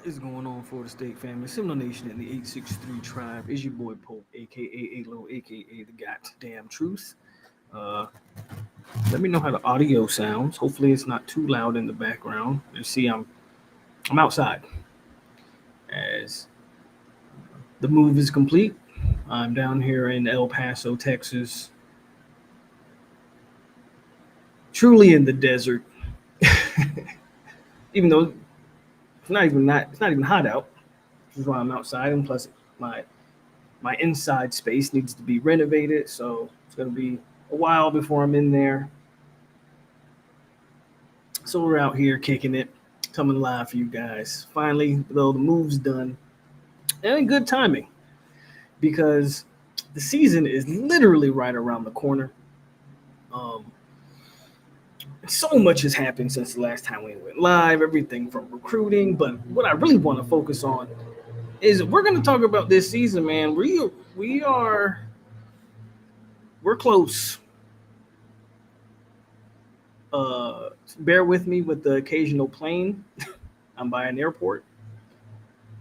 is going on for the state family? Similar Nation in the 863 tribe is your boy Polk, a.k.a. the goddamn truth. Uh, Let me know how the audio sounds. Hopefully, it's not too loud in the background. You see, I'm outside as the move is complete. I'm down here in El Paso, Texas, truly in the desert. Even though it's not even hot out, which is why I'm outside. And plus, my my inside space needs to be renovated, so it's gonna be a while before I'm in there. So we're out here kicking it, coming live for you guys. Finally, though, the move's done, and good timing because the season is literally right around the corner. Um, so much has happened since the last time we went live. Everything from recruiting, but what I really want to focus on is we're going to talk about this season, man. We're close. Bear with me with the occasional plane. I'm by an airport,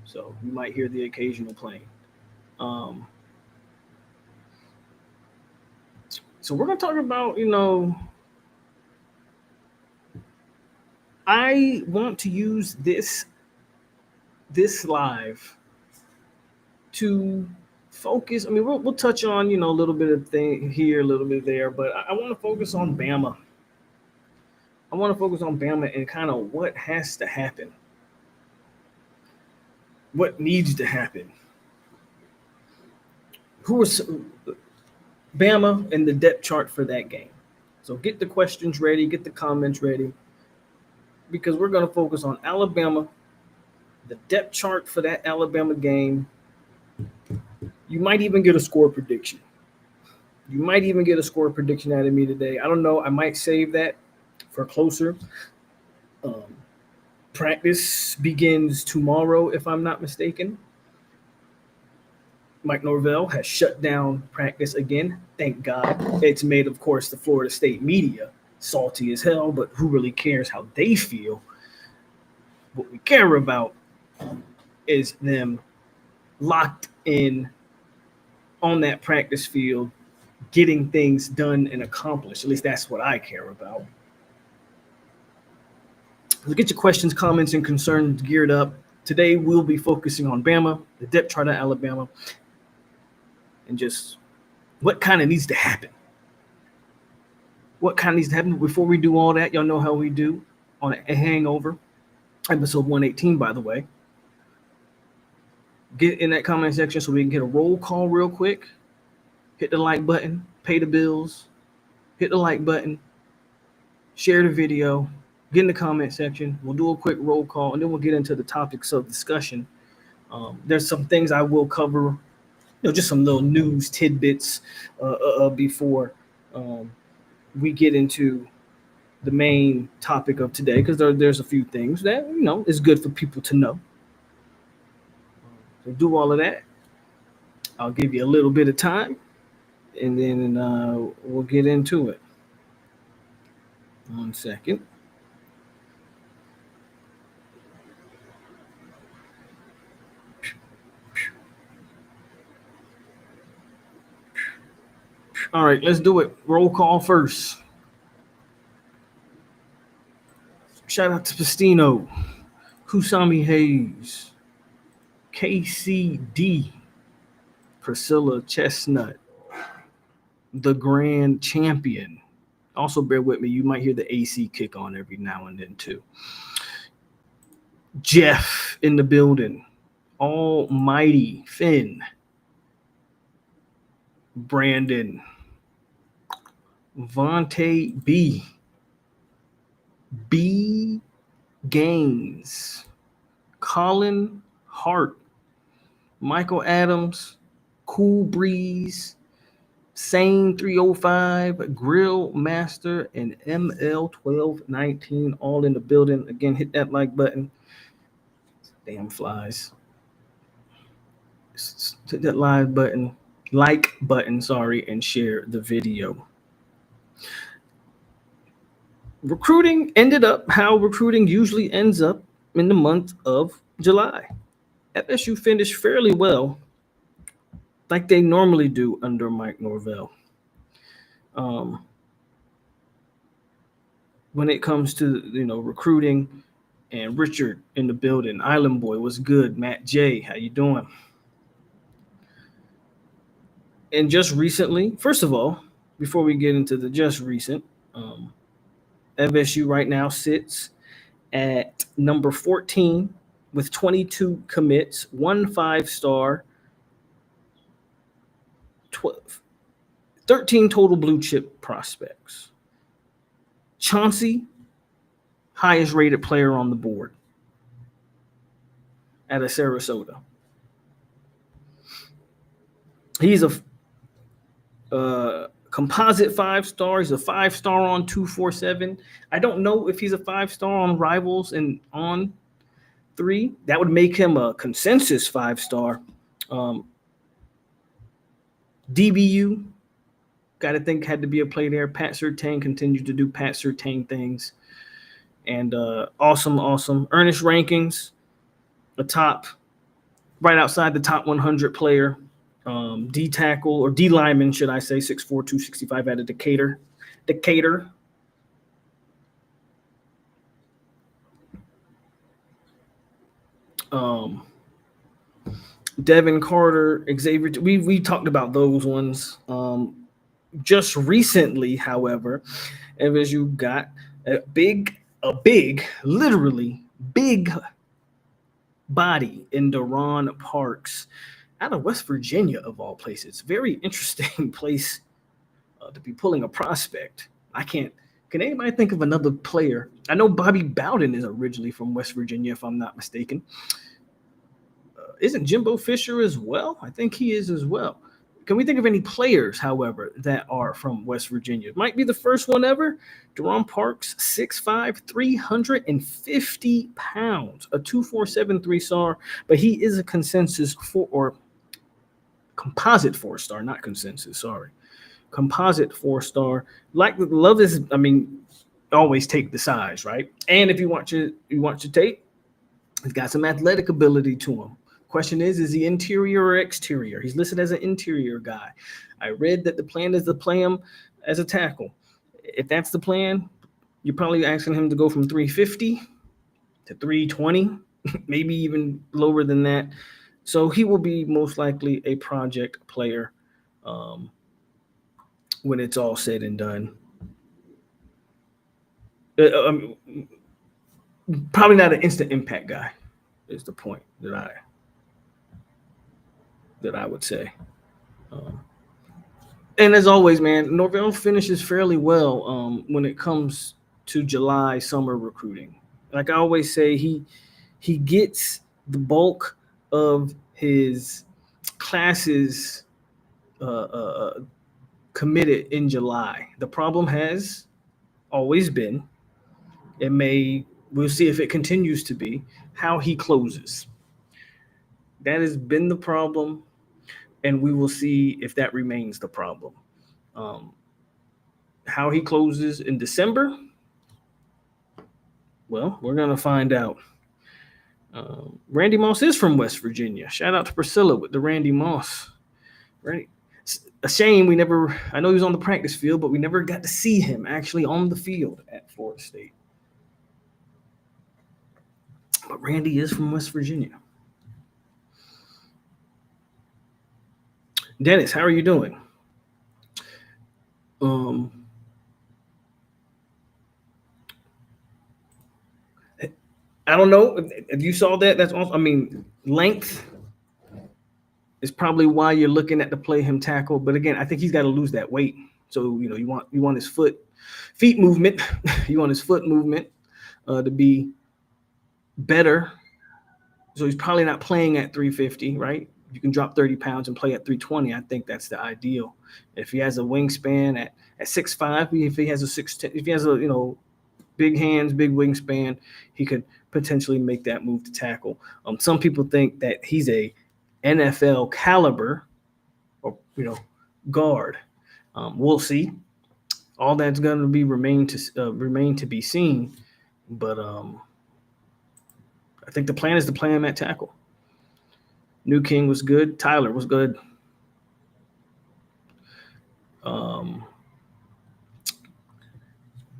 so you might hear the occasional plane. Um, so we're going to talk about, I want to use this live to focus. I mean, we'll touch on a little bit of thing here, a little bit there, but I want to focus on Bama. I want to focus on Bama and kind of what has to happen, what needs to happen. Who is Bama and the depth chart for that game? So get the questions ready, get the comments ready, because we're going to focus on Alabama, the depth chart for that Alabama game. You might even get a score prediction. You might even get a score prediction out of me today. I don't know. I might save that for closer. Practice begins tomorrow, if I'm not mistaken. Mike Norvell has shut down practice again. Thank God. It's made, of course, the Florida State media salty as hell, but who really cares how they feel? What we care about is them locked in on that practice field, getting things done and accomplished. At least that's what I care about. So get your questions, comments, and concerns geared up. Today we'll be focusing on Bama, the depth chart of Alabama, and just what kind of needs to happen. What kind of needs to happen. Before we do all that, y'all know how we do on a Hangover, episode 118, by the way. Get in that comment section so we can get a roll call real quick. Hit the like button, pay the bills, hit the like button, share the video, get in the comment section. We'll do a quick roll call, and then we'll get into the topics of discussion. There's some things I will cover, just some little news tidbits before we get into the main topic of today, because there's a few things that, is good for people to know. So do all of that. I'll give you a little bit of time, and then we'll get into it. 1 second. All right, let's do it. Roll call first. Shout out to Pastino, Kusami Hayes, KCD, Priscilla Chestnut, the Grand Champion. Also, bear with me. You might hear the AC kick on every now and then, too. Jeff in the building. Almighty Finn. Brandon. Vontae B. B. Gaines. Colin Hart. Michael Adams. Cool Breeze. Sane 305, Grill Master, and ML1219 all in the building. Again, hit that like button. Damn flies. Hit that like button, and share the video. Recruiting ended up how recruiting usually ends up in the month of July, FSU finished fairly well, like they normally do under Mike Norvell. When it comes to recruiting, and Richard in the building, Island Boy, what's good? Matt J, how you doing? And just recently, first of all, before we get into the just recent, FSU right now sits at number 14 with 22 commits, 1 5-star, 13 total blue chip prospects. Chauncey, highest rated player on the board out of Sarasota. He's a composite 5-star. He's a 5-star on 247. I don't know if he's a 5-star on Rivals and on 3. That would make him a consensus 5-star. DBU, got to think, had to be a play there. Pat Surtain continues to do Pat Surtain things. And awesome. Ernest rankings, right outside the top 100 player. D tackle, or D lineman, should I say, 6'4", 265 out of Decatur. Devin Carter, Xavier. We talked about those ones. Just recently, however, FSU got a big, literally big body in Deron Parks out of West Virginia, of all places. Very interesting place to be pulling a prospect. Can anybody think of another player? I know Bobby Bowden is originally from West Virginia, if I'm not mistaken. Isn't Jimbo Fisher as well? I think he is as well. Can we think of any players, however, that are from West Virginia? It might be the first one ever. Deron Parks, 6'5", 350 pounds, a 247 3-star, but he is a consensus composite 4-star, not consensus, sorry. Composite 4-star. Love is, always take the size, right? And if you watch your tape, he's got some athletic ability to him. Question is he interior or exterior? He's listed as an interior guy. I read that the plan is to play him as a tackle. If that's the plan, you're probably asking him to go from 350 to 320, maybe even lower than that. So he will be most likely a project player when it's all said and done. Probably not an instant impact guy is the point that I would say. And as always, man, Norvell finishes fairly well when it comes to July summer recruiting. Like I always say, he gets the bulk of his classes committed in July. The problem has always been, we'll see if it continues to be, how he closes. That has been the problem, and we will see if that remains the problem. How he closes in December, well, we're going to find out. Randy Moss is from West Virginia. Shout out to Priscilla with the Randy Moss. Right? A shame I know he was on the practice field, but we never got to see him actually on the field at Florida State. But Randy is from West Virginia. Dennis, how are you doing? I don't know if you saw that. That's also, length is probably why you're looking at the play him tackle. But again, I think he's got to lose that weight. So you want his feet movement. You want his foot movement to be better. So he's probably not playing at 350, right? You can drop 30 pounds and play at 320. I think that's the ideal. If he has a wingspan at 6'5", if he has a 6'10", if he has a big hands, big wingspan, he could potentially make that move to tackle. Some people think that he's a NFL caliber or guard. We'll see. All that's going to be remain to be seen. But I think the plan is to play him at tackle. New King was good. Tyler was good. I'm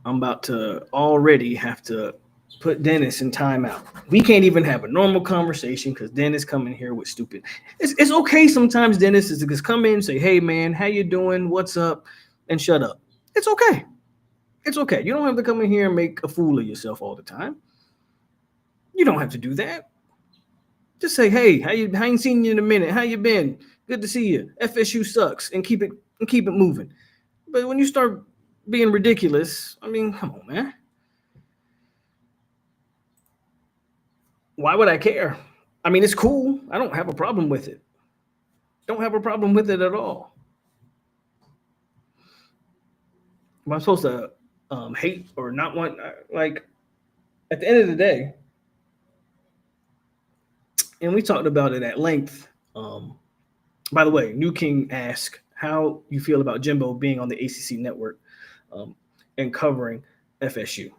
about to already have to put Dennis in timeout. We can't even have a normal conversation because Dennis coming here with stupid. It's okay sometimes, Dennis, is to just come in and say, hey, man, how you doing? What's up? And shut up. It's okay. It's okay. You don't have to come in here and make a fool of yourself all the time. You don't have to do that. Just say, hey, I ain't seen you in a minute. How you been? Good to see you. FSU sucks, and keep it moving. But when you start being ridiculous, I mean, come on, man. Why would I care? I mean, it's cool. I don't have a problem with it. Don't have a problem with it at all. Am I supposed to hate or not want? Like, at the end of the day, and we talked about it at length. By the way, New King asked how you feel about Jimbo being on the ACC network and covering FSU.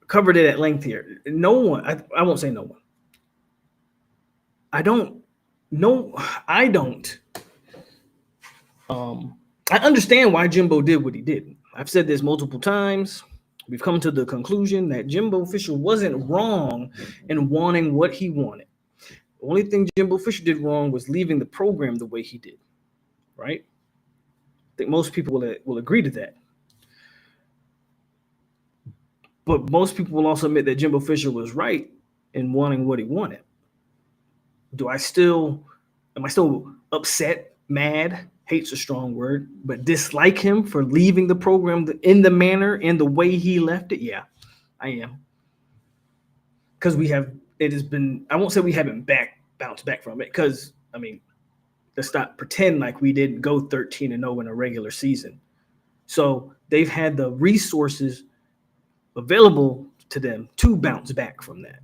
Covered it at length here. No one, I won't say no one. I don't. I understand why Jimbo did what he did. I've said this multiple times. We've come to the conclusion that Jimbo Fisher wasn't wrong in wanting what he wanted. The only thing Jimbo Fisher did wrong was leaving the program the way he did, right? I think most people will agree to that. But most people will also admit that Jimbo Fisher was right in wanting what he wanted. Am I still upset, mad? Hate's a strong word, but dislike him for leaving the program in the manner and the way he left it? Yeah, I am. Because it has been, I won't say we haven't bounced back from it, because, I mean, let's not pretend like we didn't go 13-0 in a regular season. So they've had the resources available to them to bounce back from that.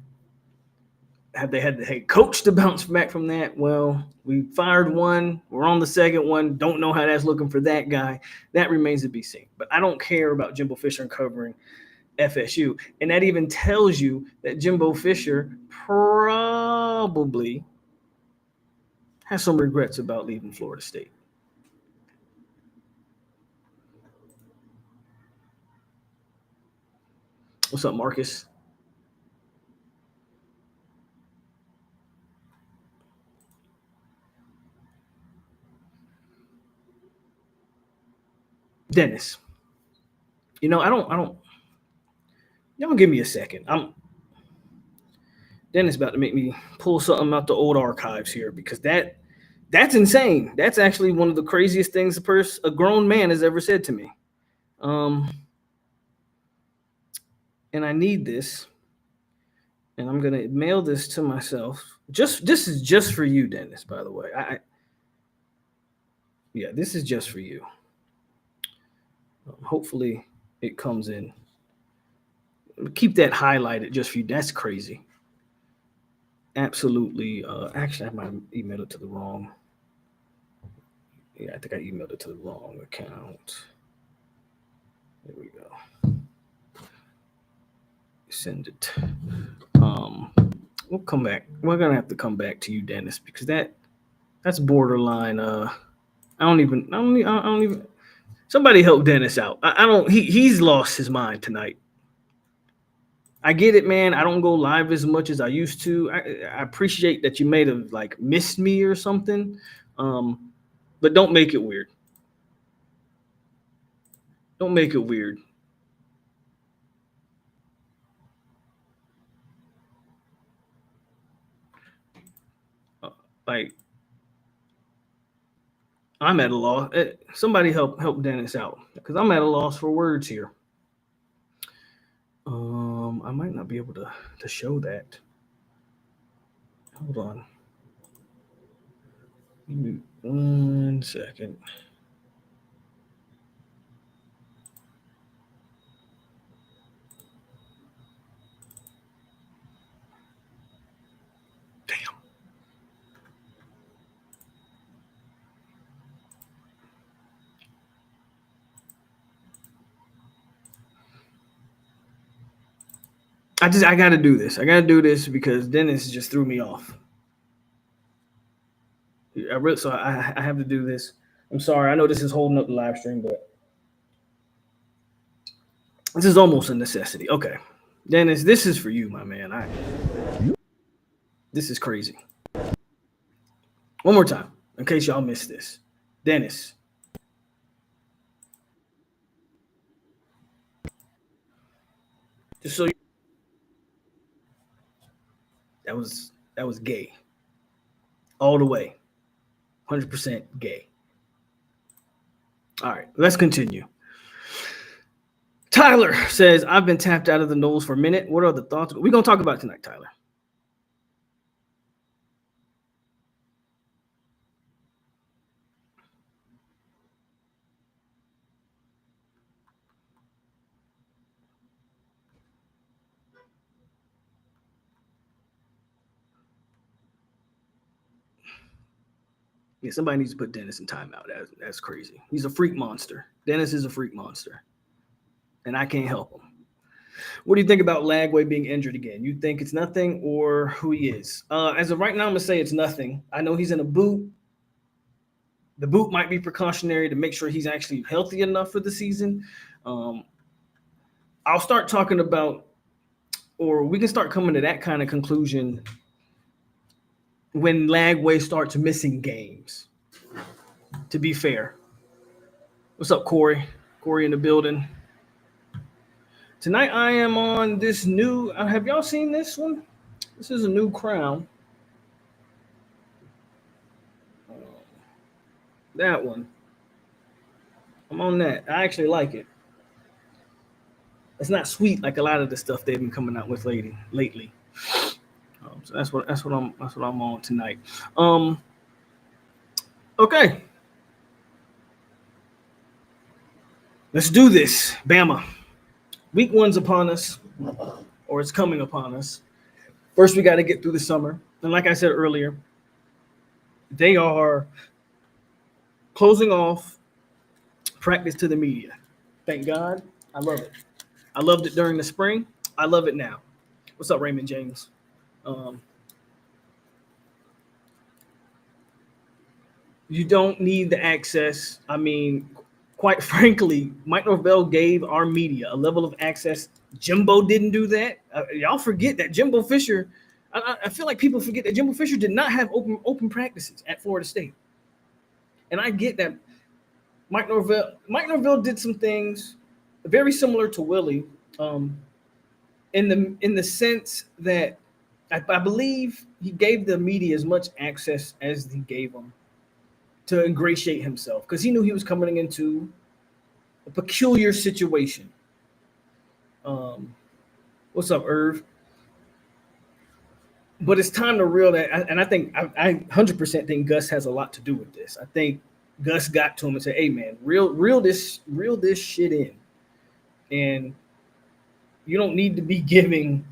Have they had the head coach to bounce back from that? Well, we fired one. We're on the second one. Don't know how that's looking for that guy. That remains to be seen. But I don't care about Jimbo Fisher covering FSU. And that even tells you that Jimbo Fisher probably has some regrets about leaving Florida State. What's up, Marcus? Dennis. I don't. Y'all give me a second. Dennis about to make me pull something out the old archives here, because that's insane. That's actually one of the craziest things a grown man has ever said to me. And I need this, and I'm gonna mail this to myself. This is just for you, Dennis. By the way, this is just for you. Hopefully, it comes in. Keep that highlighted just for you. That's crazy. Absolutely. Actually, I might have emailed it to the wrong. Yeah, I think I emailed it to the wrong account. There we go. Send it. We'll come back. We're gonna have to come back to you, Dennis, because that's borderline. I don't even. Somebody help Dennis out. I don't. He's lost his mind tonight. I get it, man. I don't go live as much as I used to. I appreciate that you may have missed me or something, but don't make it weird. Don't make it weird. I'm at a loss. Somebody help Dennis out, because I'm at a loss for words here. I might not be able to show that. Hold on. Give me 1 second. Damn. I got to do this. I got to do this because Dennis just threw me off. I have to do this. I'm sorry. I know this is holding up the live stream, but this is almost a necessity. Okay, Dennis, this is for you, my man. This is crazy. One more time, in case y'all missed this. Dennis. Just so you, that was gay. All the way. 100% gay. All right, let's continue. Tyler says, I've been tapped out of the nose for a minute. What are the thoughts? We're going to talk about it tonight, Tyler. Yeah, somebody needs to put Dennis in timeout. That's crazy. He's a freak monster. Dennis is a freak monster. And I can't help him. What do you think about Lagway being injured again? You think it's nothing or who he is? As of right now, I'm going to say it's nothing. I know he's in a boot. The boot might be precautionary to make sure he's actually healthy enough for the season. I'll start talking about, or we can start coming to that kind of conclusion when Lagway starts missing games, to be fair. What's up, Corey? Corey in the building. Tonight I am on this new, have y'all seen this one? This is a new crown. That one. I'm on that. I actually like it. It's not sweet like a lot of the stuff they've been coming out with lately. So that's what I'm on tonight. Okay. Let's do this. Bama. Week 1's upon us, or it's coming upon us. First, we got to get through the summer. And like I said earlier, they are closing off practice to the media. Thank God. I love it. I loved it during the spring. I love it now. What's up, Raymond James? You don't need the access. I mean, quite frankly, Mike Norvell gave our media a level of access. Jimbo didn't do that. Y'all forget that Jimbo Fisher. I feel like people forget that Jimbo Fisher did not have open practices at Florida State. And I get that Mike Norvell did some things very similar to Willie, in the sense that I believe he gave the media as much access as he gave them to ingratiate himself, because he knew he was coming into a peculiar situation. What's up, Irv? But it's time to reel that, and I think I 100% think Gus has a lot to do with this. I think Gus got to him and said, "Hey, man, reel this shit in, and you don't need to be giving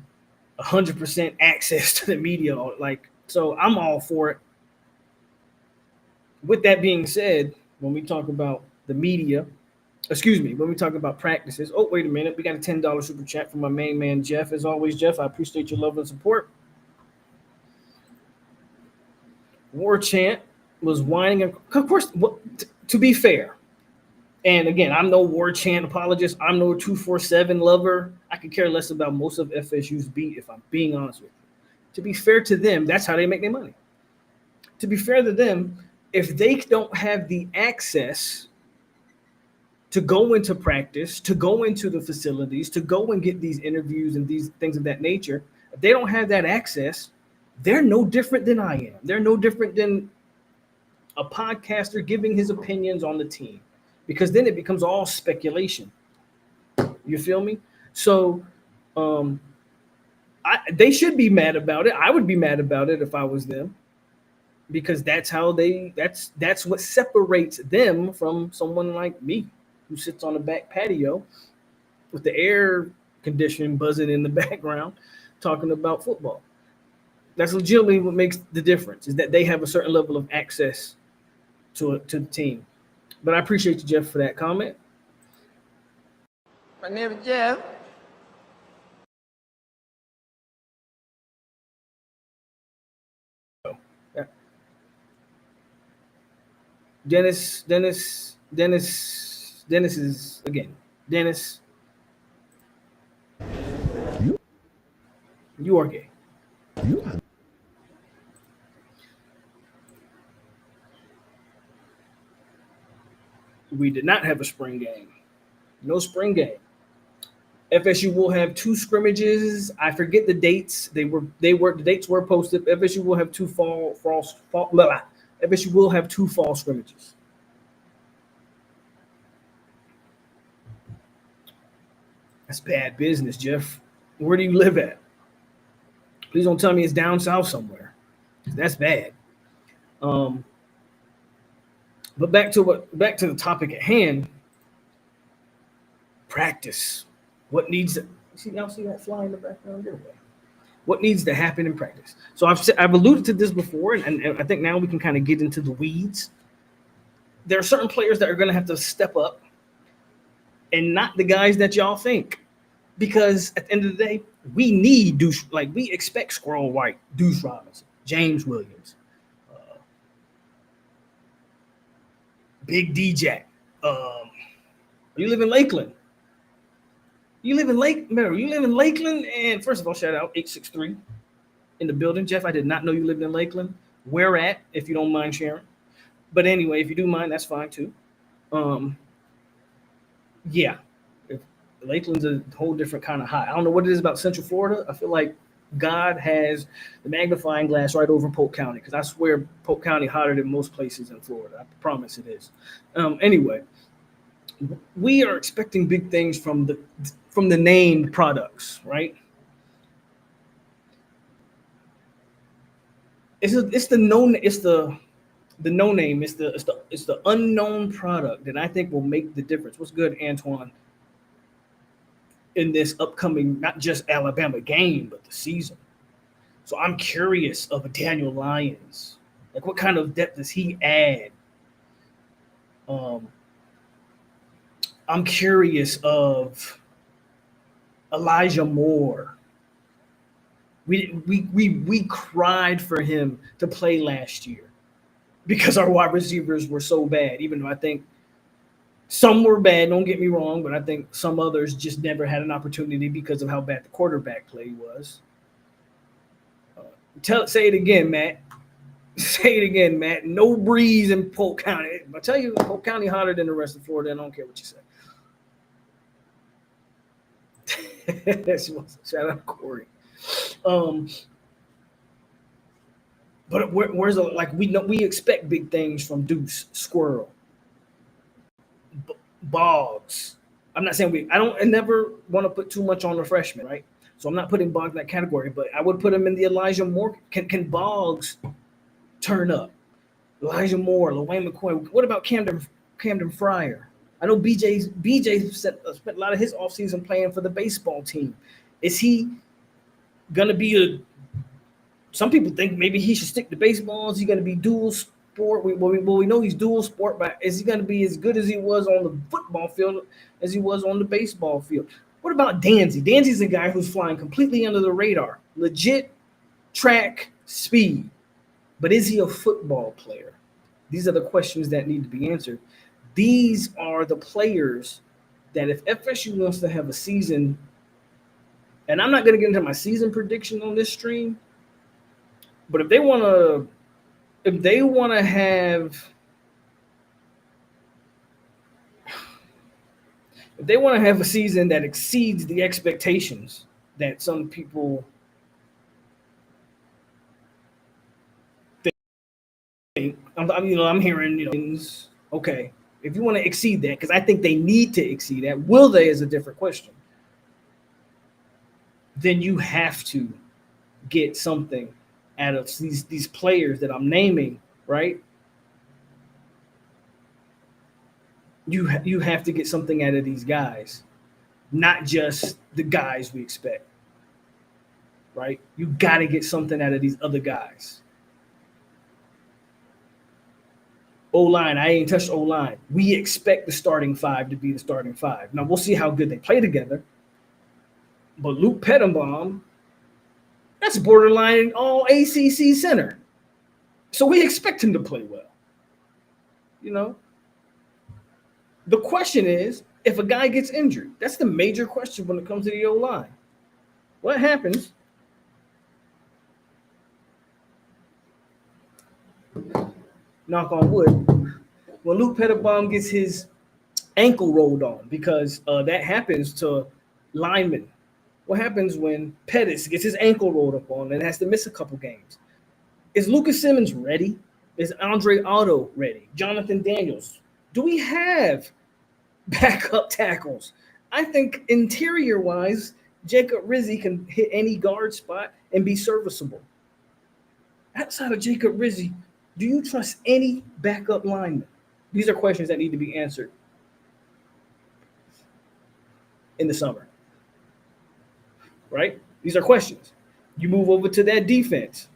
100% access to the media." Like, so I'm all for it. With that being said, when we talk about the media, when we talk about practices, oh, wait a minute. We got a $10 super chat from my main man, Jeff. As always, Jeff, I appreciate your love and support. War Chant was whining. Of course, to be fair, and again, I'm no War Chant apologist. I'm no 247 lover. I could care less about most of FSU's beat, if I'm being honest with you. To be fair to them, that's how they make their money. To be fair to them, if they don't have the access to go into practice, to go into the facilities, to go and get these interviews and these things of that nature, if they don't have that access, they're no different than I am. They're no different than a podcaster giving his opinions on the team, because then it becomes all speculation. You feel me? So they should be mad about it. I would be mad about it if I was them, because that's what separates them from someone like me, who sits on the back patio with the air conditioning buzzing in the background talking about football. That's legitimately what makes the difference, is that they have a certain level of access to the team. But I appreciate you, Jeff, for that comment. My name is Jeff. Dennis is again. Dennis, you are gay. We did not have a spring game. No spring game. FSU will have 2 scrimmages. I forget the dates. The dates were posted. FSU will have 2 fall blah, blah. FSU will have 2 fall scrimmages. That's bad business, Jeff. Where do you live at? Please don't tell me it's down south somewhere. That's bad. But back to the topic at hand. Practice. What needs to see that fly in the background? Get away. What needs to happen in practice? So I've alluded to this before, and I think now we can kind of get into the weeds. There are certain players that are going to have to step up, and not the guys that y'all think, because at the end of the day, we need we expect Squirrel White, Deuce Robinson, James Williams, Big D Jack. You live in Lakeland. You live in Lakeland, and first of all, shout out 863 in the building. Jeff, I did not know you lived in Lakeland. Where at, if you don't mind sharing. But anyway, if you do mind, that's fine too. Yeah. Lakeland's a whole different kind of high. I don't know what it is about Central Florida. I feel like God has the magnifying glass right over Polk County, because I swear Polk County hotter than most places in Florida. I promise it is. Anyway, we are expecting big things from the named products, right? It's the unknown product that I think will make the difference. What's good, Antoine? In this upcoming, not just Alabama game, but the season. So I'm curious of a Daniel Lyons. Like, what kind of depth does he add? I'm curious of Elijah Moore. We cried for him to play last year because our wide receivers were so bad, even though I think some were bad, don't get me wrong, but I think some others just never had an opportunity because of how bad the quarterback play was. Say it again, Matt. Say it again, Matt. No breeze in Polk County. I tell you, Polk County hotter than the rest of Florida. I don't care what you say. Shout out Corey. But where's we expect big things from Deuce, Squirrel, Boggs. I'm not saying I never want to put too much on the freshman, right? So I'm not putting Boggs in that category, but I would put him in the Elijah Moore. Can Boggs turn up? Elijah Moore, LaWayne McCoy. What about Camden Fryer? I know BJ spent a lot of his offseason playing for the baseball team. Is he gonna be some people think maybe he should stick to baseball? Is he gonna be dual sport? We know he's dual sport, but is he gonna be as good as he was on the football field as he was on the baseball field? What about Danzy? Danzy's a guy who's flying completely under the radar. Legit track speed. But is he a football player? These are the questions that need to be answered. These are the players that if FSU wants to have a season, and I'm not going to get into my season prediction on this stream, but if they want to have a season that exceeds the expectations that some people think, I'm hearing, things. Okay, if you want to exceed that, because I think they need to exceed that, will they is a different question. Then you have to get something out of these players that I'm naming, right? You have to get something out of these guys, not just the guys we expect, right? You got to get something out of these other guys. O-line, I ain't touched O-line. We expect the starting five to be the starting five. Now, we'll see how good they play together. But Luke Pettenbaum, that's borderline all ACC center. So we expect him to play well. You know, the question is, if a guy gets injured, that's the major question when it comes to the O-line. What happens? Knock on wood. When Luke Petitbaum gets his ankle rolled on, because that happens to linemen. What happens when Pettis gets his ankle rolled up on and has to miss a couple games? Is Lucas Simmons ready? Is Andre Otto ready? Jonathan Daniels? Do we have backup tackles? I think interior-wise, Jacob Rizzi can hit any guard spot and be serviceable. Outside of Jacob Rizzi, do you trust any backup lineman? These are questions that need to be answered in the summer, right? These are questions. You move over to that defense.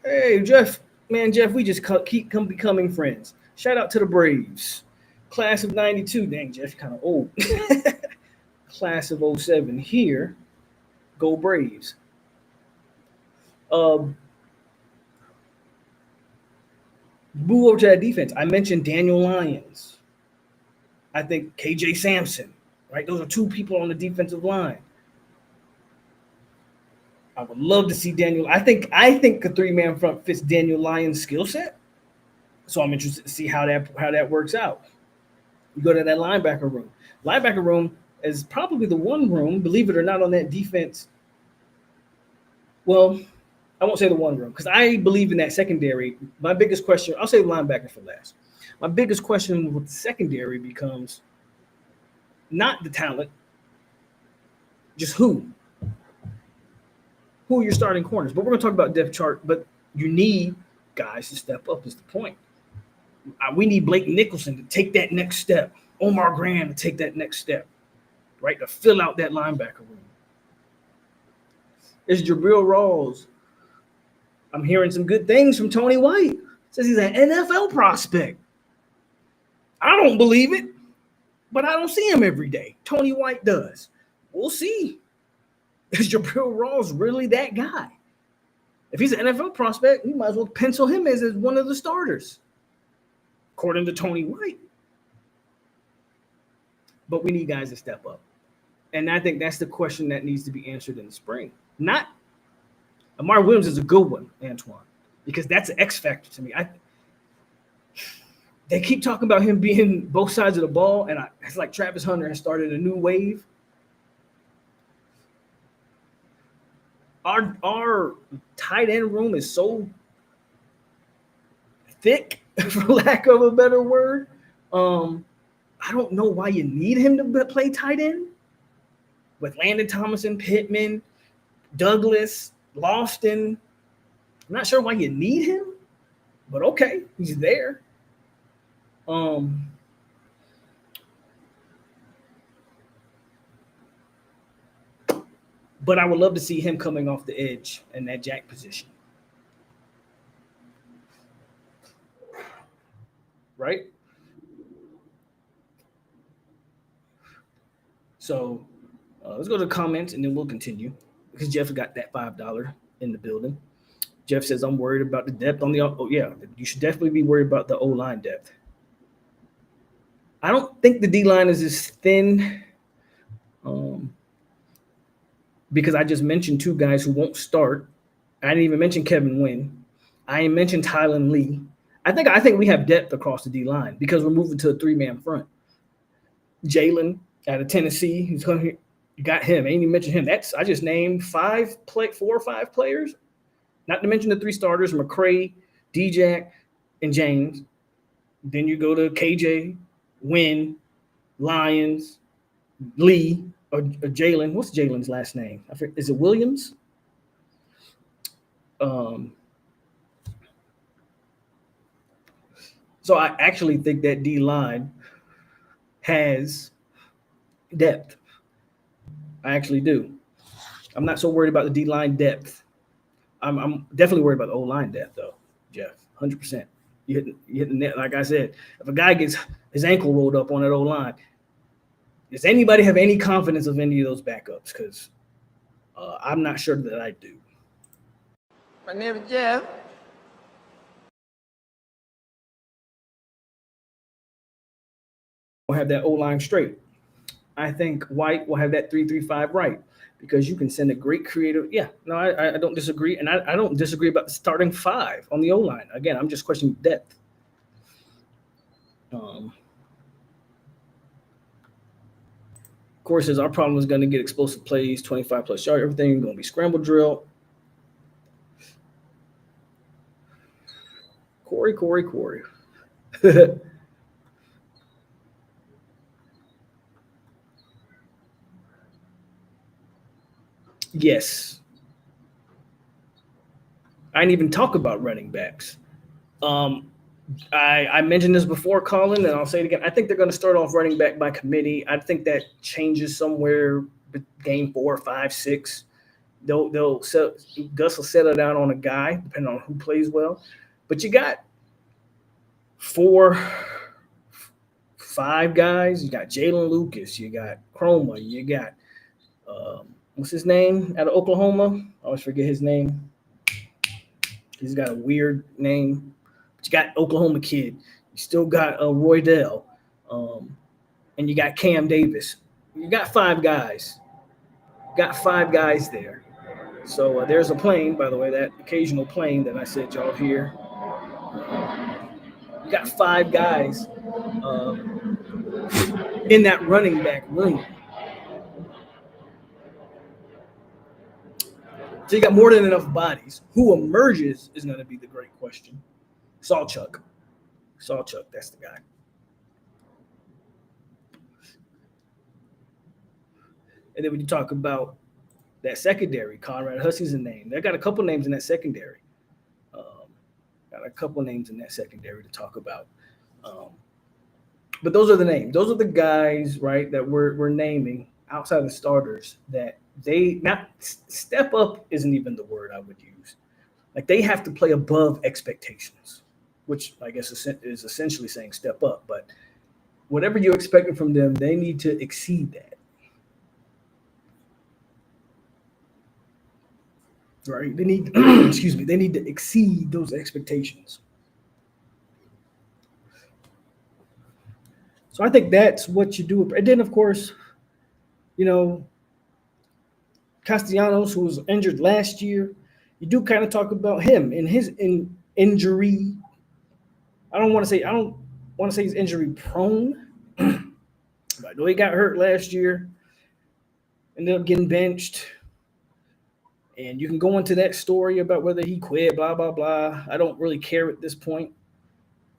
Hey, Jeff, we just keep becoming friends. Shout out to the Braves. Class of 92. Dang, Jeff, kind of old. Class of 07 here. Go Braves. Move over to that defense. I mentioned Daniel Lyons. I think KJ Sampson, right? Those are two people on the defensive line. I would love to see Daniel. I think the three-man front fits Daniel Lyons' skill set. So I'm interested to see how that works out. You go to that linebacker room. Linebacker room is probably the one room, believe it or not, on that defense. Well, I won't say the one room because I believe in that secondary. My biggest question, I'll say linebacker for last. My biggest question with the secondary becomes not the talent, just who. Who are your starting corners? But we're going to talk about depth chart, but you need guys to step up is the point. We need Blake Nicholson to take that next step. Omar Graham to take that next step, right? To fill out that linebacker room. It's Jabril Rawls. I'm hearing some good things from Tony White. Says he's an NFL prospect. I don't believe it, but I don't see him every day. Tony White does. We'll see. Is Jabril Rawls really that guy? If he's an NFL prospect, we might as well pencil him as one of the starters, according to Tony White. But we need guys to step up. And I think that's the question that needs to be answered in the spring. Not Amar Williams is a good one, Antoine, because that's an X factor to me. They keep talking about him being both sides of the ball, and it's like Travis Hunter has started a new wave. Our tight end room is so thick, for lack of a better word. I don't know why you need him to play tight end. With Landon Thomason, Pittman, Douglas, Lofton. I'm not sure why you need him, but okay, he's there. But I would love to see him coming off the edge in that jack position. Right? So let's go to the comments and then we'll continue because Jeff got that $5 in the building. Jeff says, I'm worried about the depth on the – oh, yeah, you should definitely be worried about the O-line depth. I don't think the D-line is as thin because I just mentioned two guys who won't start. I didn't even mention Kevin Wynn. I ain't mentioned Tylen Lee. I think we have depth across the D-line because we're moving to a three-man front. Jalen out of Tennessee, who's coming here. You got him. I ain't even mentioned him. I just named 4 or 5 players, not to mention the 3 starters, McCray, D-Jack, and James. Then you go to KJ, Wynn, Lyons, Lee, or Jalen. What's Jalen's last name? Is it Williams? So I actually think that D-line has depth. I actually do. I'm not so worried about the D-line depth. I'm definitely worried about the O-line depth, though, Jeff, 100%. You hit the net. Like I said, if a guy gets his ankle rolled up on that O-line, does anybody have any confidence of any of those backups? Because I'm not sure that I do. My name is Jeff. will have that O line straight. I think White will have that 3-3-5 right because you can send a great creative. Yeah, no, I don't disagree, and I don't disagree about the starting five on the O line. Again, I'm just questioning depth. Of course, our problem is going to get explosive plays, 25 plus yard, everything going to be scramble drill. Corey. Yes. I didn't even talk about running backs. Um, I mentioned this before, Colin, and I'll say it again. I think they're going to start off running back by committee. I think that changes somewhere game 4, 5, 6. They'll Gus will settle down on a guy depending on who plays well. But you got 4, 5 guys. You got Jalen Lucas. You got Chroma. You got what's his name out of Oklahoma? I always forget his name. He's got a weird name. But you got Oklahoma kid. You still got Roydell. And you got Cam Davis. You got 5 guys. Got 5 guys there. So there's a plane, by the way, that occasional plane that I said y'all hear. You got 5 guys in that running back room. So you got more than enough bodies. Who emerges is going to be the great question. Sawchuk, that's the guy. And then when you talk about that secondary, Conrad Hussey's a name. They got a couple names in that secondary. To talk about. But those are the names. Those are the guys, right, that we're naming outside the starters that they not step up isn't even the word I would use. Like they have to play above expectations, which I guess is essentially saying step up. But whatever you're expecting from them, they need to exceed that. Right? They need they need to exceed those expectations. So I think that's what you do. And then of course, Castellanos, who was injured last year, you do kind of talk about him and his injury. I don't want to say he's injury prone. But I know he got hurt last year, ended up getting benched. And you can go into that story about whether he quit, blah, blah, blah. I don't really care at this point.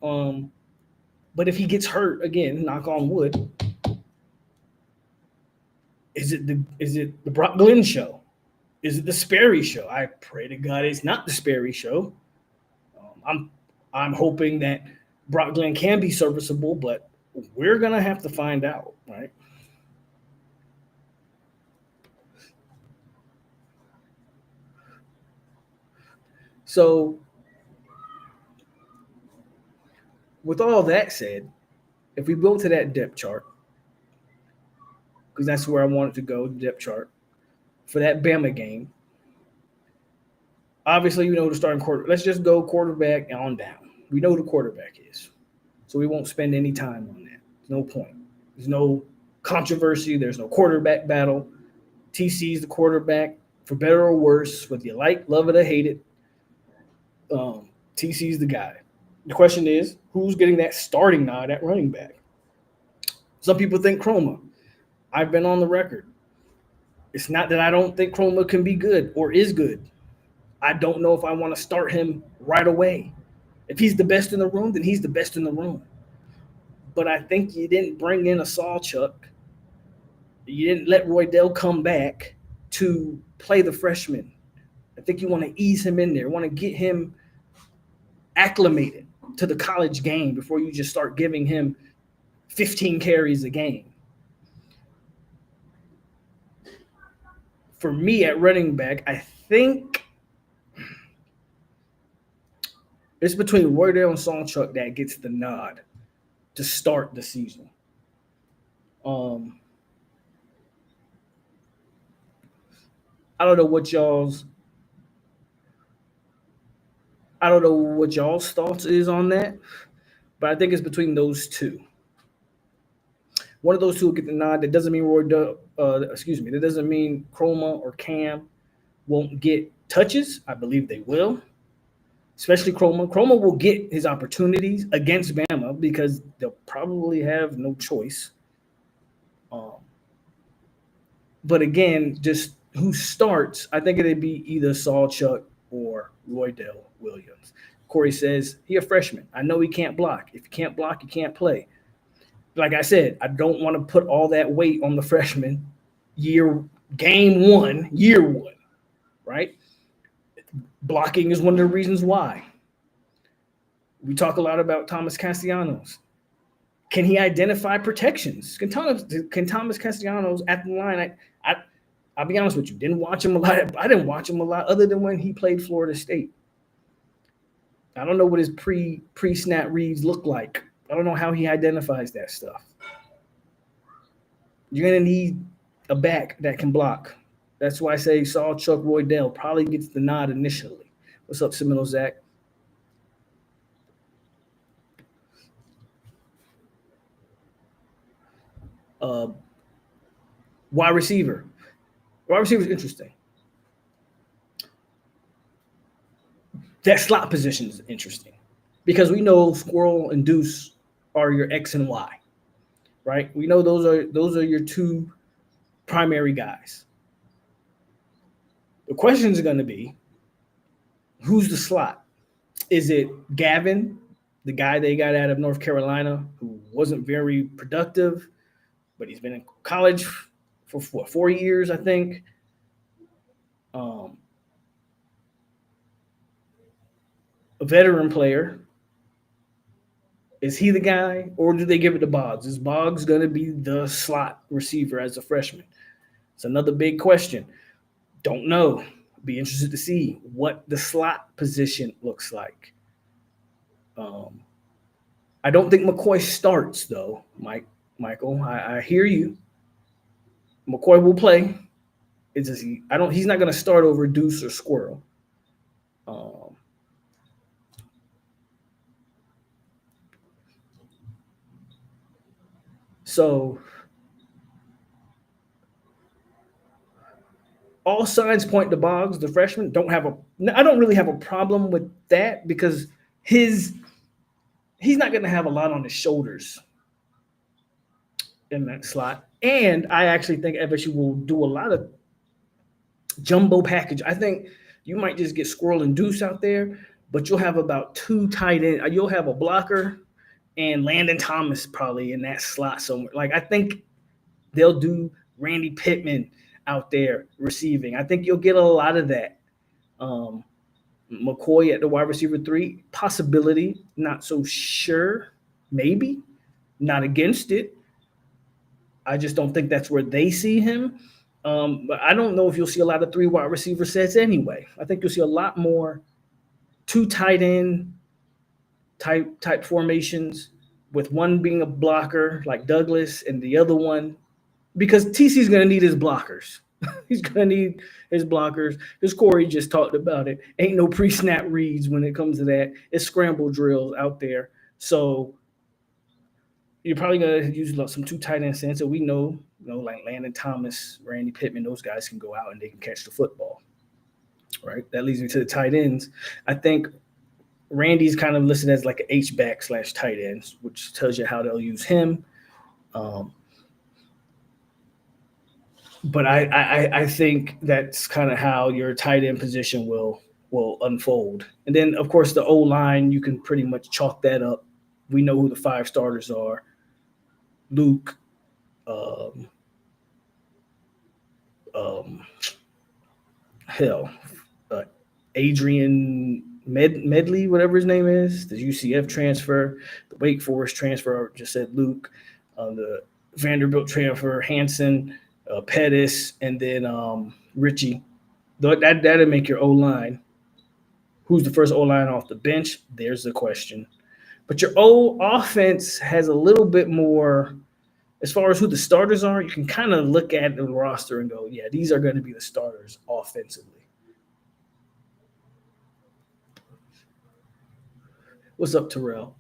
But if he gets hurt again, knock on wood, is it the Brock Glenn show? Is it the Sperry show? I pray to God it's not the Sperry show. I'm hoping that Brock Glenn can be serviceable, but we're gonna have to find out, right? So, with all that said, if we go to that depth chart, because that's where I wanted to go, the depth chart for that Bama game. Obviously, the starting quarter. Let's just go quarterback on down. We know who the quarterback is, so we won't spend any time on that. There's no point. There's no controversy. There's no quarterback battle. TC's the quarterback, for better or worse, whether you love it or hate it. TC's the guy. The question is, who's getting that starting nod at running back? Some people think Chroma. I've been on the record. It's not that I don't think Chroma can be good or is good. I don't know if I want to start him right away. If he's the best in the room, then he's the best in the room. But I think you didn't bring in a Sawchuk. You didn't let Roydell come back to play the freshman. I think you want to ease him in there, want to get him acclimated to the college game before you just start giving him 15 carries a game. For me at running back, I think it's between Roydell and Sawchuk that gets the nod to start the season. I don't know what y'all's thoughts is on that, but I think it's between those two. One of those two will get the nod. That doesn't mean that doesn't mean Chroma or Cam won't get touches. I believe they will, especially Chroma. Chroma will get his opportunities against Bama because they'll probably have no choice. But again, just who starts, I think it'd be either Saul Chuck or Roydell Williams. Corey says, he a freshman. I know he can't block. If you can't block, you can't play. Like I said, I don't want to put all that weight on the freshman game one, year one, right? Blocking is one of the reasons why. We talk a lot about Thomas Castellanos. Can he identify protections? Can Thomas Castellanos at the line? I'll be honest with you, didn't watch him a lot. I didn't watch him a lot other than when he played Florida State. I don't know what his pre-snap reads look like. I don't know how he identifies that stuff. You're going to need a back that can block. That's why I say Saul Chuck Roydell probably gets the nod initially. What's up, Semino Zach? Wide receiver. Wide receiver is interesting. That slot position is interesting because we know Squirrel and Deuce are your X and Y, right? We know those are your two primary guys. The question is going to be, who's the slot? Is it Gavin, the guy they got out of North Carolina, who wasn't very productive, but he's been in college for 4 years, I think. A veteran player. Is he the guy, or do they give it to Boggs? Is Boggs going to be the slot receiver as a freshman? It's another big question. Don't know. Be interested to see what the slot position looks like. I don't think McCoy starts, though, Michael. I hear you. McCoy will play. It's just he's not going to start over Deuce or Squirrel. So all signs point to Boggs, the freshman. I don't really have a problem with that because he's not going to have a lot on his shoulders in that slot. And I actually think FSU will do a lot of jumbo package. I think you might just get Squirrel and Deuce out there, but you'll have about two tight ends. You'll have a blocker and Landon Thomas probably in that slot somewhere. Like, I think they'll do Randy Pittman out there receiving. I think you'll get a lot of that. McCoy at the wide receiver 3, possibility, not so sure, maybe, not against it. I just don't think that's where they see him. But I don't know if you'll see a lot of 3 wide receiver sets anyway. I think you'll see a lot more 2 tight end type formations, with one being a blocker like Douglas and the other one, because TC's going to need his blockers. He's going to need his blockers. Because Corey just talked about it. Ain't no pre-snap reads when it comes to that. It's scramble drills out there. So you're probably going to use some 2 tight end sets. So we know, like Landon Thomas, Randy Pittman, those guys can go out and they can catch the football. Right? That leads me to the tight ends. I think Randy's kind of listed as like an H-back / tight ends, which tells you how they'll use him. But I think that's kind of how your tight end position will unfold. And then, of course, the O-line, you can pretty much chalk that up. We know who the 5 starters are. Luke, Adrian Medley, whatever his name is, the UCF transfer, the Wake Forest transfer, I just said Luke, the Vanderbilt transfer, Hanson, Pettis, and then Richie. That'll make your O-line. Who's the first O-line off the bench? There's the question. But your offense has a little bit more, as far as who the starters are, you can kind of look at the roster and go, yeah, these are going to be the starters offensively. What's up, Terrell?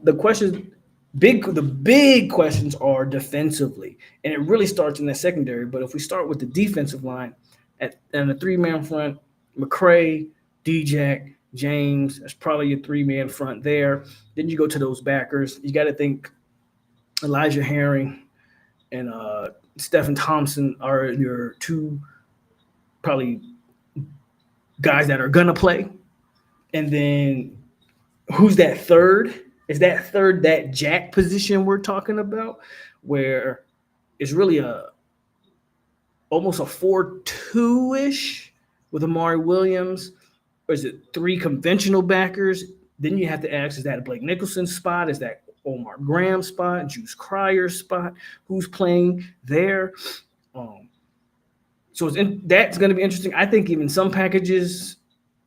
The question, The big questions are defensively, and it really starts in the secondary. But if we start with the defensive line, and the 3-man front, McCray, D-Jack, James, that's probably your 3-man front there. Then you go to those backers. You got to think Elijah Herring and Stephen Thompson are your two probably guys that are gonna play. And then who's that third? Is that third that jack position we're talking about, where it's really a almost a 4-2 ish with Amari Williams, or is it 3 conventional backers? Then you have to ask: is that a Blake Nicholson spot? Is that Omar Graham spot? Juice Crier's spot? Who's playing there? Um, that's going to be interesting. I think even some packages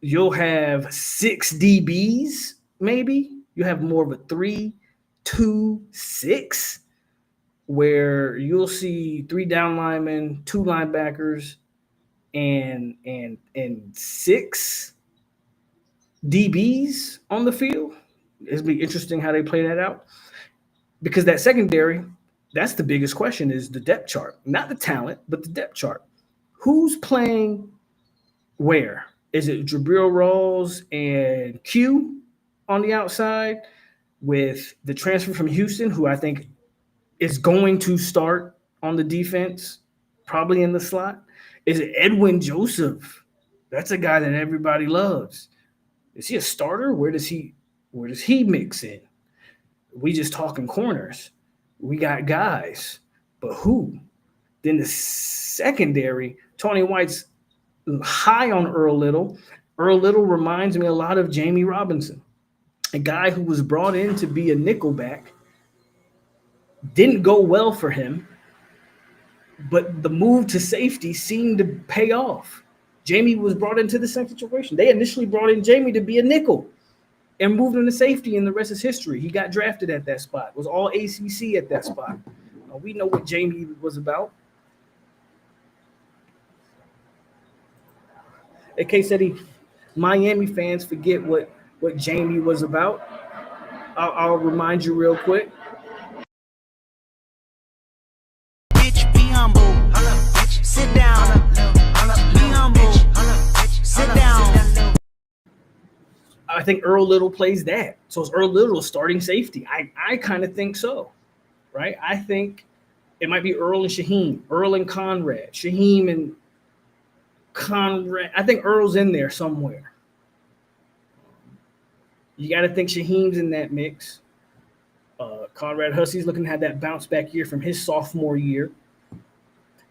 you'll have 6 DBs, maybe. You have more of a 3-2-6, where you'll see 3 down linemen, 2 linebackers, and 6 DBs on the field. It'll be interesting how they play that out. Because that secondary, that's the biggest question, is the depth chart. Not the talent, but the depth chart. Who's playing where? Is it Jabril Rawls and Q on the outside with the transfer from Houston, who I think is going to start on the defense, probably in the slot? Is it Edwin Joseph? That's a guy that everybody loves. Is he a starter? Where does he mix in? We just talking corners. We got guys, but who? Then the secondary, Tony White's high on Earl Little. Earl Little reminds me a lot of Jamie Robinson, a guy who was brought in to be a nickelback. Didn't go well for him, but the move to safety seemed to pay off. Jamie was brought into the same situation. They initially brought in Jamie to be a nickel and moved him to safety, and the rest is history. He got drafted at that spot, was all ACC at that spot. We know what Jamie was about. a.k.a. said Miami fans forget what Jamie was about. I'll remind you real quick. Bitch, be humble. Sit down. Be humble. Sit down. I think Earl Little plays that. So is Earl Little starting safety? I kind of think so, right? I think it might be Earl and Shaheem, Earl and Conrad, Shaheem and Conrad. I think Earl's in there somewhere. You got to think Shaheem's in that mix. Conrad Hussey's looking to have that bounce back year from his sophomore year.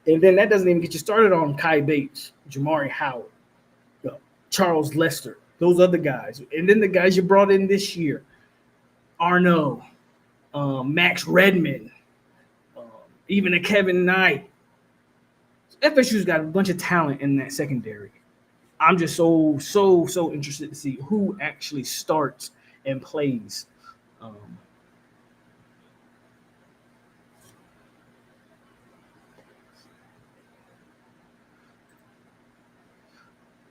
And then that doesn't even get you started on Kai Bates, Jamari Howard, Charles Lester, those other guys. And then the guys you brought in this year, Arno, Max Redmond, even a Kevin Knight. FSU's got a bunch of talent in that secondary. I'm just so interested to see who actually starts and plays.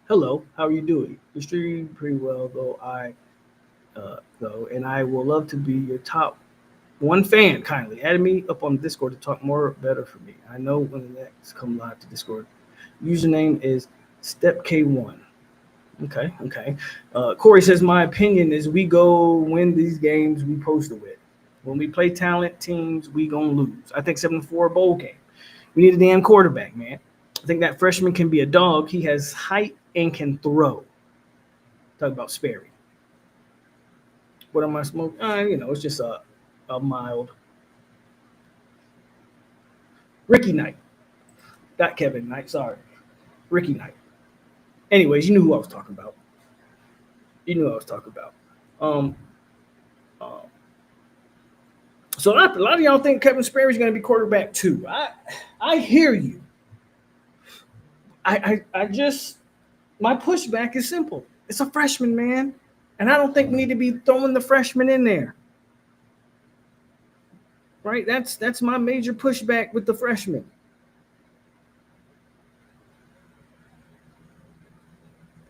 Hello, how are you doing? You're streaming pretty well, though. And I will love to be your top one fan. Kindly add me up on Discord to talk more better for me. I know when the next come live to Discord. Username is StepK1. Okay. Corey says, my opinion is we go win these games we posted with. When we play talent teams, we gonna lose. I think 7-4 bowl game. We need a damn quarterback, man. I think that freshman can be a dog. He has height and can throw. Talk about Sperry. What am I smoking? It's just a mild. Ricky Knight. Not Kevin Knight, sorry. Ricky Knight. Anyways, you knew who I was talking about. So a lot of y'all think Kevin Sperry's going to be quarterback too. I hear you. I just, my pushback is simple. It's a freshman, man. And I don't think we need to be throwing the freshman in there. Right? That's my major pushback with the freshman.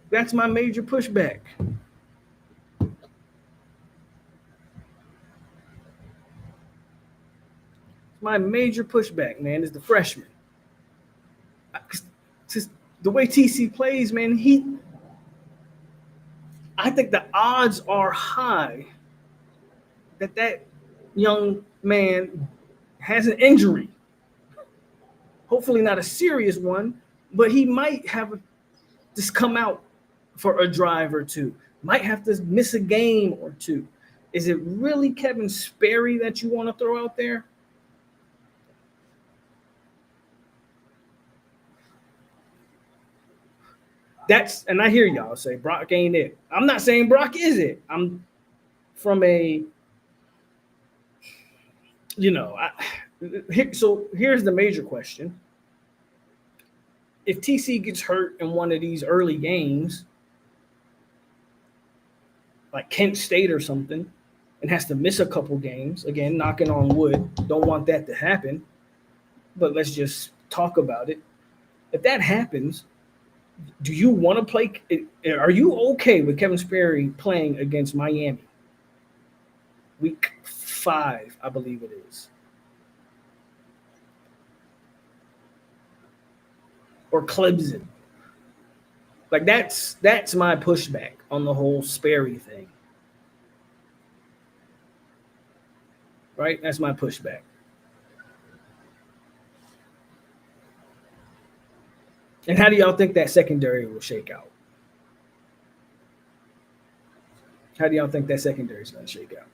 That's my major pushback. My major pushback, man, is the freshman. Just the way TC plays, man, I think the odds are high that young man has an injury. Hopefully not a serious one, but he might have just come out for a drive or two. Might have to miss a game or two. Is it really Kevin Sperry that you want to throw out there? And I hear y'all say Brock ain't it. I'm not saying Brock is it. I'm from a, so here's the major question. If TC gets hurt in one of these early games, like Kent State or something, and has to miss a couple games, again, knocking on wood, don't want that to happen, but let's just talk about it. If that happens, do you want to play? Are you okay with Kevin Sperry playing against Miami? Week 5, I believe it is. Or Clemson. Like that's my pushback on the whole Sperry thing. Right? That's my pushback. And how do y'all think that secondary will shake out? How do y'all think that secondary is going to shake out?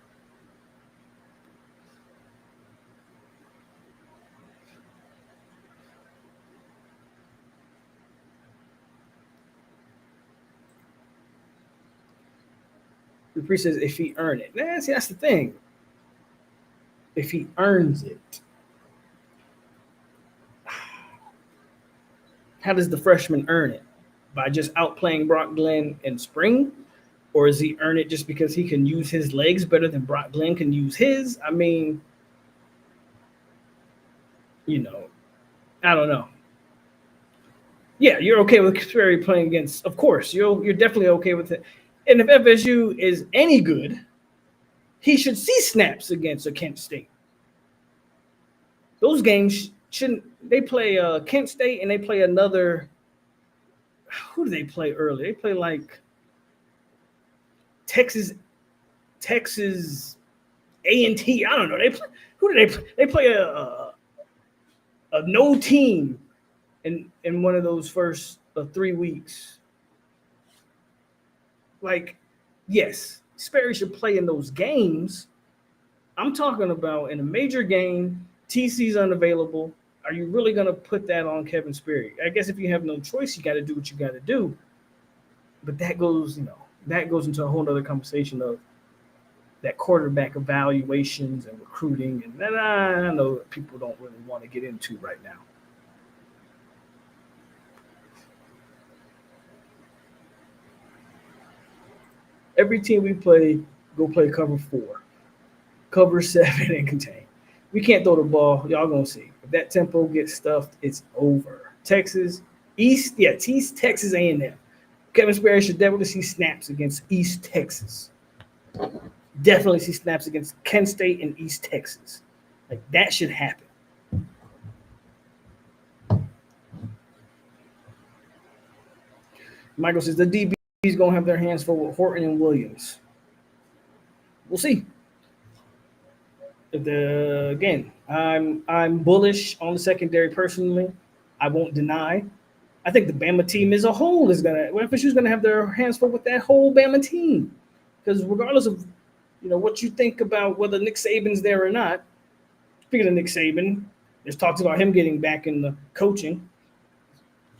The priest says if he earned it. See, that's the thing. If he earns it. How does the freshman earn it? By just outplaying Brock Glenn in spring? Or does he earn it just because he can use his legs better than Brock Glenn can use his? I mean, I don't know. Yeah, you're okay with Sperry playing against, of course, you're definitely okay with it. And if FSU is any good, he should see snaps against a Kent State. Those games shouldn't – they play Kent State and they play another – who do they play early? They play like Texas A&T. I don't know. Who do they play? They play a no team in one of those first 3 weeks. Like, yes, Sperry should play in those games. I'm talking about in a major game, TC's unavailable. Are you really going to put that on Kevin Sperry? I guess if you have no choice, you got to do what you got to do. But that goes into a whole other conversation of that quarterback evaluations and recruiting. And then I know that people don't really want to get into right now. Every team we play, go play cover 4, cover 7, and contain. We can't throw the ball. Y'all gonna see. If that tempo gets stuffed, it's over. Texas, Texas A&M. Kevin Sperry should definitely see snaps against East Texas. Definitely see snaps against Kent State and East Texas. Like, that should happen. Michael says the DBs going to have their hands full with Horton and Williams. We'll see. Again, I'm bullish on the secondary personally. I won't deny. I think the Bama team as a whole is FSU's gonna have their hands full with that whole Bama team, because regardless of what you think about whether Nick Saban's there or not. Speaking of Nick Saban, there's talks about him getting back in the coaching.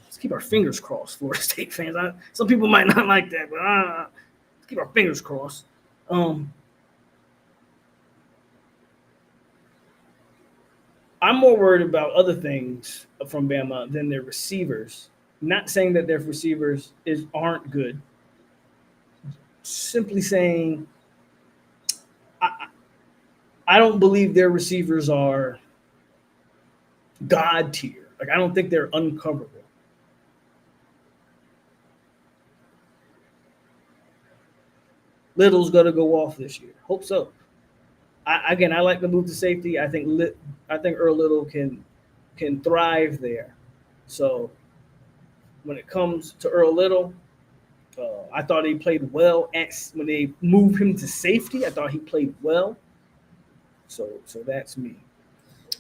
Let's keep our fingers crossed, Florida State fans. Some people might not like that, but let's keep our fingers crossed. I'm more worried about other things from Bama than their receivers. Not saying that their receivers aren't good. Simply saying I don't believe their receivers are God tier. Like, I don't think they're uncoverable. Little's going to go off this year. Hope so. I like the move to safety. I think I think Earl Little can thrive there. So when it comes to Earl Little, I thought he played well when they moved him to safety. I thought he played well. So that's me.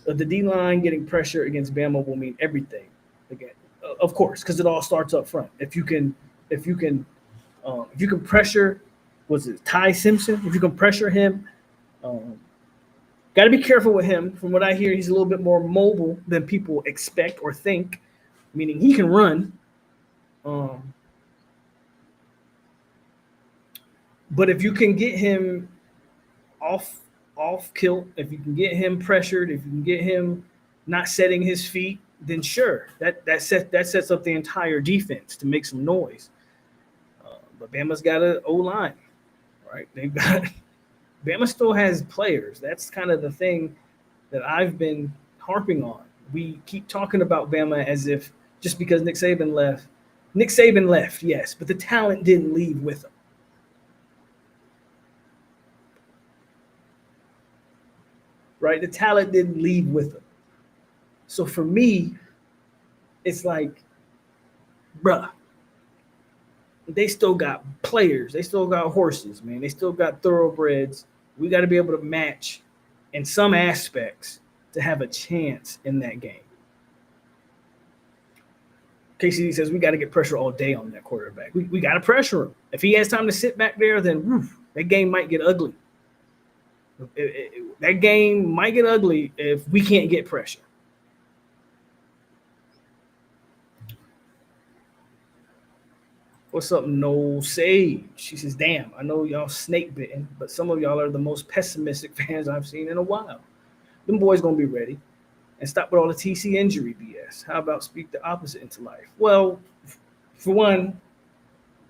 The D line getting pressure against Bama will mean everything. Again, of course, because it all starts up front. If you can pressure, was it Ty Simpson? If you can pressure him, got to be careful with him. From what I hear, he's a little bit more mobile than people expect or think, meaning he can run. But if you can get him off kilt, if you can get him pressured, if you can get him not setting his feet, then sure, that sets up the entire defense to make some noise. But Bama's got an O-line, right? Bama still has players. That's kind of the thing that I've been harping on. We keep talking about Bama as if just because Nick Saban left, yes, but the talent didn't leave with him. Right? The talent didn't leave with him. So for me, it's like, bruh, they still got players. They still got horses, man. They still got thoroughbreds. We got to be able to match in some aspects to have a chance in that game. KCD says we got to get pressure all day on that quarterback. We got to pressure him. If he has time to sit back there, then that game might get ugly. That game might get ugly if we can't get pressure. What's up, No Sage? She says, damn, I know y'all snake bitten, but some of y'all are the most pessimistic fans I've seen in a while. Them boys going to be ready. And stop with all the TC injury BS. How about speak the opposite into life? Well, for one,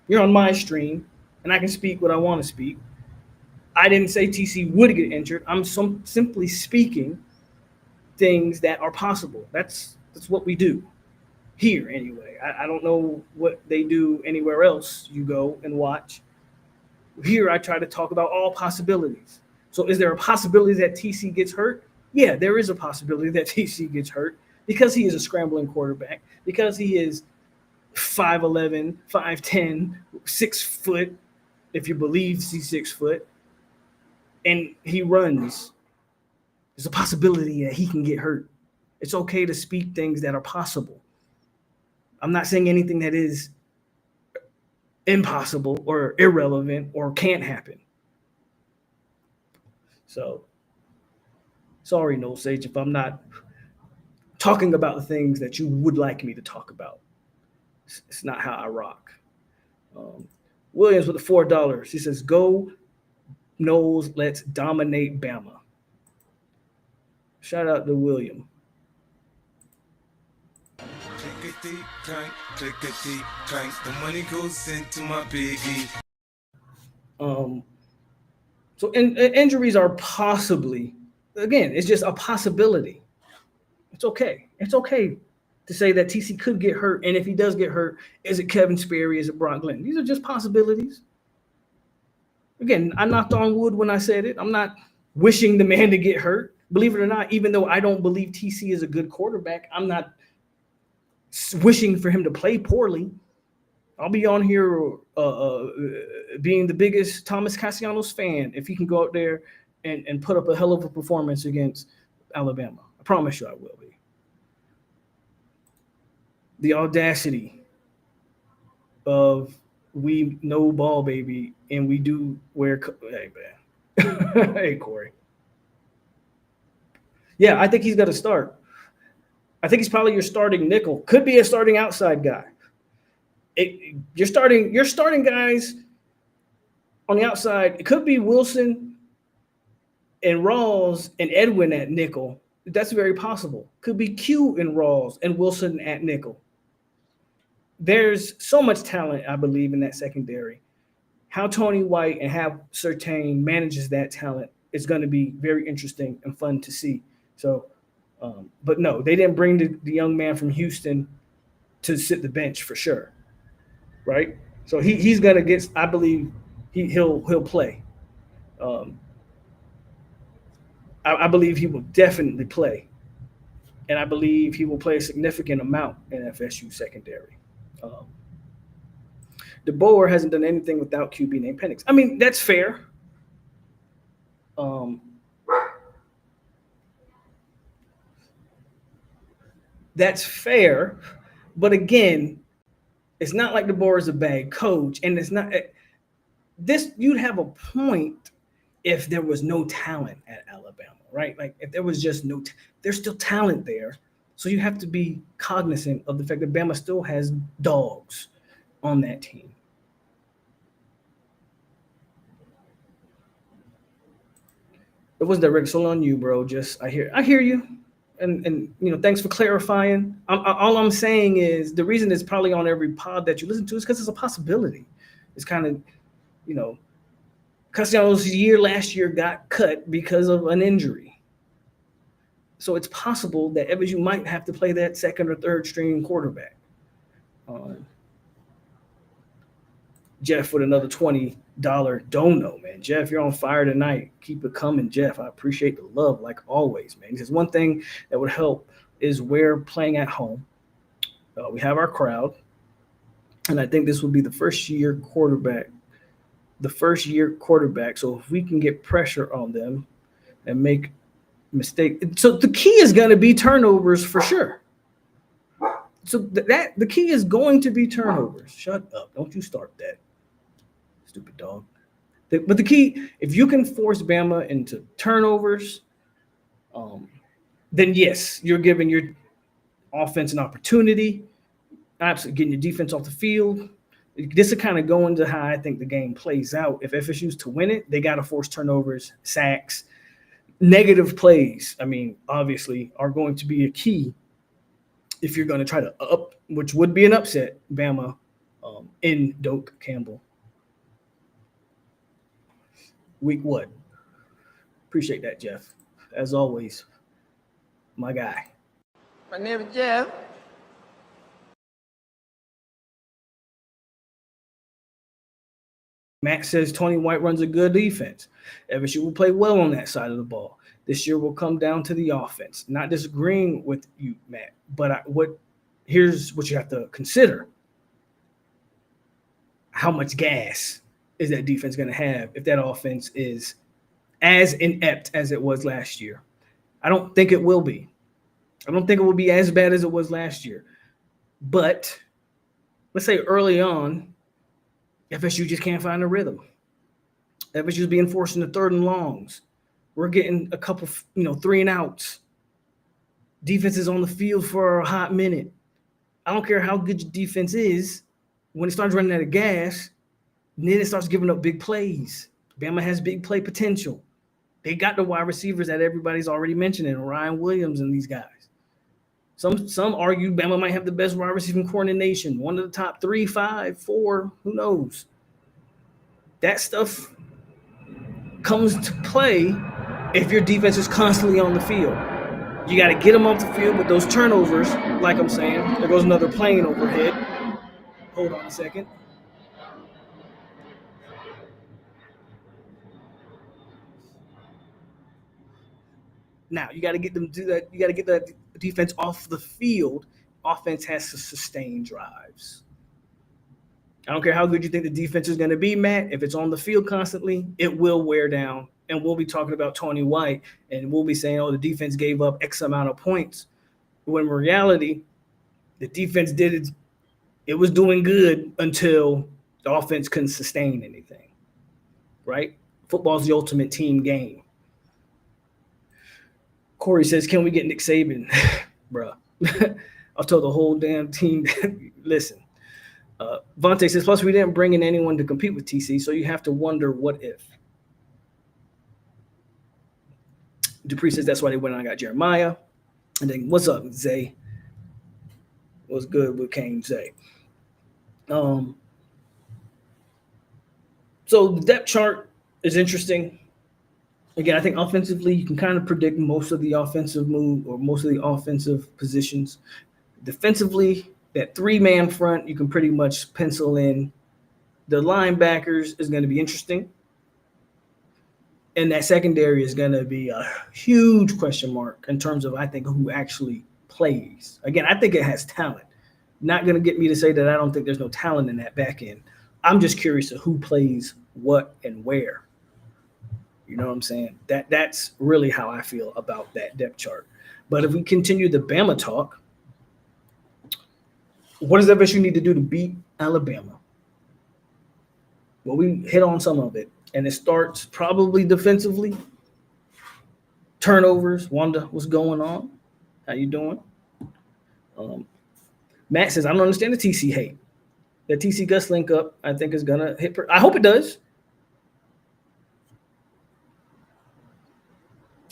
you're on my stream, and I can speak what I want to speak. I didn't say TC would get injured. I'm simply speaking things that are possible. That's what we do here anyway. I don't know what they do anywhere else you go and watch. Here I try to talk about all possibilities. So is there a possibility that TC gets hurt? Yeah, there is a possibility that TC gets hurt because he is a scrambling quarterback, because he is 5'11", 5'10", 6 foot, if you believe he's 6 foot, and he runs. There's a possibility that he can get hurt. It's okay to speak things that are possible. I'm not saying anything that is impossible or irrelevant or can't happen. So, sorry, No Sage, if I'm not talking about the things that you would like me to talk about. It's not how I rock. Williams with the $4. He says, go Knowles, let's dominate Bama. Shout out to William. Clickety clank, clickety clank. The money goes into my biggie. So injuries are possibly, again, it's just a possibility. It's okay. It's okay to say that TC could get hurt, and if he does get hurt, is it Kevin Sperry? Is it Brock Glenn? These are just possibilities. Again, I knocked on wood when I said it. I'm not wishing the man to get hurt. Believe it or not, even though I don't believe TC is a good quarterback, I'm not wishing for him to play poorly. I'll be on here being the biggest Thomas Castellanos fan if he can go out there and put up a hell of a performance against Alabama. I promise you I will be. The audacity of we know ball, baby, and we do wear hey, man. Hey, Corey. Yeah, I think he's got to start. I think he's probably your starting nickel. Could be a starting outside guy. You're starting guys on the outside. It could be Wilson and Rawls and Edwin at nickel. That's very possible. Could be Q and Rawls and Wilson at nickel. There's so much talent, I believe, in that secondary. How Tony White and how Surtain manages that talent is going to be very interesting and fun to see. So, but no, they didn't bring the young man from Houston to sit the bench for sure, right? So he's going to get. I believe he'll play. I believe he will definitely play. And I believe he will play a significant amount in FSU secondary. Um, DeBoer hasn't done anything without QB named Penix. I mean, that's fair. Um, that's fair. But again, it's not like DeBoer is a bad coach. And it's not this, you'd have a point if there was no talent at Alabama, right? Like if there was just no, there's still talent there. So you have to be cognizant of the fact that Bama still has dogs on that team. It wasn't direct soul on you, bro. Just I hear you, and thanks for clarifying. All I'm saying is the reason it's probably on every pod that you listen to is because it's a possibility. It's kind of, Castellanos' last year got cut because of an injury. So it's possible that FSU might have to play that second or third string quarterback. Jeff with another $20 dono, man. Jeff, you're on fire tonight. Keep it coming, Jeff. I appreciate the love like always, man. Because one thing that would help is we're playing at home. We have our crowd. And I think this will be the first year quarterback. So if we can get pressure on them and make mistakes. So the key is going to be turnovers for sure. So the key is going to be turnovers. Shut up. Don't you start that. Stupid dog. But the key, if you can force Bama into turnovers, then yes, you're giving your offense an opportunity. Absolutely getting your defense off the field. This is kind of going to how I think the game plays out. If FSU's to win it, they got to force turnovers, sacks, negative plays. I mean, obviously, are going to be a key if you're going to try to which would be an upset, Bama in Doak Campbell. Week what? Appreciate that, Jeff. As always, my guy. My name is Jeff. Matt says Tony White runs a good defense. FSU will play well on that side of the ball. This year will come down to the offense. Not disagreeing with you, Matt, but here's what you have to consider. How much gas is that defense going to have if that offense is as inept as it was last year? I don't think it will be. I don't think it will be as bad as it was last year. But let's say early on, FSU just can't find a rhythm. FSU's being forced into third and longs. We're getting a couple, 3 and outs. Defense is on the field for a hot minute. I don't care how good your defense is. When it starts running out of gas, then it starts giving up big plays. Bama has big play potential. They got the wide receivers that everybody's already mentioning, Ryan Williams and these guys. Some argue Bama might have the best wide receiving core in the nation, one of the top 3, 5, 4, who knows? That stuff comes to play if your defense is constantly on the field. You got to get them off the field with those turnovers, like I'm saying. There goes another plane overhead. Hold on a second. Now, you got to get them to do that. You got to get that defense off the field. Offense has to sustain drives. I don't care how good you think the defense is going to be, Matt. If it's on the field constantly, it will wear down. And we'll be talking about Tony White, and we'll be saying, oh, the defense gave up X amount of points. When in reality, the defense did it. It was doing good until the offense couldn't sustain anything, right? Football's the ultimate team game. Corey says, can we get Nick Saban? Bruh. I'll tell the whole damn team, listen. Vontae says, plus we didn't bring in anyone to compete with TC, so you have to wonder what if. Dupree says that's why they went on and got Jeremiah. And then what's up, Zay? What's good with Kane Zay? So the depth chart is interesting. Again, I think offensively, you can kind of predict most of the offensive move or most of the offensive positions. Defensively, that 3-man front, you can pretty much pencil in. The linebackers is going to be interesting. And that secondary is going to be a huge question mark in terms of, I think, who actually plays. Again, I think it has talent. Not going to get me to say that I don't think there's no talent in that back end. I'm just curious of who plays what and where. You know what I'm saying? That's really how I feel about that depth chart. But if we continue the Bama talk, what does FSU need to do to beat Alabama? Well, we hit on some of it, and it starts probably defensively. Turnovers. Wanda, what's going on? How you doing? Matt says, I don't understand the TC hate. The TC Gus link up, I think, is going to hit. I hope it does.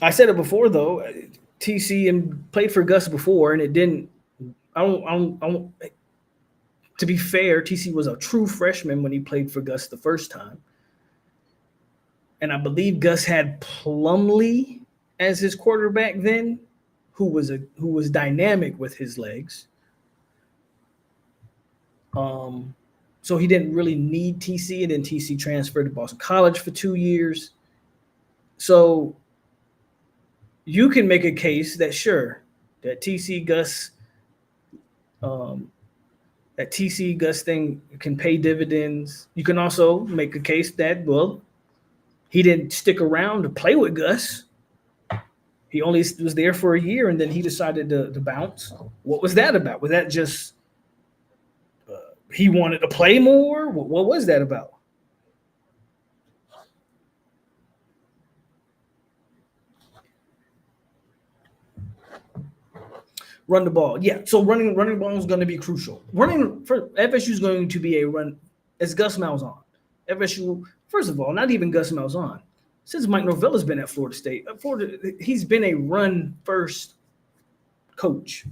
I said it before, though. TC and played for Gus before, and it didn't. I don't. To be fair, TC was a true freshman when he played for Gus the first time. And I believe Gus had Plumlee as his quarterback then, who was dynamic with his legs. So he didn't really need TC, and then TC transferred to Boston College for 2 years. So you can make a case that sure, that TC Gus thing can pay dividends. You can also make a case that, well, he didn't stick around to play with Gus. He only was there for a year, and then he decided to bounce. What was that about? Was that just he wanted to play more? What was that about? Run the ball. Yeah, so running the ball is going to be crucial. Running for FSU is going to be a run as Gus Malzahn. FSU, first of all, not even Gus Malzahn. Since Mike Norvella's been at Florida State, he's been a run-first coach.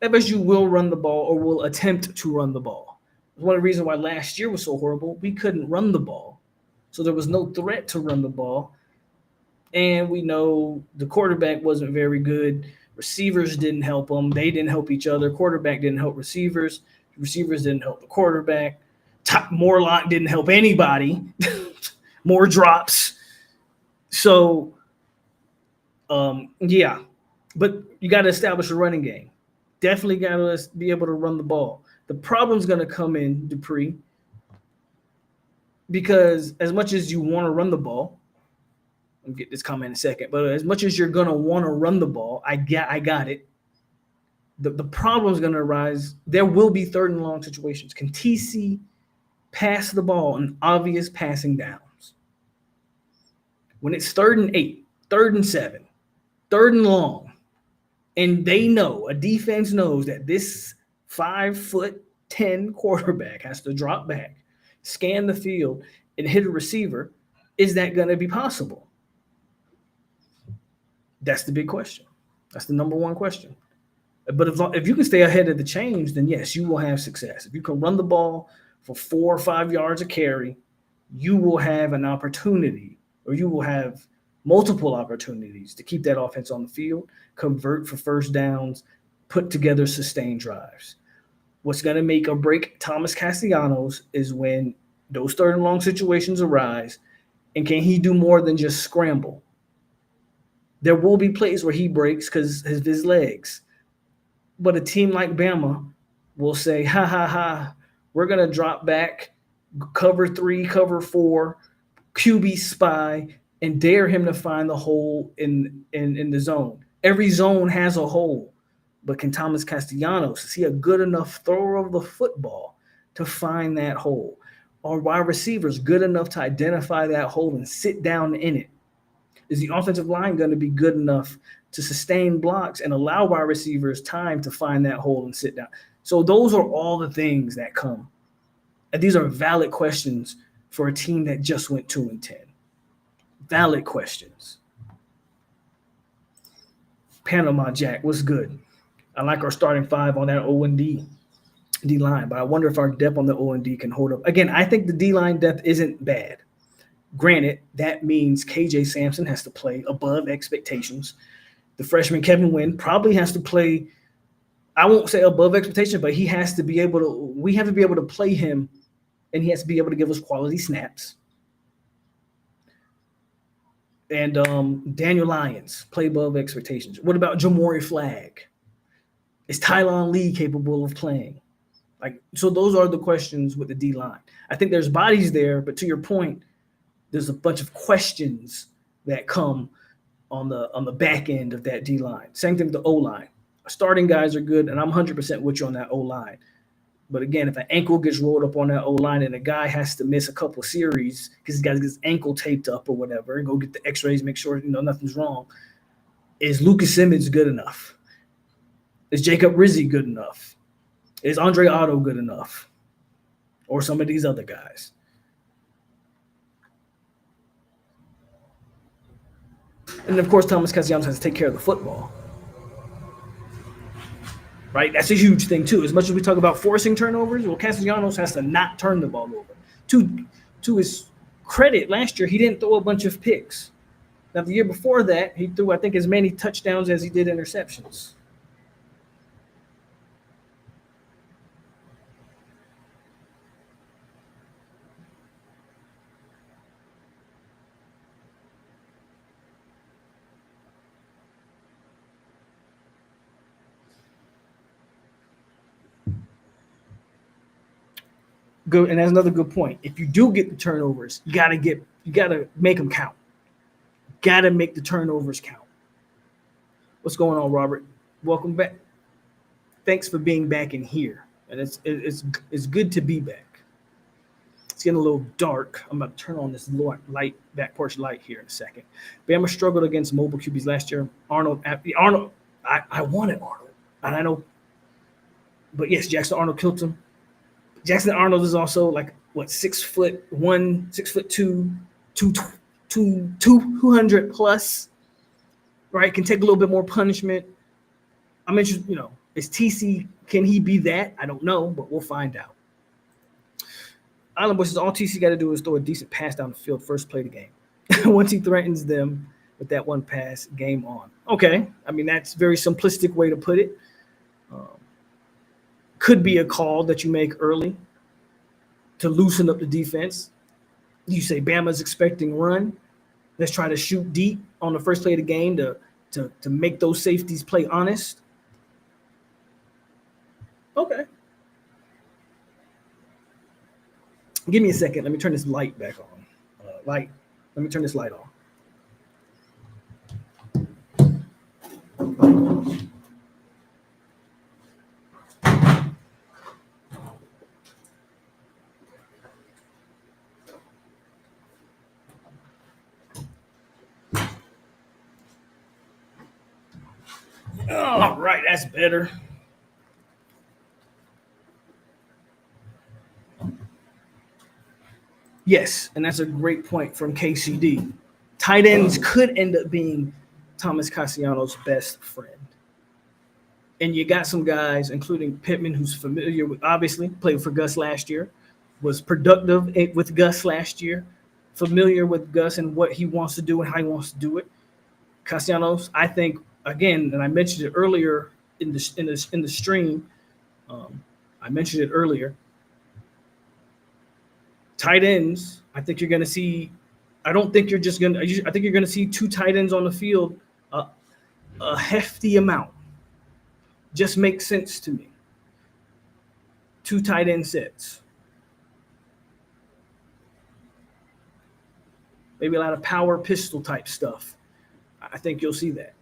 FSU will run the ball or will attempt to run the ball. One of the reasons why last year was so horrible, we couldn't run the ball. So there was no threat to run the ball. And we know the quarterback wasn't very good. Receivers didn't help them. They didn't help each other. Quarterback didn't help receivers. Receivers didn't help the quarterback. Morlock didn't help anybody. More drops. So, yeah. But you got to establish a running game. Definitely got to be able to run the ball. The problem's going to come in, Dupree, because as much as you want to run the ball, I'll get this comment in a second, but as much as you're going to want to run the ball, I got it. The problem's going to arise. There will be third and long situations. Can TC pass the ball in obvious passing downs? When it's 3rd and 8, 3rd and 7, 3rd and long, and they know, a defense knows that this 5'10" quarterback has to drop back, scan the field, and hit a receiver, is that going to be possible? That's the big question. That's the number one question. But if you can stay ahead of the change, then yes, you will have success. If you can run the ball for 4 or 5 yards a carry, you will have an opportunity, or you will have multiple opportunities to keep that offense on the field, convert for first downs, put together sustained drives. What's going to make or break Thomas Castellanos is when those third and long situations arise, and can he do more than just scramble? There will be plays where he breaks because of his legs. But a team like Bama will say, we're going to drop back, cover 3, cover 4, QB spy, and dare him to find the hole in the zone. Every zone has a hole. But can Thomas Castellanos, is he a good enough thrower of the football to find that hole? Are wide receivers good enough to identify that hole and sit down in it? Is the offensive line going to be good enough to sustain blocks and allow wide receivers time to find that hole and sit down? So those are all the things that come. And these are valid questions for a team that just went 2-10. Valid questions. Panama Jack, what's good? I like our starting 5 on that O&D D-line, but I wonder if our depth on the O&D can hold up. Again, I think the D-line depth isn't bad. Granted, that means KJ Sampson has to play above expectations. The freshman Kevin Wynn probably has to play, I won't say above expectation, but he has to be able to, we have to be able to play him, and he has to be able to give us quality snaps. And Daniel Lyons, play above expectations. What about Jamori Flagg? Is Tylon Lee capable of playing? So those are the questions with the D-line. I think there's bodies there, but to your point, there's a bunch of questions that come on the back end of that D-line. Same thing with the O-line. Starting guys are good, and I'm 100% with you on that O-line. But again, if an ankle gets rolled up on that O-line and a guy has to miss a couple series because he's got his ankle taped up or whatever, and go get the x-rays, make sure nothing's wrong, is Lucas Simmons good enough? Is Jacob Rizzi good enough? Is Andre Otto good enough? Or some of these other guys? And, of course, Thomas Castellanos has to take care of the football. Right? That's a huge thing, too. As much as we talk about forcing turnovers, well, Castellanos has to not turn the ball over. To his credit, last year, he didn't throw a bunch of picks. Now, the year before that, he threw, I think, as many touchdowns as he did interceptions. Good, and that's another good point. If you do get the turnovers, you gotta make them count. Gotta make the turnovers count. What's going on, Robert? Welcome back. Thanks for being back in here, and it's good to be back. It's getting a little dark. I'm about to turn on this light, back porch light here in a second. Bama struggled against mobile QBs last year. Arnold, I wanted Arnold, and I know, but yes, Jackson Arnold killed him. Jackson Arnold is also 6'1", 6'2", 200 plus, right? Can take a little bit more punishment. I'm interested, is TC, can he be that? I don't know, but we'll find out. Island Boy says all TC got to do is throw a decent pass down the field first play of the game. Once he threatens them with that one pass, game on. Okay. I mean, that's a very simplistic way to put it. Could be a call that you make early to loosen up the defense. You say Bama's expecting run. Let's try to shoot deep on the first play of the game to make those safeties play honest. Okay. Give me a second. Let me turn this light back on. Let me turn this light on. All right, that's better. Yes, and that's a great point from KCD. Tight ends could end up being Thomas Castellanos' best friend. And you got some guys, including Pittman, who's familiar with, obviously, played for Gus last year, was productive with Gus last year, familiar with Gus and what he wants to do and how he wants to do it. Castellanos, I think, again, and I mentioned it earlier in the stream. I mentioned it earlier. Tight ends, I think you're going to see. I don't think you're just going to. I think you're going to see two tight ends on the field, a hefty amount. Just makes sense to me. Two tight end sets. Maybe a lot of power pistol type stuff. I think you'll see that.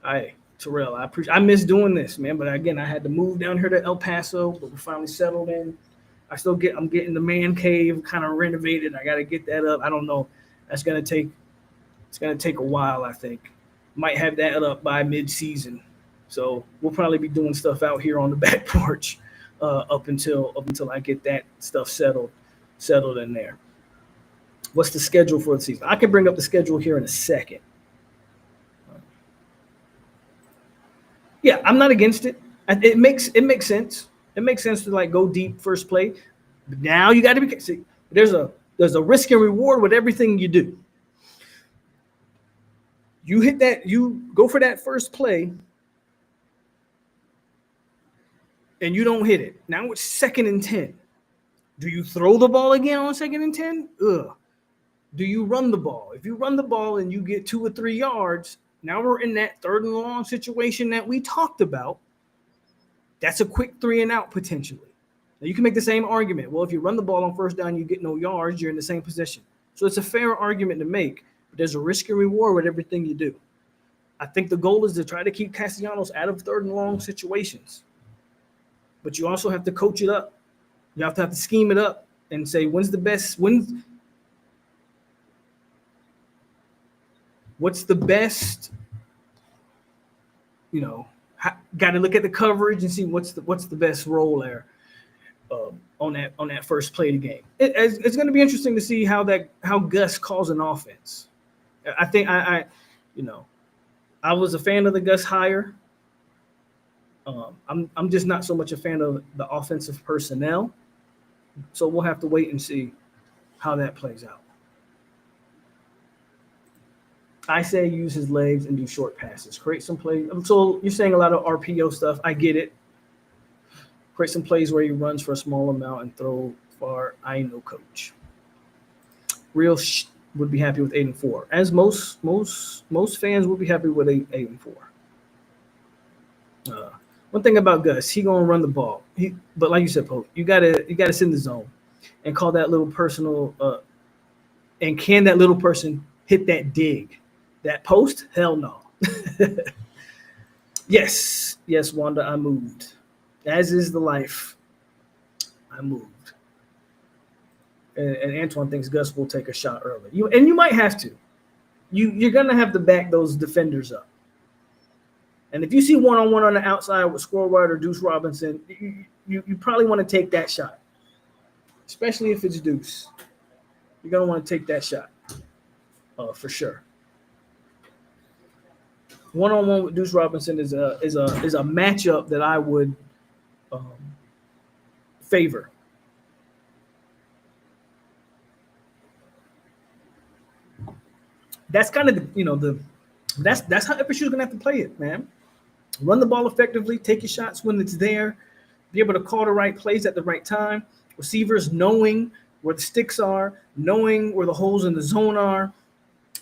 Hey, Terrell, I miss doing this, man. But again, I had to move down here to El Paso, but we finally settled in. I'm getting the man cave kind of renovated. I got to get that up. I don't know. It's going to take a while, I think. Might have that up by mid-season. So we'll probably be doing stuff out here on the back porch up until I get that stuff settled in there. What's the schedule for the season? I can bring up the schedule here in a second. Yeah, I'm not against it. It makes sense. It makes sense to go deep first play. But now you got to be. See, there's a risk and reward with everything you do. You hit that. You go for that first play, and you don't hit it. Now it's 2nd and 10. Do you throw the ball again on 2nd and 10? Ugh. do you run the ball? If you run the ball and you get 2 or 3 yards, now we're in that 3rd and long situation that we talked about. That's a quick 3 and out potentially. Now you can make the same argument. Well, if you run the ball on 1st down, you get no yards, you're in the same position. So it's a fair argument to make, but there's a risk and reward with everything you do. I think the goal is to try to keep Castellanos out of 3rd and long situations. But you also have to coach it up. You have to scheme it up and say, what's the best, got to look at the coverage and see what's the best role there on that first play of the game. It's going to be interesting to see how Gus calls an offense. I think I was a fan of the Gus hire. I'm just not so much a fan of the offensive personnel. So we'll have to wait and see how that plays out. I say use his legs and do short passes. Create some plays. So you're saying a lot of RPO stuff. I get it. Create some plays where he runs for a small amount and throw far. I ain't no coach. Real would be happy with 8-4. As most fans would be happy with 8-4. One thing about Gus, he gonna run the ball. But like you said, Polk, you gotta sit in the zone and call that little personal. And can that little person hit that dig, that post? Hell no. Yes, Wanda, I moved. As is the life. I moved. And Antoine thinks Gus will take a shot early. You might have to. You're gonna have to back those defenders up. And if you see one-on-one on the outside with Squirrel White or Deuce Robinson, you probably want to take that shot, especially if it's Deuce. You're going to want to take that shot for sure. One-on-one with Deuce Robinson is a matchup that I would favor. That's kind of that's how FSU's going to have to play it, man. Run the ball effectively, take your shots when it's there, be able to call the right plays at the right time. Receivers knowing where the sticks are, knowing where the holes in the zone are.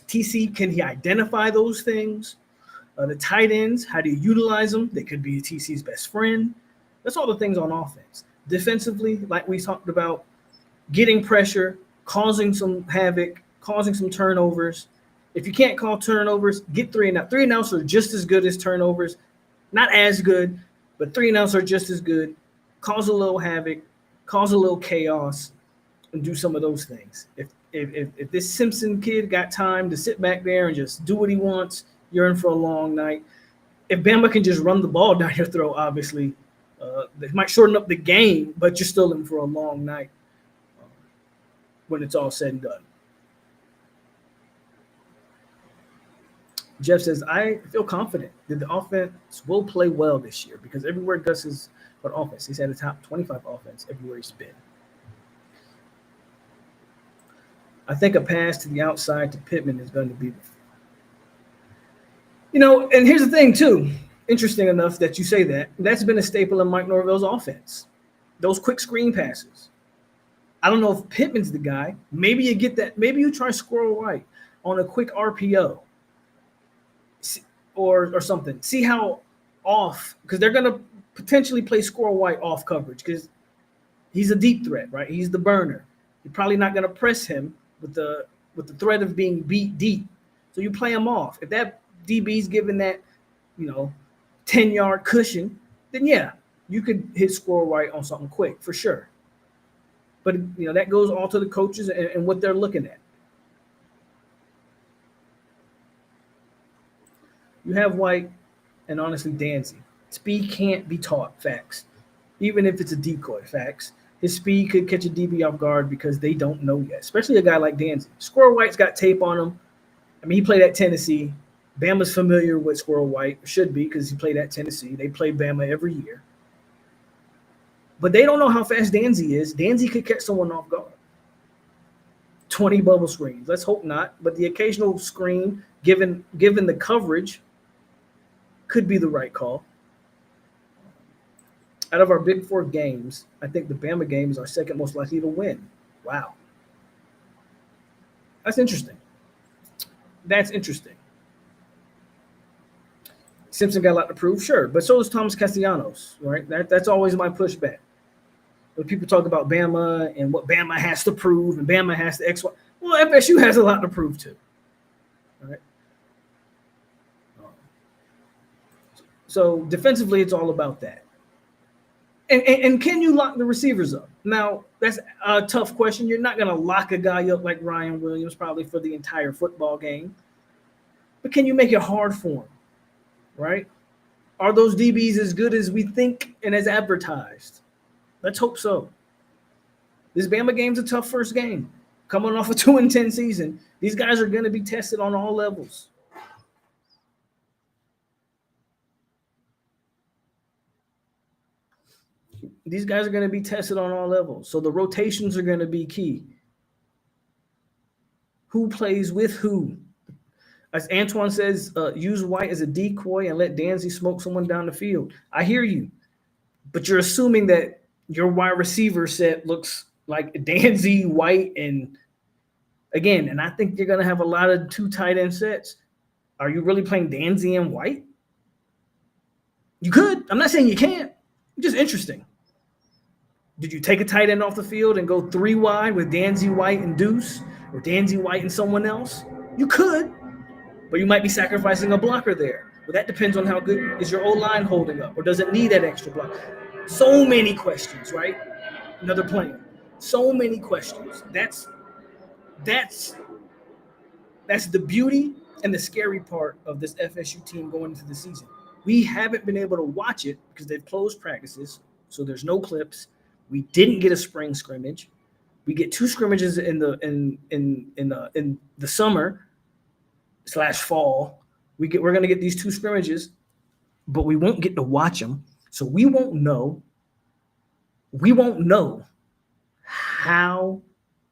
TC, can he identify those things? The tight ends, how do you utilize them? They could be TC's best friend. That's all the things on offense. Defensively, like we talked about, getting pressure, causing some havoc, causing some turnovers. If you can't call turnovers, get 3 and out. 3 and outs are just as good as turnovers. Not as good, but 3 and outs are just as good. Cause a little havoc, cause a little chaos, and do some of those things. If this Simpson kid got time to sit back there and just do what he wants, you're in for a long night. If Bama can just run the ball down your throat, obviously, it might shorten up the game, but you're still in for a long night when it's all said and done. Jeff says, I feel confident that the offense will play well this year because everywhere Gus is on offense, he's had a top 25 offense everywhere he's been. I think a pass to the outside to Pittman is going to be, and here's the thing too. Interesting enough that you say that. That's been a staple in Mike Norvell's offense. Those quick screen passes. I don't know if Pittman's the guy. Maybe you get that. Maybe you try Squirrel White on a quick RPO. Or something. See how off, because they're going to potentially play Squirrel White off coverage because he's a deep threat, right? He's the burner. You're probably not going to press him with the threat of being beat deep. So you play him off. If that DB's given that, 10-yard cushion, then yeah, you could hit Squirrel White on something quick for sure. But that goes all to the coaches and what they're looking at. You have White and honestly Danzy. Speed can't be taught, facts. Even if it's a decoy, facts. His speed could catch a DB off guard because they don't know yet, especially a guy like Danzy. Squirrel White's got tape on him. I mean, he played at Tennessee. Bama's familiar with Squirrel White, should be because he played at Tennessee. They play Bama every year. But they don't know how fast Danzy is. Danzy could catch someone off guard. 20 bubble screens. Let's hope not. But the occasional screen, given the coverage, could be the right call. Out of our Big Four games, I think the Bama game is our second most likely to win. Wow. That's interesting. That's interesting. Simpson got a lot to prove, sure, but so does Thomas Castellanos, right? That's always my pushback. When people talk about Bama and what Bama has to prove and Bama has to X, Y, well, FSU has a lot to prove too, right? So defensively, it's all about that. And can you lock the receivers up? Now, that's a tough question. You're not going to lock a guy up like Ryan Williams probably for the entire football game. But can you make it hard for him, right? Are those DBs as good as we think and as advertised? Let's hope so. This Bama game's a tough first game. Coming off a 2-10 season, these guys are going to be tested on all levels. These guys are going to be tested on all levels. So the rotations are going to be key. Who plays with who? As Antoine says, use White as a decoy and let Danzy smoke someone down the field. I hear you. But you're assuming that your wide receiver set looks like Danzy, White, and again, and I think you're going to have a lot of 2 tight end sets. Are you really playing Danzy and White? You could. I'm not saying you can't. Just interesting. Did you take a tight end off the field and go 3 wide with Danzy, White, and Deuce, or Danzy, White, and someone else? You could, but you might be sacrificing a blocker there. Well, that depends on how good is your O-line holding up, or does it need that extra block? So many questions, right? Another plan. So many questions. That's the beauty and the scary part of this FSU team going into the season. We haven't been able to watch it because they've closed practices, so there's no clips. We didn't get a spring scrimmage. We get 2 scrimmages in the summer / fall. We're going to get these 2 scrimmages, but we won't get to watch them, so we won't know. We won't know how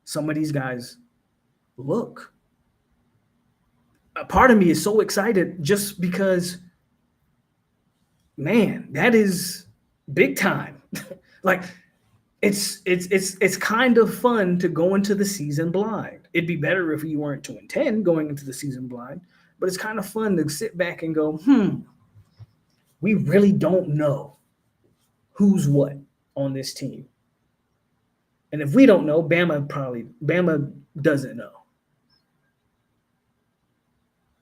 some of these guys look. A part of me is so excited just because, man, that is big time. Like, it's kind of fun to go into the season blind. It'd be better if you weren't 2-10 going into the season blind, but it's kind of fun to sit back and go, we really don't know who's what on this team. And if we don't know, Bama doesn't know.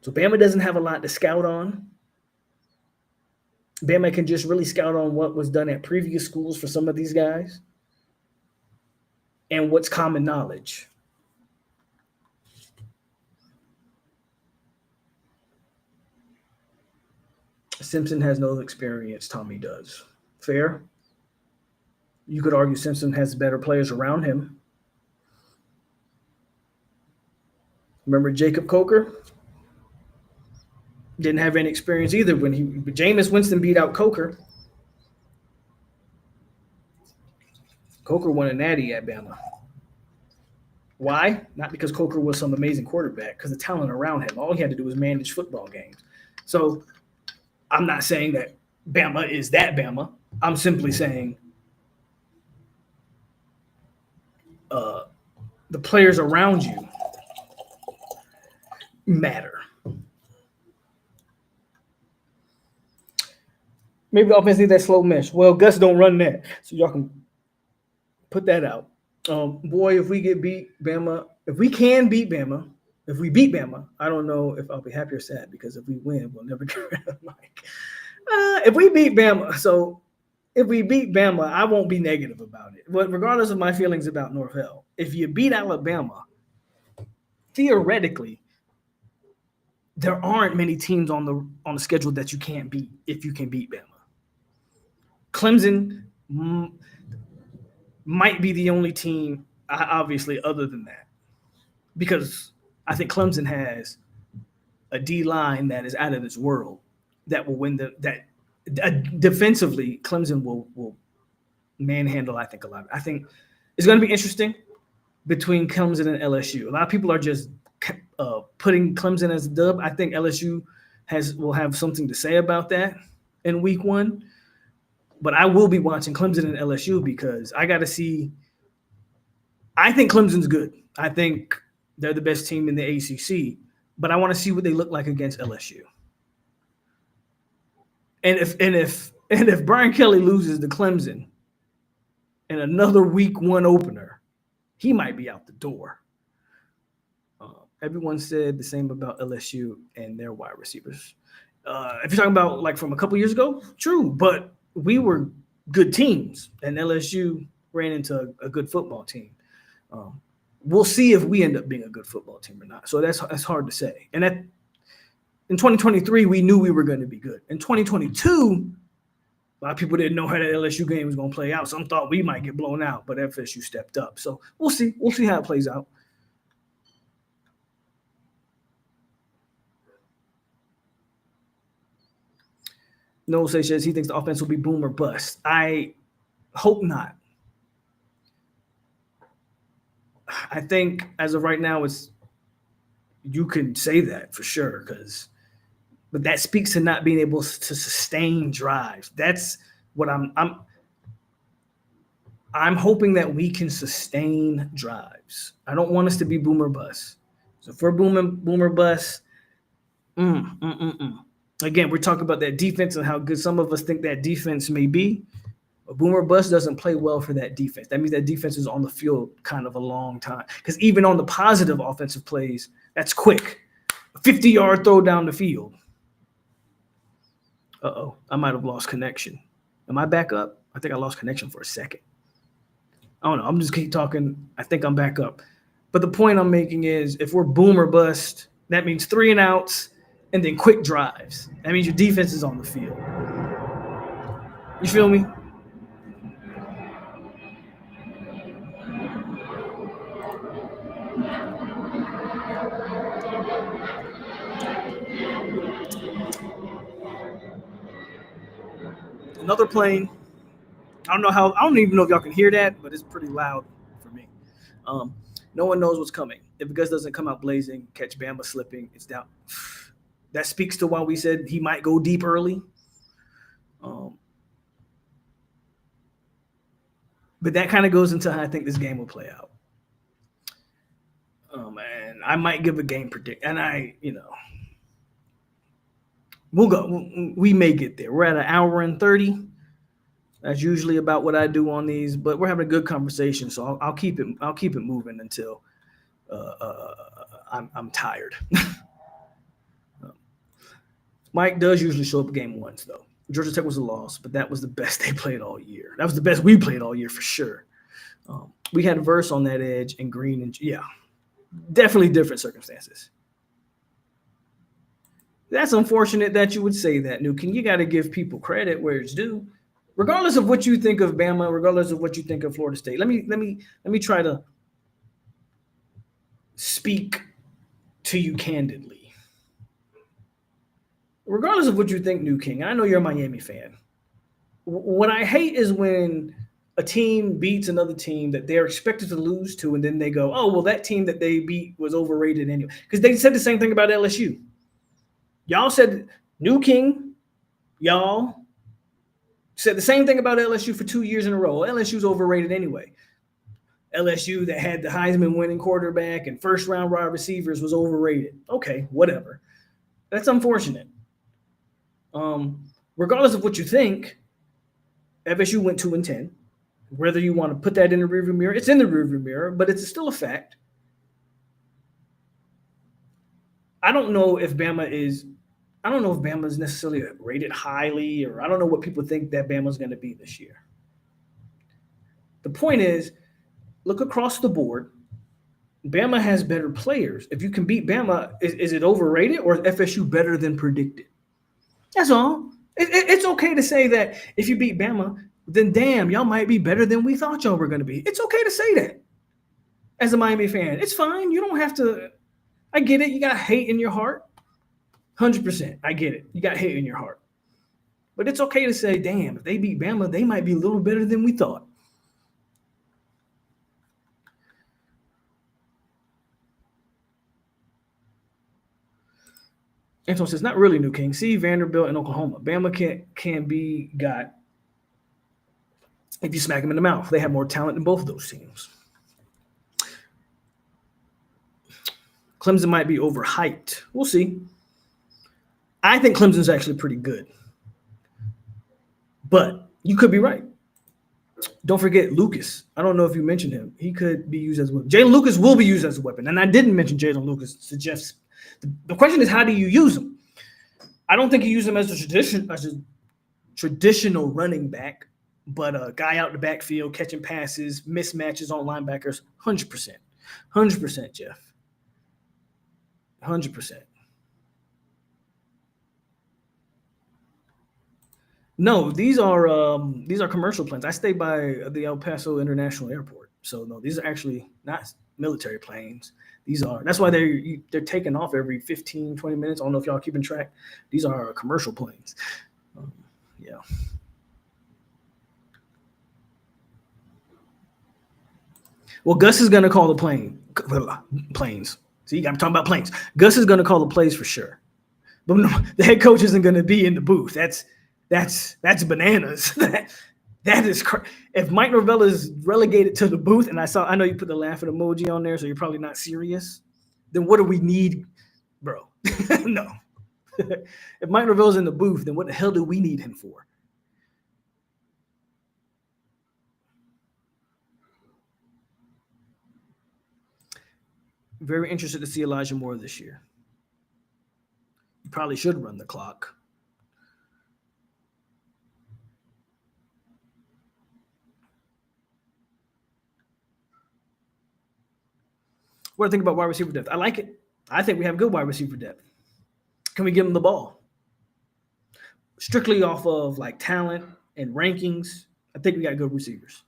So Bama doesn't have a lot to scout on. Bama can just really scout on what was done at previous schools for some of these guys and what's common knowledge. Simpson has no experience. Tommy does. Fair? You could argue Simpson has better players around him. Remember Jacob Coker? Didn't have any experience either when Jameis Winston beat out Coker. Coker won a natty at Bama. Why? Not because Coker was some amazing quarterback, because the talent around him. All he had to do was manage football games. So I'm not saying that Bama is that Bama. I'm simply saying the players around you matter. Maybe the offense needs that slow mesh. Well, Gus don't run that, so y'all can put that out. Boy, if we get beat Bama, if we can beat Bama, if we beat Bama, I don't know if I'll be happy or sad, because if we win, we'll never get rid of Mike. If we beat Bama, I won't be negative about it. But regardless of my feelings about Norvell, if you beat Alabama, theoretically, there aren't many teams on the schedule that you can't beat if you can beat Bama. Clemson might be the only team, obviously, other than that, because I think Clemson has a D-line that is out of this world that will win defensively. Clemson will manhandle, I think, a lot. I think it's going to be interesting between Clemson and LSU. A lot of people are just putting Clemson as a dub. I think LSU will have something to say about that in week 1. But I will be watching Clemson and LSU because I got to see – I think Clemson's good. I think They're the best team in the ACC, but I want to see what they look like against LSU. And if Brian Kelly loses to Clemson in another week 1 opener, he might be out the door. Everyone said the same about LSU and their wide receivers. If you're talking about like from a couple years ago, true, but we were good teams, and LSU ran into a good football team. We'll see if we end up being a good football team or not. So that's hard to say. And in 2023, we knew we were going to be good. In 2022, a lot of people didn't know how that LSU game was going to play out. Some thought we might get blown out, but FSU stepped up. So we'll see. We'll see how it plays out. Noel says he thinks the offense will be boom or bust. I hope not. I think as of right now, you can say that for sure, but that speaks to not being able to sustain drives. That's what I'm hoping that we can sustain drives. I don't want us to be boom or bust. So if we're boom or bust, again, we're talking about that defense and how good some of us think that defense may be. But boom or bust doesn't play well for that defense. That means that defense is on the field kind of a long time. Because even on the positive offensive plays, that's quick. A 50-yard throw down the field. Uh-oh, I might have lost connection. Am I back up? I think I lost connection for a second. I don't know. I'm just keep talking. I think I'm back up. But the point I'm making is if we're boom or bust, that means 3 and outs and then quick drives. That means your defense is on the field. You feel me? Another plane. I don't even know if y'all can hear that, but it's pretty loud for me. No one knows what's coming. If Gus doesn't come out blazing, catch Bama slipping, it's down. That speaks to why we said he might go deep early. But that kind of goes into how I think this game will play out. And I might give a game predict, and we'll go. We may get there. We're at an hour and 30. That's usually about what I do on these, but we're having a good conversation, so I'll keep it moving until I'm tired. Mike does usually show up game once, though. Georgia Tech was a loss, but that was the best they played all year. That was the best we played all year for sure. We had a verse on that edge and Green, and definitely different circumstances. That's unfortunate that you would say that, Nukin. You got to give people credit where it's due. Regardless of what you think of Bama, regardless of what you think of Florida State, let me try to speak to you candidly. Regardless of what you think, New King, I know you're a Miami fan. What I hate is when a team beats another team that they're expected to lose to, and then they go, oh, well, that team that they beat was overrated anyway. Because they said the same thing about LSU. Y'all said, New King, y'all said the same thing about LSU for 2 years in a row. LSU's overrated anyway. LSU that had the Heisman winning quarterback and first-round wide receivers was overrated. Okay, whatever. That's unfortunate. Regardless of what you think, FSU went 2-10. Whether you want to put that in the rearview mirror, it's in the rearview mirror, but it's still a fact. I don't know if Bama is necessarily rated highly, or I don't know what people think that Bama's going to be this year. The point is, look across the board. Bama has better players. If you can beat Bama, is it overrated, or is FSU better than predicted? That's all. It's okay to say that if you beat Bama, then damn, y'all might be better than we thought y'all were going to be. It's okay to say that as a Miami fan. It's fine. You don't have to. I get it. You got hate in your heart. 100%. I get it. You got hate in your heart. But it's okay to say, damn, if they beat Bama, they might be a little better than we thought. Anton says, not really, New King. See Vanderbilt and Oklahoma. Bama can be got if you smack them in the mouth. They have more talent than both of those teams. Clemson might be overhyped. We'll see. I think Clemson's actually pretty good. But you could be right. Don't forget Lucas. I don't know if you mentioned him. He could be used as a weapon. Jalen Lucas will be used as a weapon. And I didn't mention Jalen Lucas to Jeff's. The question is, how do you use him? I don't think you use him as a traditional running back, but a guy out the backfield catching passes, mismatches on linebackers, 100%. 100%, Jeff. 100%. No, these are commercial planes. I stay by the El Paso International Airport, so no, these are actually not military planes. That's why they're taking off every 15, 20 minutes. I don't know if y'all keeping track. These are commercial planes. Yeah. Well, Gus is gonna call the planes. See, I'm talking about planes. Gus is gonna call the plays for sure, but no, the head coach isn't gonna be in the booth. That's bananas. That is if Mike Norvell is relegated to the booth, and I know you put the laughing emoji on there, so you're probably not serious. Then what do we need, bro? No. If Mike Norvell's in the booth, then what the hell do we need him for? Very interested to see Elijah Moore this year. You probably should run the clock. What do I think about wide receiver depth? I like it. I think we have good wide receiver depth. Can we give them the ball? Strictly off of like talent and rankings, I think we got good receivers.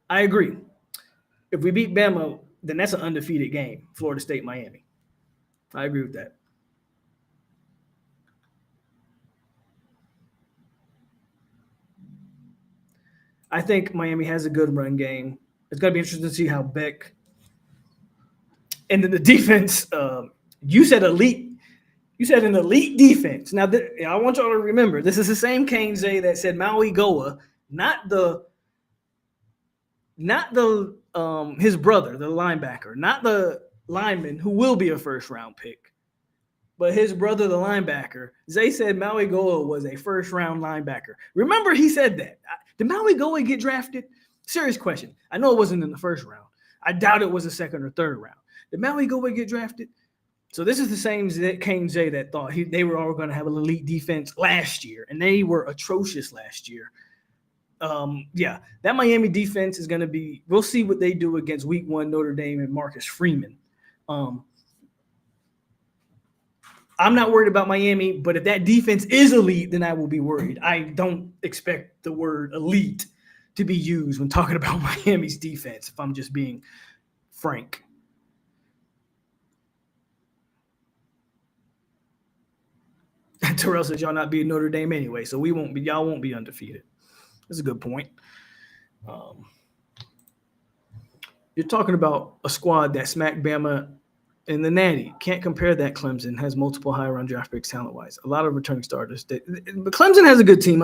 I agree. If we beat Bama, then that's an undefeated game, Florida State, Miami. I agree with that. I think Miami has a good run game. It's going to be interesting to see how Beck and then the defense. You said elite. You said an elite defense. Now, I want y'all to remember this is the same Kane Zay that said Maui Goa, not his brother, the linebacker, not the lineman who will be a first round pick, but his brother, the linebacker. Zay said Maui Goa was a first round linebacker. Remember, he said that. Did Maui Goa get drafted? Serious question. I know it wasn't in the first round. I doubt it was the second or third round. Did Maui Goa get drafted? So this is the same Kane Zay that thought they were all going to have an elite defense last year, and they were atrocious last year. Yeah, that Miami defense is going to be – we'll see what they do against Week 1 Notre Dame and Marcus Freeman. I'm not worried about Miami, but if that defense is elite, then I will be worried. I don't expect the word elite to be used when talking about Miami's defense, if I'm just being frank. Terrell says y'all not being Notre Dame anyway, so y'all won't be undefeated. That's a good point. You're talking about a squad that smacked Bama in the Natty. Can't compare that. Clemson has multiple high round draft picks talent-wise. A lot of returning starters. But Clemson has a good team.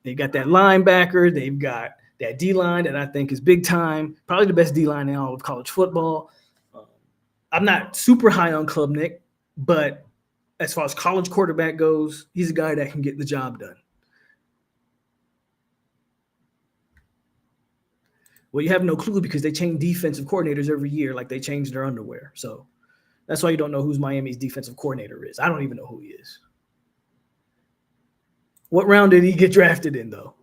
They got that linebacker. They've got that D-line that I think is big time. Probably the best D-line in all of college football. I'm not super high on Klubnik, but as far as college quarterback goes, he's a guy that can get the job done. Well, you have no clue because they change defensive coordinators every year like they change their underwear. So that's why you don't know who Miami's defensive coordinator is. I don't even know who he is. What round did he get drafted in, though?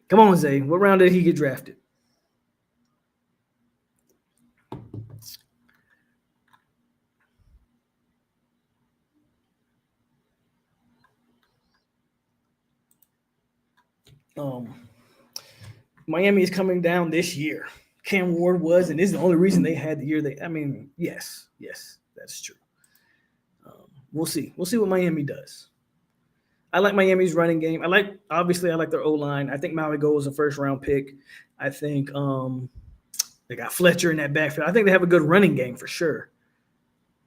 Come on, Zay. What round did he get drafted? Miami is coming down this year. Cam Ward was, and this is the only reason they had the year yes, that's true. We'll see. We'll see what Miami does. I like Miami's running game. I like their O-line. I think Maui Goa is a first-round pick. I think they got Fletcher in that backfield. I think they have a good running game for sure.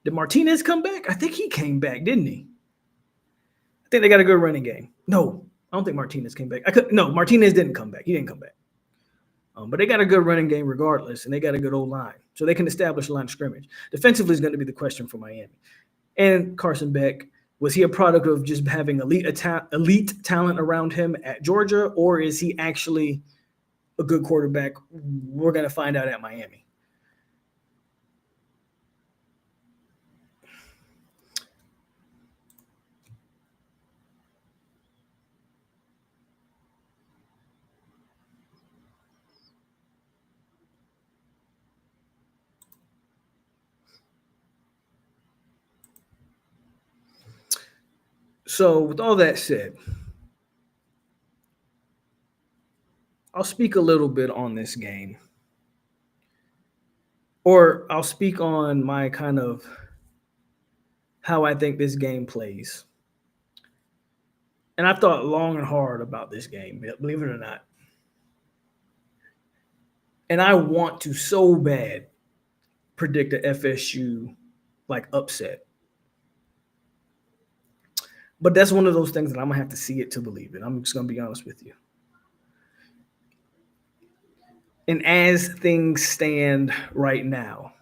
Did Martinez come back? I think he came back, didn't he? I think they got a good running game. No, I don't think Martinez came back. Martinez didn't come back. He didn't come back. But they got a good running game regardless, and they got a good old line. So they can establish a line of scrimmage. Defensively is going to be the question for Miami. And Carson Beck, was he a product of just having elite talent around him at Georgia, or is he actually a good quarterback? We're going to find out at Miami. So with all that said, I'll speak a little bit on this game. Or I'll speak on my kind of how I think this game plays. And I've thought long and hard about this game, believe it or not. And I want to so bad predict a FSU upset. But that's one of those things that I'm going to have to see it to believe it. I'm just going to be honest with you. And as things stand right now,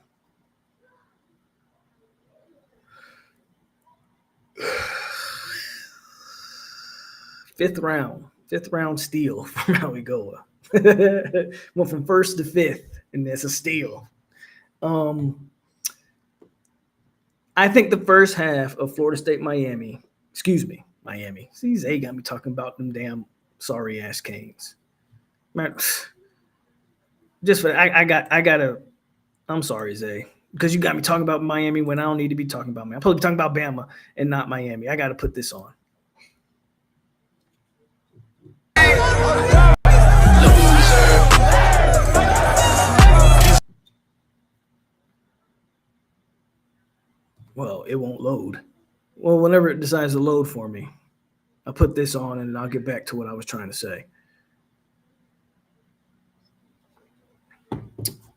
fifth round steal from Maui-Goa. Went from first to fifth, and that's a steal. I think the first half of Florida State Miami. See, Zay got me talking about them damn sorry ass Canes. Man, just for I'm sorry, Zay, because you got me talking about Miami when I don't need to be talking about Miami. I'm supposed to be talking about Bama and not Miami. I got to put this on. Well, it won't load. Well, whenever it decides to load for me, I'll put this on and I'll get back to what I was trying to say.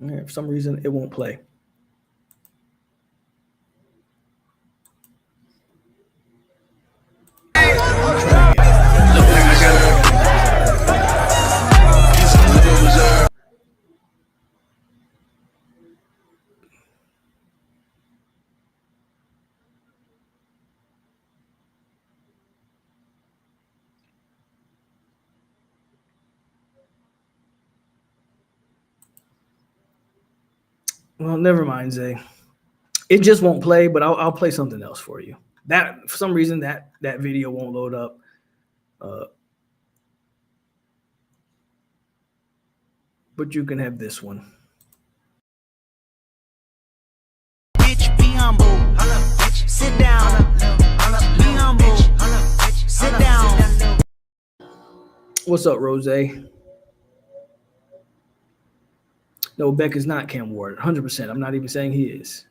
Yeah, for some reason, it won't play. Well, never mind, Zay. It just won't play, but I'll play something else for you. That for some reason that video won't load up. But you can have this one. Bitch, be humble. Bitch, sit down. Be humble. Sit down. What's up, Rose? No, Beck is not Cam Ward. 100%. I'm not even saying he is.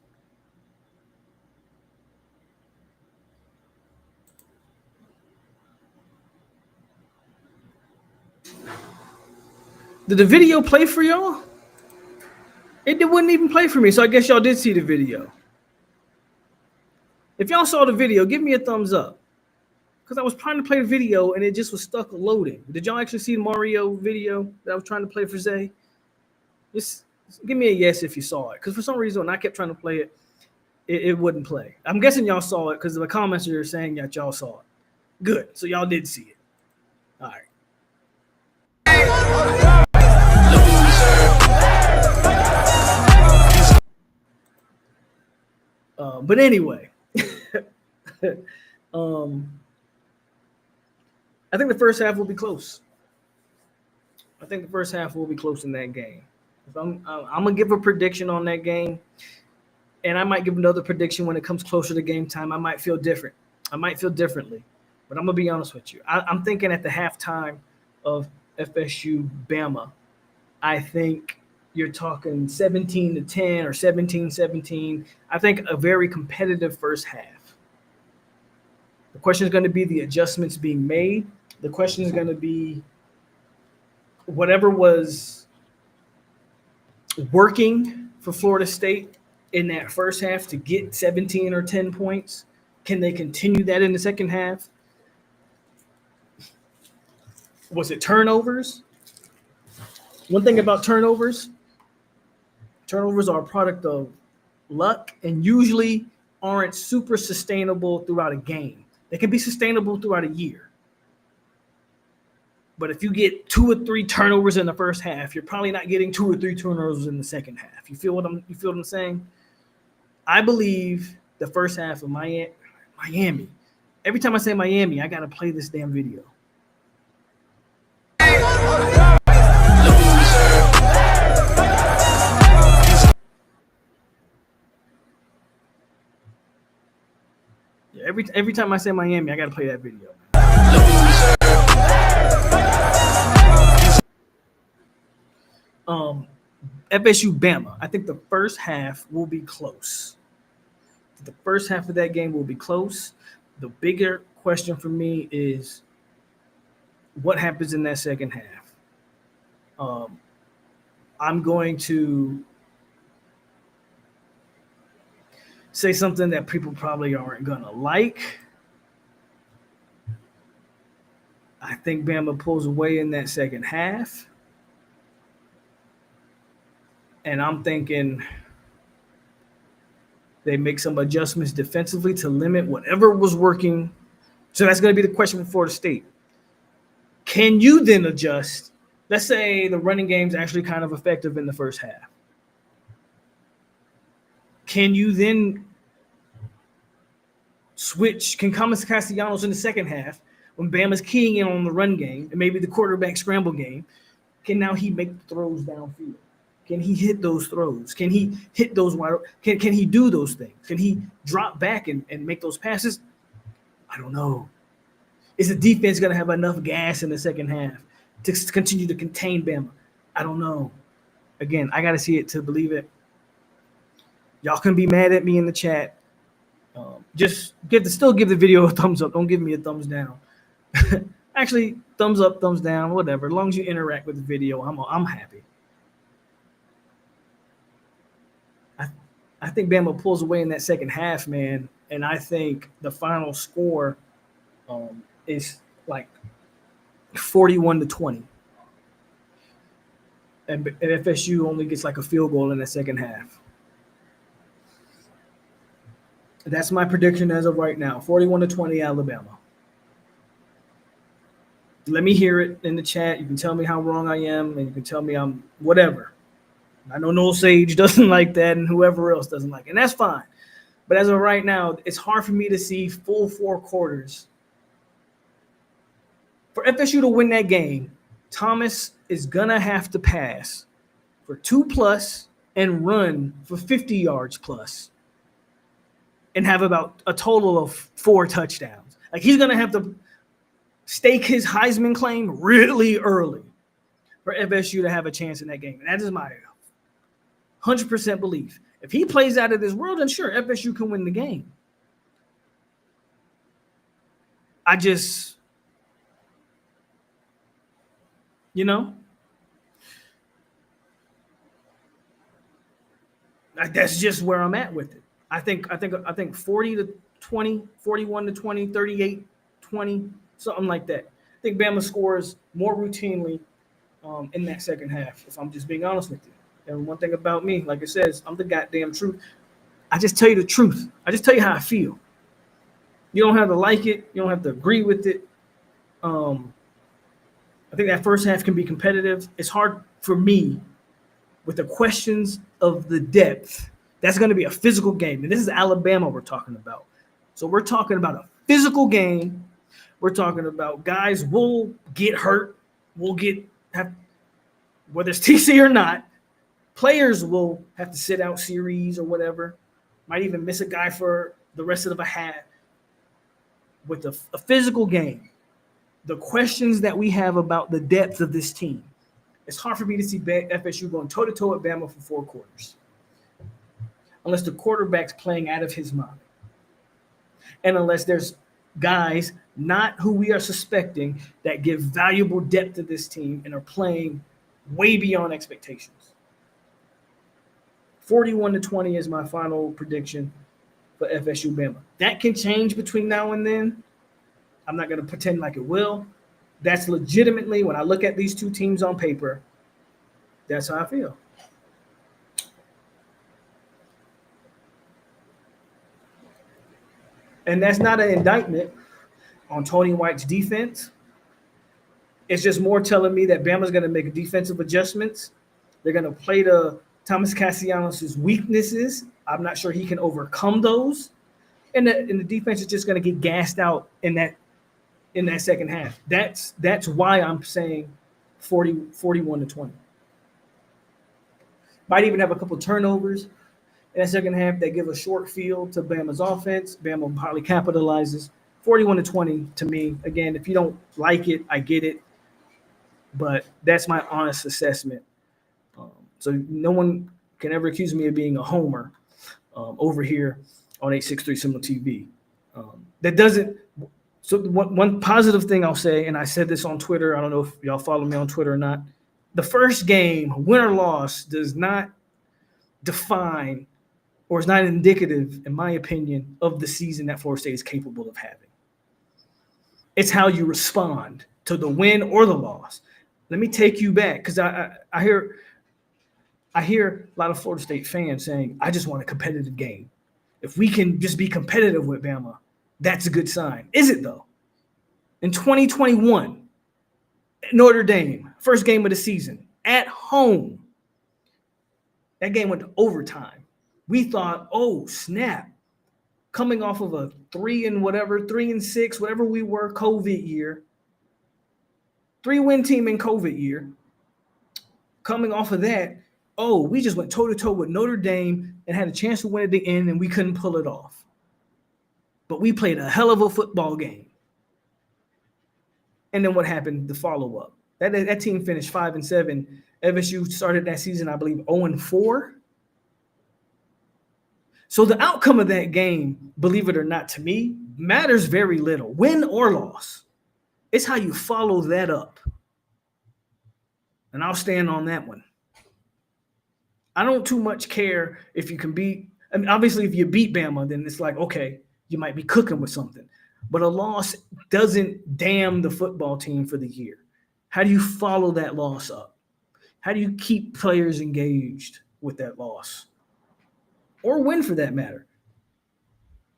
Did the video play for y'all? It wouldn't even play for me, so I guess y'all did see the video. If y'all saw the video, give me a thumbs up. Because I was trying to play the video and it just was stuck loading. Did y'all actually see the Mario video that I was trying to play for Zay? Just give me a yes if you saw it. Because for some reason, when I kept trying to play it, it wouldn't play. I'm guessing y'all saw it because the comments are saying that y'all saw it. Good. So y'all did see it. All right. But anyway, I think the first half will be close. I think the first half will be close in that game. I'm going to give a prediction on that game, and I might give another prediction when it comes closer to game time. I might feel different. I might feel differently, but I'm going to be honest with you. I'm thinking at the halftime of FSU Bama, I think you're talking 17-10 or 17-17. I think a very competitive first half. The question is going to be the adjustments being made. The question is going to be whatever was working for Florida State in that first half to get 17 or 10 points. Can they continue that in the second half? Was it turnovers? One thing about turnovers are a product of luck and usually aren't super sustainable throughout a game. They can be sustainable throughout a year. But if you get 2 or 3 turnovers in the first half, you're probably not getting 2 or 3 turnovers in the second half. You feel what I'm saying? I believe the first half of Miami. Every time I say Miami, I gotta play this damn video. Yeah, every time I say Miami, I gotta play that video. FSU Bama. I think the first half will be close. The first half of that game will be close. The bigger question for me is what happens in that second half. I'm going to say something that people probably aren't going to like. I think Bama pulls away in that second half. And I'm thinking they make some adjustments defensively to limit whatever was working. So that's going to be the question for Florida State. Can you then adjust? Let's say the running game's actually kind of effective in the first half. Can you then switch? Can Thomas Castellanos in the second half, when Bama's keying in on the run game and maybe the quarterback scramble game, can now he make the throws downfield? Can he hit those throws? Can he hit those wide? Can he do those things? Can he drop back and make those passes? I don't know. Is the defense going to have enough gas in the second half to continue to contain Bama? I don't know. Again, I got to see it to believe it. Y'all can be mad at me in the chat. Just still give the video a thumbs up. Don't give me a thumbs down. Actually, thumbs up, thumbs down, whatever. As long as you interact with the video, I'm happy. I think Bama pulls away in that second half, man, and I think the final score is like 41-20. And FSU only gets like a field goal in the second half. That's my prediction as of right now, 41-20 Alabama. Let me hear it in the chat. You can tell me how wrong I am, and you can tell me I'm whatever. I know Noel Sage doesn't like that, and whoever else doesn't like it, and that's fine. But as of right now, it's hard for me to see full 4 quarters. For FSU to win that game, Thomas is going to have to pass for 2+ and run for 50 yards plus and have about a total of 4 touchdowns. Like, he's going to have to stake his Heisman claim really early for FSU to have a chance in that game. And that is my 100% belief. If he plays out of this world, then sure, FSU can win the game. I just, that's just where I'm at with it. I think 40-20, 41-20, 38-20, something like that. I think Bama scores more routinely in that second half, if I'm just being honest with you. And one thing about me, like it says, I'm the goddamn truth. I just tell you the truth. I just tell you how I feel. You don't have to like it. You don't have to agree with it. I think that first half can be competitive. It's hard for me with the questions of the depth. That's going to be a physical game. And this is Alabama we're talking about. So we're talking about a physical game. We're talking about guys will get hurt. Whether it's TC or not. Players will have to sit out series or whatever. Might even miss a guy for the rest of the half. With a physical game, the questions that we have about the depth of this team, it's hard for me to see FSU going toe-to-toe at Bama for 4 quarters. Unless the quarterback's playing out of his mind. And unless there's guys not who we are suspecting that give valuable depth to this team and are playing way beyond expectations. 41-20 is my final prediction for FSU Bama. That can change between now and then. I'm not going to pretend like it will, That's legitimately, when I look at these two teams on paper, that's how I feel. And that's not an indictment on Tony White's defense. It's just more telling me that Bama's going to make defensive adjustments. They're going to play to Thomas Castellanos' weaknesses. I'm not sure he can overcome those. And the defense is just going to get gassed out in that second half. That's why I'm saying 41-20. Might even have a couple turnovers in that second half that give a short field to Bama's offense. Bama probably capitalizes. 41-20 to me. Again, if you don't like it, I get it. But that's my honest assessment. So no one can ever accuse me of being a homer over here on 863 Seminole TV. That doesn't. So one positive thing I'll say, and I said this on Twitter. I don't know if y'all follow me on Twitter or not. The first game, win or loss, does not define or is not indicative, in my opinion, of the season that Florida State is capable of having. It's how you respond to the win or the loss. Let me take you back, because I hear a lot of Florida State fans saying, I just want a competitive game. If we can just be competitive with Bama, that's a good sign. Is it, though? In 2021, Notre Dame, first game of the season, at home, that game went to overtime. We thought, oh, snap. Coming off of a 3-6, whatever we were, COVID year, 3-win team in COVID year. Coming off of that, oh, we just went toe-to-toe with Notre Dame and had a chance to win at the end, and we couldn't pull it off. But we played a hell of a football game. And then what happened? The follow-up. That team finished 5-7. FSU started that season, I believe, 0-4. So the outcome of that game, believe it or not, to me, matters very little. Win or loss. It's how you follow that up. And I'll stand on that one. I don't too much care if you can beat – I mean, obviously, if you beat Bama, then it's like, okay, you might be cooking with something. But a loss doesn't damn the football team for the year. How do you follow that loss up? How do you keep players engaged with that loss? Or win, for that matter.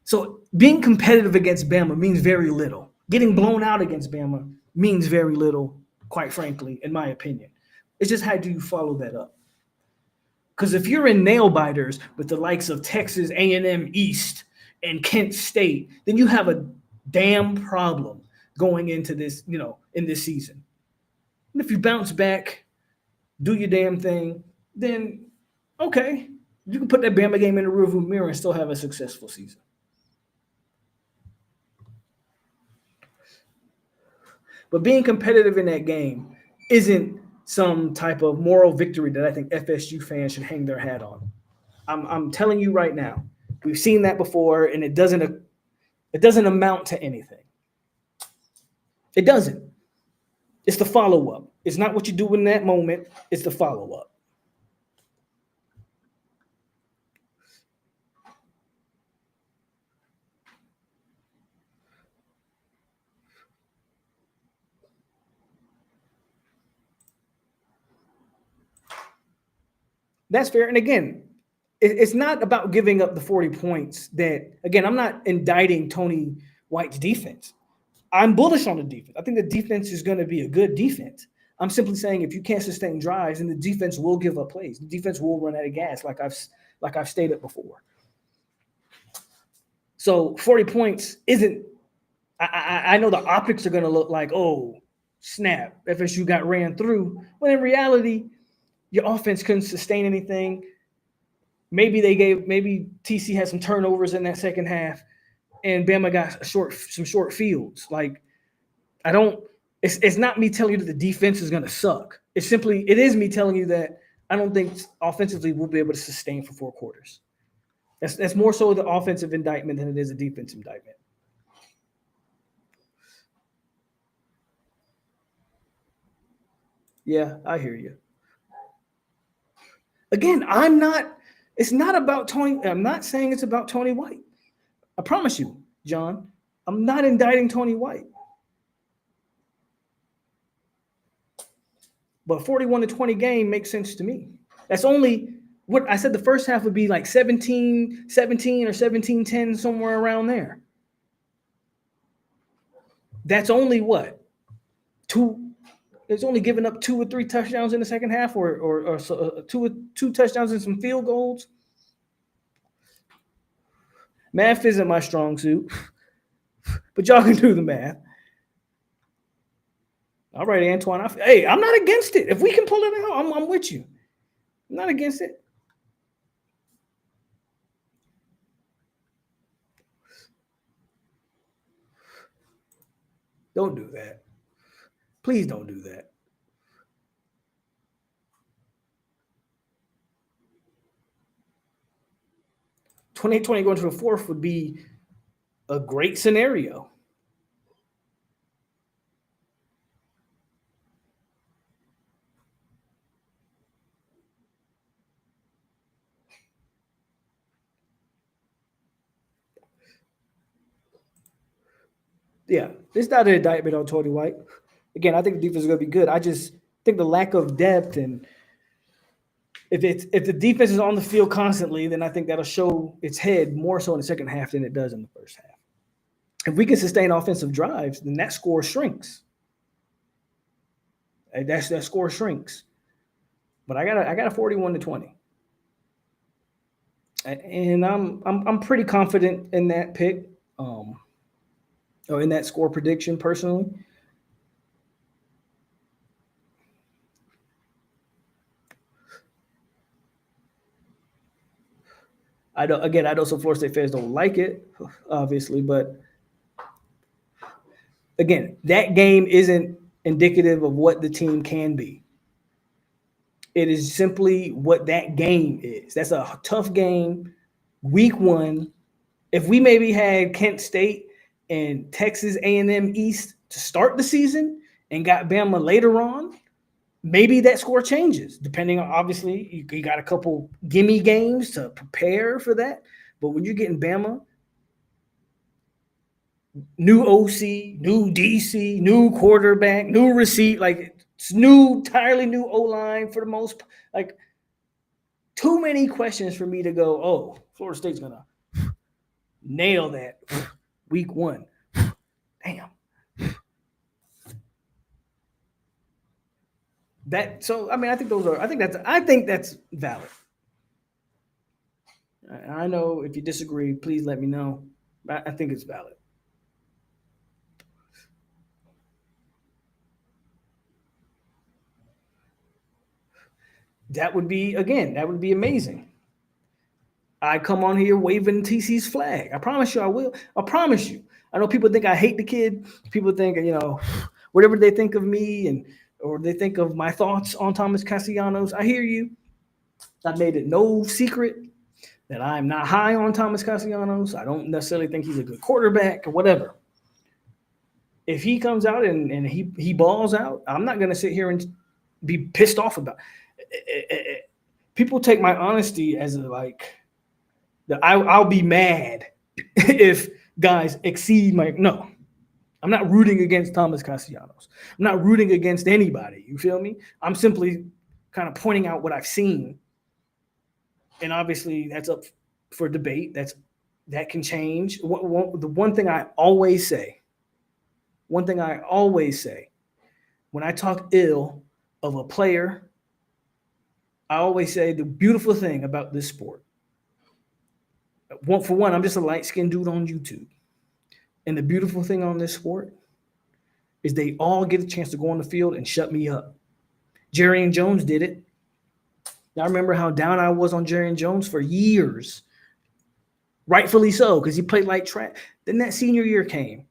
So being competitive against Bama means very little. Getting blown out against Bama means very little, quite frankly, in my opinion. It's just how do you follow that up? Because if you're in nail biters with the likes of Texas A&M East and Kent State, then you have a damn problem going into this, in this season. And if you bounce back, do your damn thing, then okay, you can put that Bama game in the rearview mirror and still have a successful season. But being competitive in that game isn't some type of moral victory that I think FSU fans should hang their hat on. I'm telling you right now, we've seen that before, and it doesn't amount to anything. It doesn't. It's the follow-up. It's not what you do in that moment. It's the follow-up. That's fair. And again, it's not about giving up the 40 points that, again, I'm not indicting Tony White's defense. I'm bullish on the defense. I think the defense is going to be a good defense. I'm simply saying if you can't sustain drives, then the defense will give up plays. The defense will run out of gas, like I've stated before. So 40 points isn't – I know the optics are going to look like, oh, snap, FSU got ran through. When in reality, your offense couldn't sustain anything. Maybe TC had some turnovers in that second half, and Bama got some short fields. Like, it's not me telling you that the defense is going to suck. It is me telling you that I don't think offensively we'll be able to sustain for 4 quarters. That's more so the offensive indictment than it is a defensive indictment. Yeah, I hear you. Again, it's not about Tony. I'm not saying it's about Tony White. I promise you, John, I'm not indicting Tony White. But 41-20 game makes sense to me. That's only what I said. The first half would be like 17-17 or 17-10, somewhere around there. That's only what? It's only giving up 2 or 3 touchdowns in the second half, or two touchdowns and some field goals. Math isn't my strong suit, but y'all can do the math. All right, Antoine. I'm not against it. If we can pull it out, I'm with you. I'm not against it. Don't do that. Please don't do that. $28-20 going to the fourth would be a great scenario. Yeah, it's not an indictment on Tony White. Again, I think the defense is going to be good. I just think the lack of depth, and if the defense is on the field constantly, then I think that'll show its head more so in the second half than it does in the first half. If we can sustain offensive drives, then that score shrinks. That score shrinks. But I got a 41-20. And I'm pretty confident in that pick, or in that score prediction personally. I know some Florida State fans don't like it, obviously, but again, that game isn't indicative of what the team can be. It is simply what that game is. That's a tough game, week 1. If we maybe had Kent State and Texas A&M East to start the season and got Bama later on, maybe that score changes, depending on, obviously, you got a couple gimme games to prepare for that. But when you're getting Bama, new OC, new DC, new quarterback, new receipt, like it's entirely new O-line for the most, like too many questions for me to go, oh, Florida State's going to nail that week 1. Damn. I think that's valid. I know if you disagree, please let me know. I think it's valid. That would be amazing. I come on here waving TC's flag. I promise you I will. I promise you. I know people think I hate the kid. People think, whatever they think of me or they think of my thoughts on Thomas Castellanos. I hear you. I've made it no secret that I'm not high on Thomas Castellanos. I don't necessarily think he's a good quarterback or whatever. If he comes out and he balls out, I'm not going to sit here and be pissed off about it. People take my honesty as I'll be mad if guys exceed my – no. I'm not rooting against Thomas Castellanos. I'm not rooting against anybody. You feel me? I'm simply kind of pointing out what I've seen. And obviously that's up for debate. That can change. The one thing I always say when I talk ill of a player, I always say the beautiful thing about this sport. For one, I'm just a light-skinned dude on YouTube. And the beautiful thing on this sport is they all get a chance to go on the field and shut me up. Jerry and Jones did it. I remember how down I was on Jerry and Jones for years. Rightfully so, because he played like trash. Then that senior year came,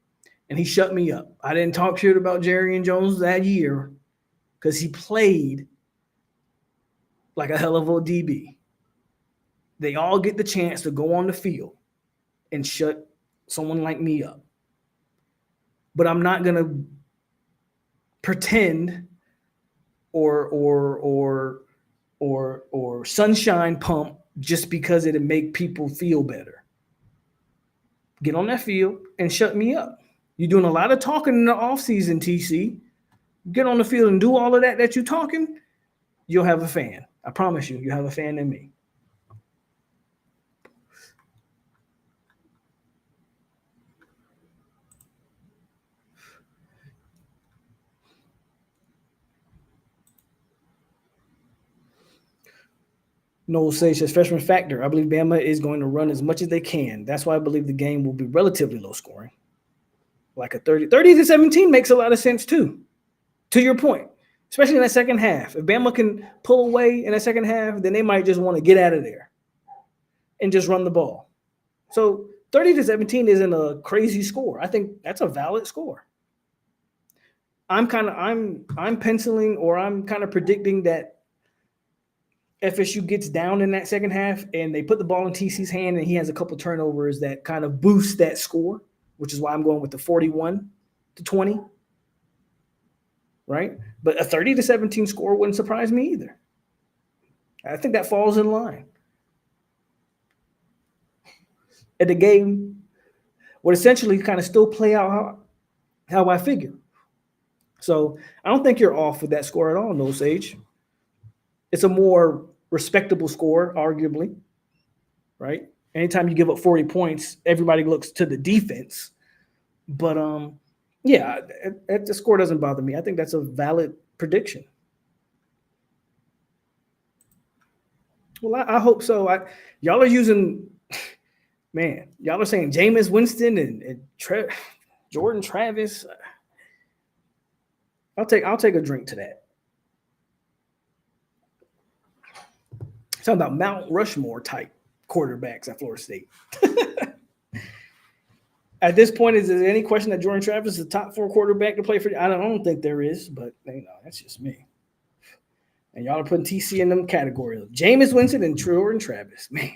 and he shut me up. I didn't talk shit about Jerry and Jones that year because he played like a hell of a DB. They all get the chance to go on the field and shut someone like me up. But I'm not going to pretend or sunshine pump just because it'll make people feel better. Get on that field and shut me up. You're doing a lot of talking in the offseason, TC. Get on the field and do all of that you're talking, you'll have a fan. I promise you, you'll have a fan in me. Noel says freshman factor. I believe Bama is going to run as much as they can. That's why I believe the game will be relatively low scoring. Like a 30-17 makes a lot of sense too. To your point, especially in that second half. If Bama can pull away in that second half, then they might just want to get out of there and just run the ball. So 30-17 isn't a crazy score. I think that's a valid score. I'm penciling, or I'm kind of predicting that FSU gets down in that second half and they put the ball in TC's hand and he has a couple turnovers that kind of boost that score, which is why I'm going with the 41-20. Right? But a 30-17 score wouldn't surprise me either. I think that falls in line. And the game would essentially kind of still play out how I figure. So I don't think you're off with that score at all, No Sage. It's a more respectable score, arguably, right? Anytime you give up 40 points, everybody looks to the defense. But yeah, the score doesn't bother me. I think that's a valid prediction. Well, I hope so. Y'all are using, man, y'all are saying Jameis Winston and Jordan Travis. I'll take a drink to that. Talking about Mount Rushmore type quarterbacks at Florida State. At this point, is there any question that Jordan Travis is the top 4 quarterback to play for? I don't think there is, but that's just me. And y'all are putting TC in them categories. Jameis Winston and Jordan Travis. Man,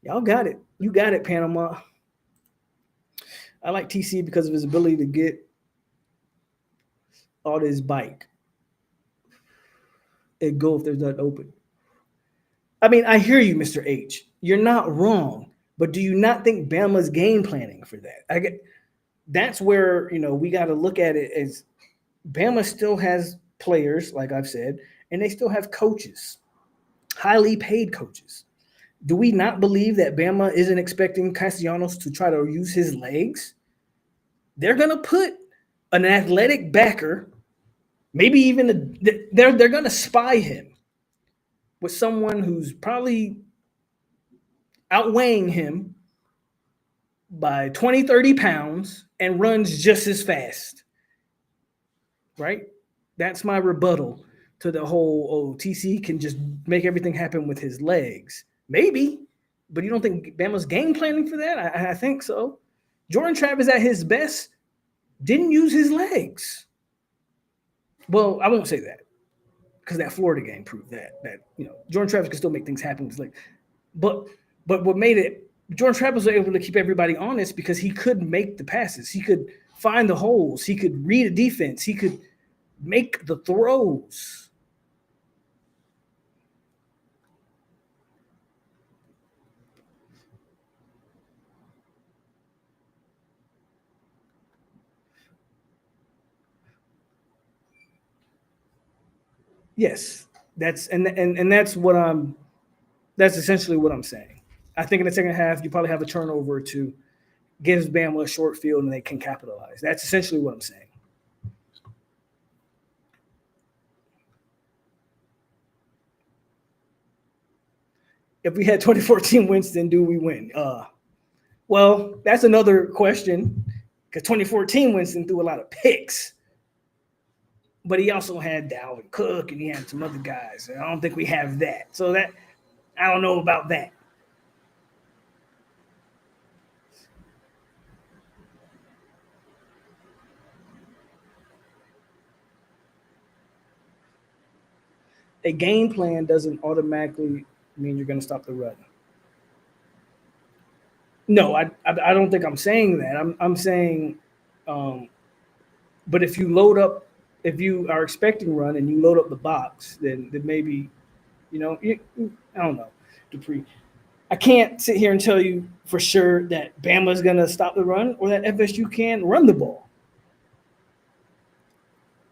y'all got it. You got it, Panama. I like TC because of his ability to get on his bike and go if there's nothing open. I mean, I hear you, Mr. H. You're not wrong. But do you not think Bama's game planning for that? That's where, we got to look at it as Bama still has players, like I've said, and they still have coaches, highly paid coaches. Do we not believe that Bama isn't expecting Castellanos to try to use his legs? They're going to put an athletic backer, maybe even they're going to spy him with someone who's probably outweighing him by 20, 30 pounds and runs just as fast, right? That's my rebuttal to the whole, TC can just make everything happen with his legs. Maybe, but you don't think Bama's game planning for that? I think so. Jordan Travis at his best didn't use his legs. Well, I won't say that because that Florida game proved that Jordan Travis can still make things happen with his legs. But what made it, Jordan Travis was able to keep everybody honest because he could make the passes. He could find the holes. He could read a defense. He could make the throws. Yes, that's essentially what I'm saying. I think in the second half, you probably have a turnover or two, gives Bama a short field, and they can capitalize. That's essentially what I'm saying. If we had 2014 Winston, do we win? Well, that's another question because 2014 Winston threw a lot of picks, but he also had Dalvin Cook and he had some other guys. I don't think we have that. So I don't know about that. A game plan doesn't automatically mean you're going to stop the run. No, I don't think I'm saying that. I'm saying, but if you are expecting run and you load up the box, then maybe, I don't know, Dupree. I can't sit here and tell you for sure that Bama's going to stop the run or that FSU can run the ball.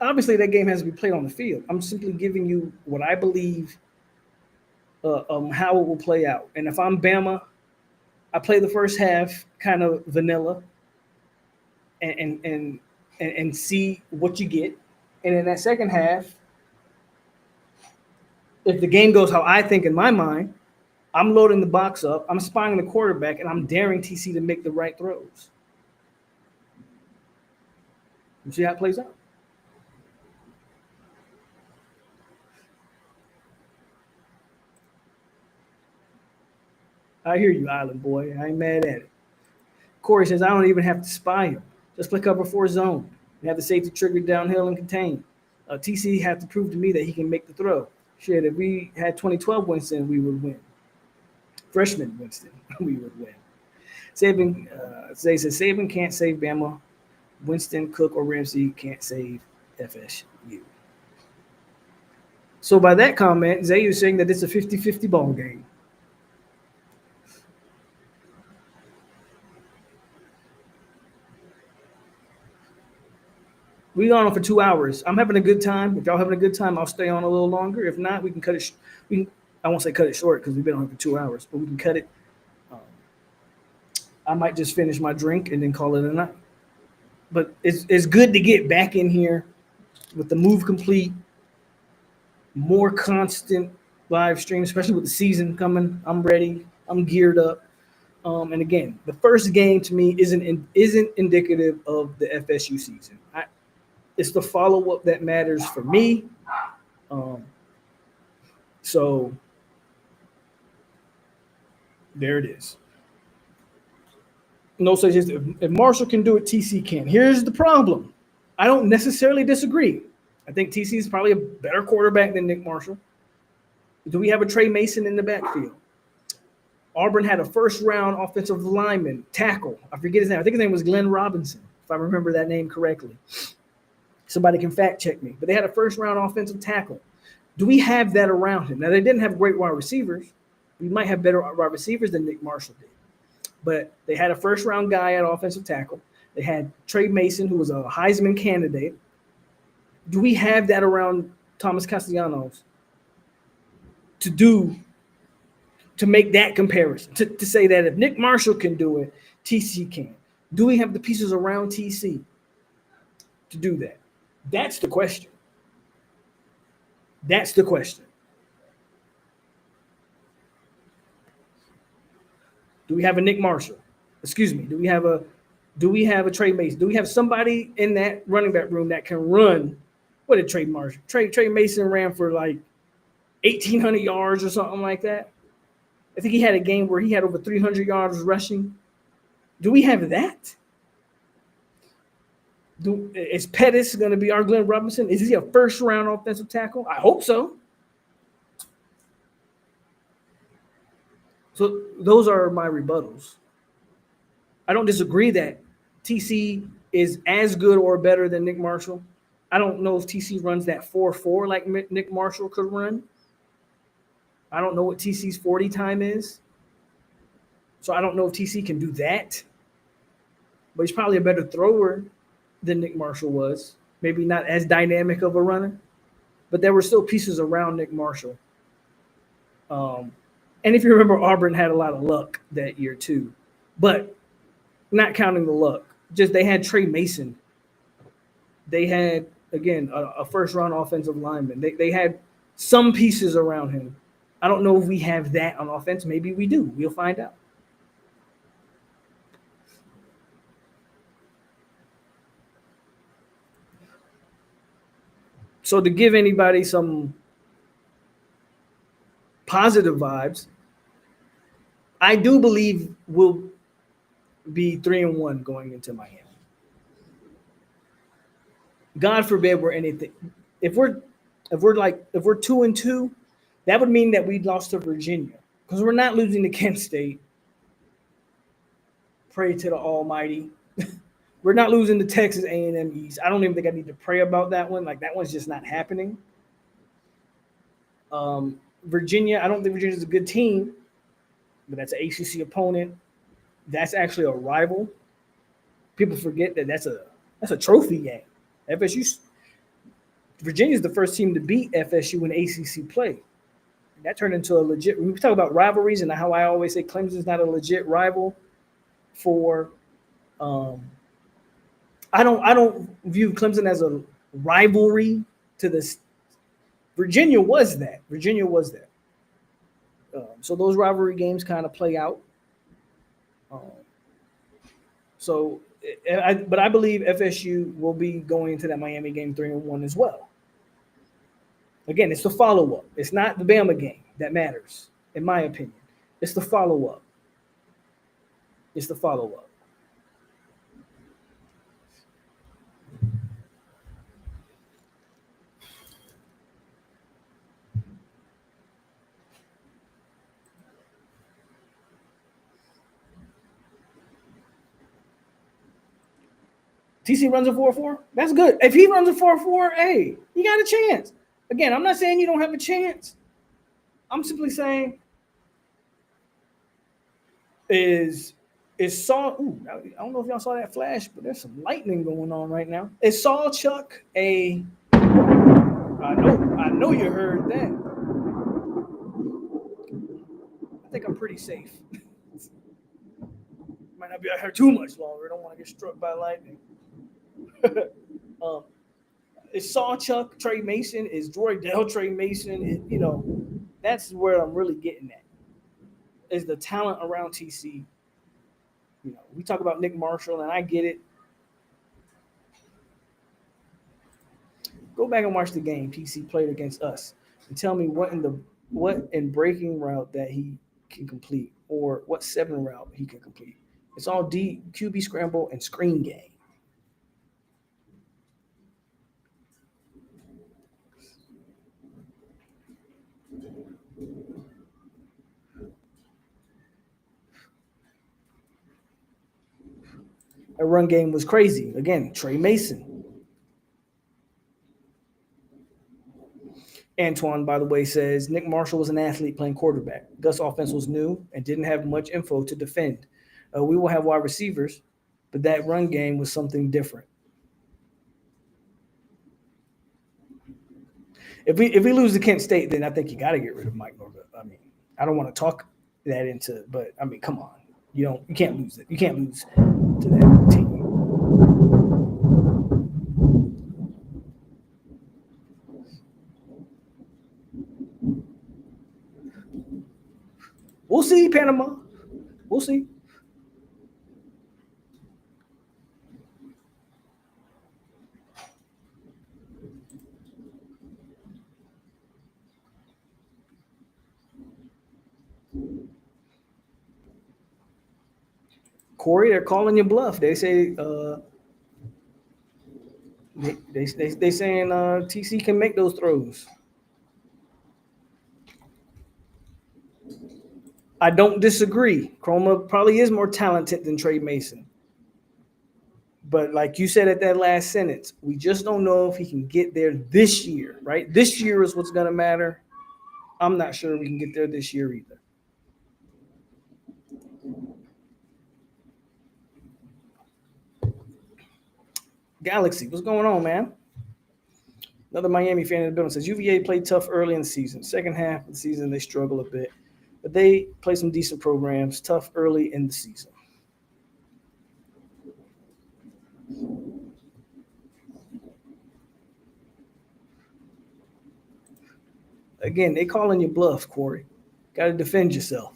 obviously that game has to be played on the field. I'm simply giving you what I believe how it will play out. And if I'm Bama, I play the first half kind of vanilla and see what you get. And in that second half, if the game goes how I think in my mind, I'm loading the box up, I'm spying the quarterback, and I'm daring TC to make the right throws. You see how it plays out? I hear you, Island boy. I ain't mad at it. Corey says, I don't even have to spy him. Just play cover 4 zone. You have the safety trigger downhill and contain. TC have to prove to me that he can make the throw. Shit, if we had 2012 Winston, we would win. Freshman Winston, we would win. Zay says, Saban can't save Bama. Winston, Cook, or Ramsey can't save FSU. So by that comment, Zay is saying that it's a 50-50 ball game. We gone on for 2 hours. I'm having a good time. If y'all having a good time, I'll stay on a little longer. If not, we can cut it. I won't say cut it short because we've been on for 2 hours, but we can cut it. I might just finish my drink and then call it a night. But it's good to get back in here with the move complete, more constant live stream, especially with the season coming. I'm ready. I'm geared up. And again, the first game to me isn't indicative of the FSU season. It's the follow-up that matters for me. So there it is. No such as if Marshall can do it, TC can. Here's the problem. I don't necessarily disagree. I think TC is probably a better quarterback than Nick Marshall. Do we have a Trey Mason in the backfield? Auburn had a first-round offensive lineman, tackle. I forget his name. I think his name was Glenn Robinson, if I remember that name correctly. Somebody can fact-check me. But they had a first-round offensive tackle. Do we have that around him? Now, they didn't have great wide receivers. We might have better wide receivers than Nick Marshall did. But they had a first-round guy at offensive tackle. They had Trey Mason, who was a Heisman candidate. Do we have that around Thomas Castellanos to make that comparison, to say that if Nick Marshall can do it, TC can? Do we have the pieces around TC to do that? That's the question. That's the question. Do we have a Nick Marshall? Excuse me. Do we have a Trey Mason? Do we have somebody in that running back room that can run? What did Trey Marshall? Trey Mason ran for like 1,800 yards or something like that. I think he had a game where he had over 300 yards rushing. Do we have that? Is Pettis going to be our Glenn Robinson? Is he a first-round offensive tackle? I hope so. So those are my rebuttals. I don't disagree that TC is as good or better than Nick Marshall. I don't know if TC runs that 4.4 like Nick Marshall could run. I don't know what TC's 40 time is. So I don't know if TC can do that. But he's probably a better thrower than Nick Marshall was. Maybe not as dynamic of a runner. But there were still pieces around Nick Marshall. And if you remember, Auburn had a lot of luck that year too. But not counting the luck. Just they had Trey Mason. They had, again, a first-round offensive lineman. They had some pieces around him. I don't know if we have that on offense. Maybe we do. We'll find out. So to give anybody some positive vibes, I do believe we'll be 3-1 going into Miami. God forbid we're anything. If we're 2-2, that would mean that we lost to Virginia because we're not losing to Kent State. Pray to the Almighty. We're not losing to Texas A&M East. I don't even think I need to pray about that one. Like, that one's just not happening. Virginia, I don't think Virginia's a good team, but that's an ACC opponent. That's actually a rival. People forget that that's a trophy game. FSU, Virginia's the first team to beat FSU in ACC play. That turned into a legit. When we talk about rivalries and how I always say Clemson's not a legit rival for. I don't view Clemson as a rivalry to this. Virginia was that. So those rivalry games kind of play out. But I believe FSU will be going into that Miami game 3-1 as well. Again, it's the follow-up. It's not the Bama game that matters, in my opinion. It's the follow-up. TC runs a 4.4. That's good. If he runs a 4.4, hey, you got a chance. Again, I'm not saying you don't have a chance. I'm simply saying Saul. I don't know if y'all saw that flash, but there's some lightning going on right now. Is Saul Chuck a? I know you heard that. I think I'm pretty safe. Might not be out here too much longer. I don't want to get struck by lightning. Is Saul Chuck Trey Mason? Is Droydell Trey Mason? That's where I'm really getting at. Is the talent around TC. We talk about Nick Marshall, and I get it. Go back and watch the game TC played against us, and tell me what in breaking route that he can complete, or what 7 route he can complete. It's all D, QB scramble, and screen game. That run game was crazy. Again, Trey Mason. Antoine, by the way, says Nick Marshall was an athlete playing quarterback. Gus' offense was new and didn't have much info to defend. We will have wide receivers, but that run game was something different. If we lose to Kent State, then I think you got to get rid of Mike Norvell. I mean, I don't want to talk that into, but I mean, come on, you can't lose it. You can't lose to that team. We'll see, Panama. We'll see. Corey, they're calling you bluff. They say they saying TC can make those throws. I don't disagree. Chroma probably is more talented than Trey Mason. But like you said at that last sentence, we just don't know if he can get there this year, right? This year is what's going to matter. I'm not sure we can get there this year either. Galaxy, what's going on, man? Another Miami fan in the building says UVA played tough early in the season. Second half of the season, they struggle a bit. But they play some decent programs, tough early in the season. Again, they calling you bluff, Corey. Got to defend yourself.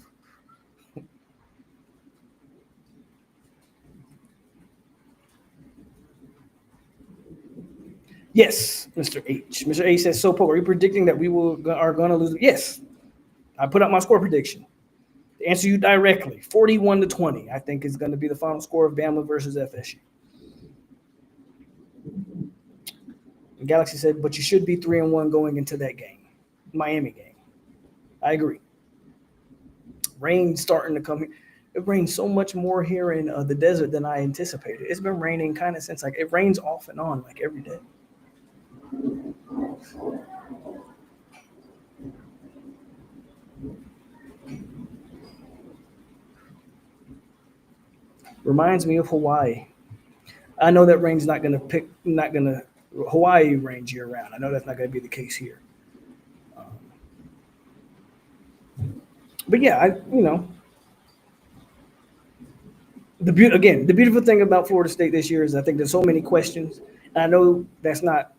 Yes, Mr. H. Mr. H says, so, Polk, are you predicting that are going to lose? Yes. I put out my score prediction. To answer you directly, 41-20, I think is going to be the final score of Bama versus FSU. And Galaxy said, but you should be 3-1 going into that game, Miami game. I agree. Rain starting to come here. It rains so much more here in the desert than I anticipated. It's been raining kind of since, it rains off and on, every day. Reminds me of Hawaii. I know that rain's not gonna Hawaii rains year round. I know that's not going to be the case here. But yeah, the beautiful thing about Florida State this year is I think there's so many questions. And I know that's not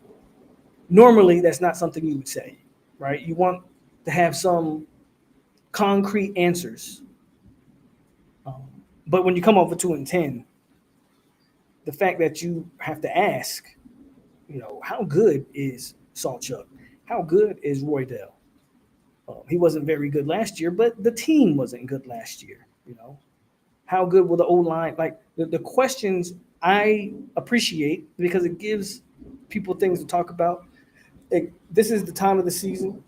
something you would say, right? You want to have some concrete answers. But when you come off of 2-10, the fact that you have to ask, how good is Saltchuk? How good is Roydell? He wasn't very good last year, but the team wasn't good last year. How good will the O-line? Like the questions I appreciate because it gives people things to talk about. This is the time of the season,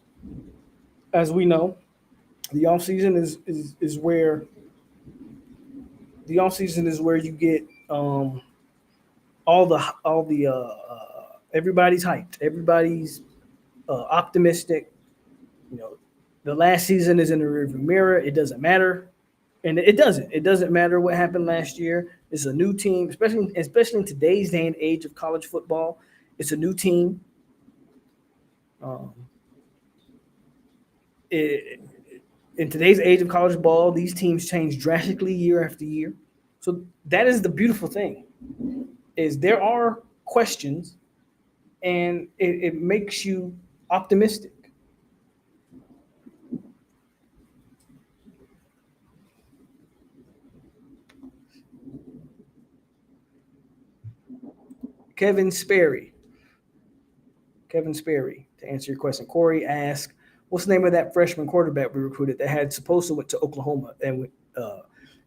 as we know. The off season is where you get all the everybody's hyped, everybody's optimistic. The last season is in the rearview mirror. It doesn't matter, and it doesn't. It doesn't matter what happened last year. It's a new team, especially in today's day and age of college football. It's a new team. In today's age of college ball, these teams change drastically year after year. So that is the beautiful thing, is there are questions, and it makes you optimistic. Kevin Sperry, to answer your question. Corey asked, what's the name of that freshman quarterback we recruited that had supposed to went to Oklahoma and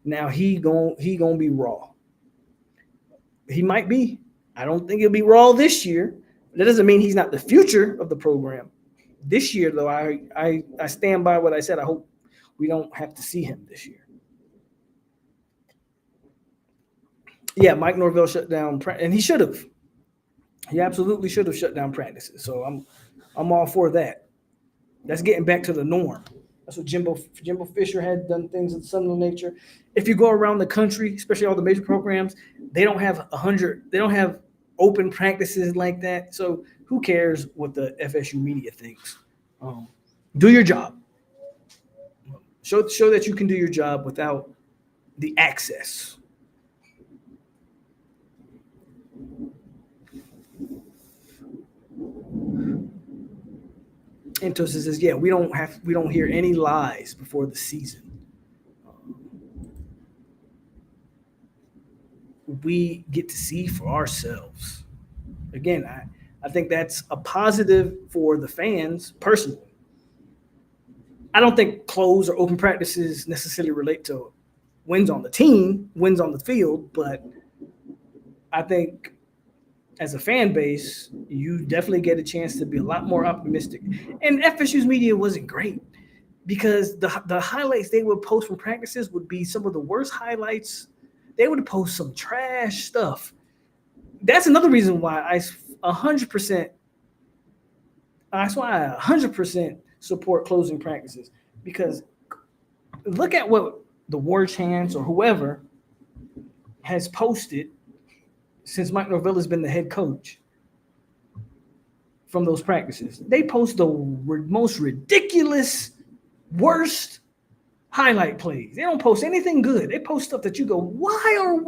now he gonna be raw? He might be. I don't think he'll be raw this year. That doesn't mean he's not the future of the program. This year, though, I stand by what I said. I hope we don't have to see him this year. Yeah, Mike Norvell shut down, and he should have. He absolutely should have shut down practices. So I'm all for that. That's getting back to the norm. That's what Jimbo Fisher had done things of the similar nature. If you go around the country, especially all the major programs, they don't have 100. They don't have open practices like that. So who cares what the FSU media thinks? Do your job. Show that you can do your job without the access. Entos says, yeah, we don't hear any lies before the season. We get to see for ourselves. Again, I think that's a positive for the fans personally. I don't think closed or open practices necessarily relate to wins on the team, wins on the field, but I think as a fan base, you definitely get a chance to be a lot more optimistic. And FSU's media wasn't great because the highlights they would post from practices would be some of the worst highlights. They would post some trash stuff. That's another reason why I 100% support closing practices, because look at what the War Chants or whoever has posted since Mike Norvell has been the head coach from those practices. They post the most ridiculous, worst highlight plays. They don't post anything good. They post stuff that you go, why are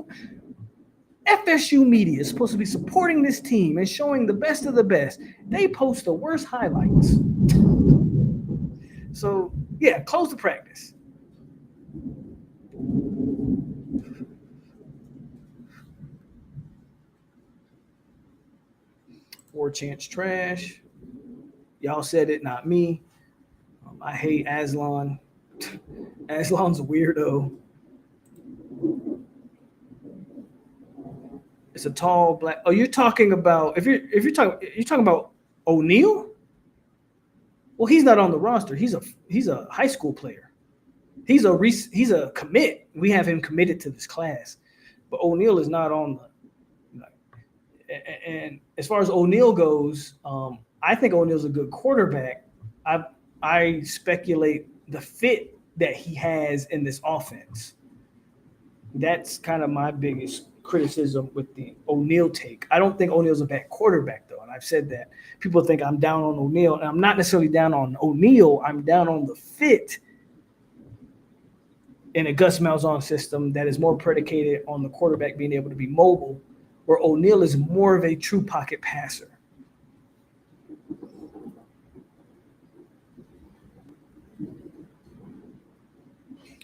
FSU media is supposed to be supporting this team and showing the best of the best? They post the worst highlights. So, yeah, close the practice. War Chants trash. Y'all said it, not me. I hate Aslan. Aslan's a weirdo. It's a tall black. Oh, you're talking about if you're talking about O'Neal? Well, he's not on the roster. He's a high school player. He's a commit. We have him committed to this class, but O'Neal is not on the. And as far as O'Neal goes, I think O'Neal's a good quarterback. I speculate the fit that he has in this offense. That's kind of my biggest criticism with the O'Neal take. I don't think O'Neal's a bad quarterback, though, and I've said that. People think I'm down on O'Neal, and I'm not necessarily down on O'Neal. I'm down on the fit in a Gus Malzahn system that is more predicated on the quarterback being able to be mobile, where O'Neal is more of a true pocket passer.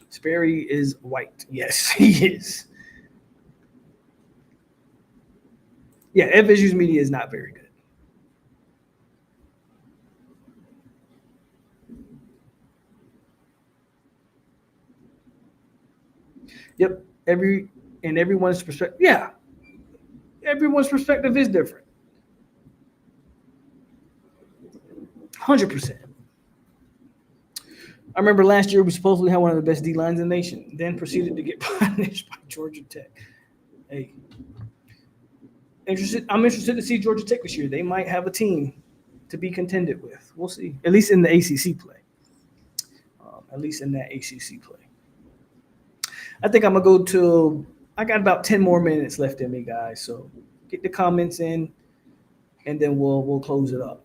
Sperry is white. Yes, he is. Yeah, Ed Visuals Media is not very good. Yep, everyone's perspective. Yeah, everyone's perspective is different. 100%. I remember last year we supposedly had one of the best D lines in the nation, then proceeded to get punished by Georgia Tech. Hey, I'm interested to see Georgia Tech this year. They might have a team to be contended with. We'll see. At least in the ACC play. I think I'm going to go I got about 10 more minutes left in me, guys. So get the comments in, and then we'll close it up.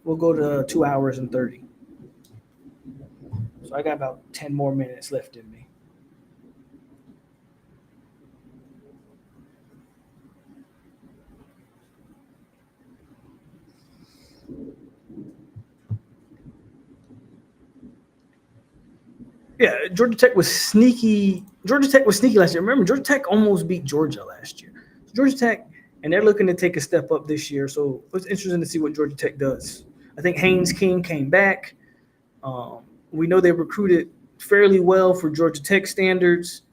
We'll go to 2 hours and 30. So I got about 10 more minutes left in me. Yeah, Georgia Tech was sneaky last year. Remember, Georgia Tech almost beat Georgia last year. Georgia Tech, and they're looking to take a step up this year. So it's interesting to see what Georgia Tech does. I think Haynes King came back. We know they recruited fairly well for Georgia Tech standards.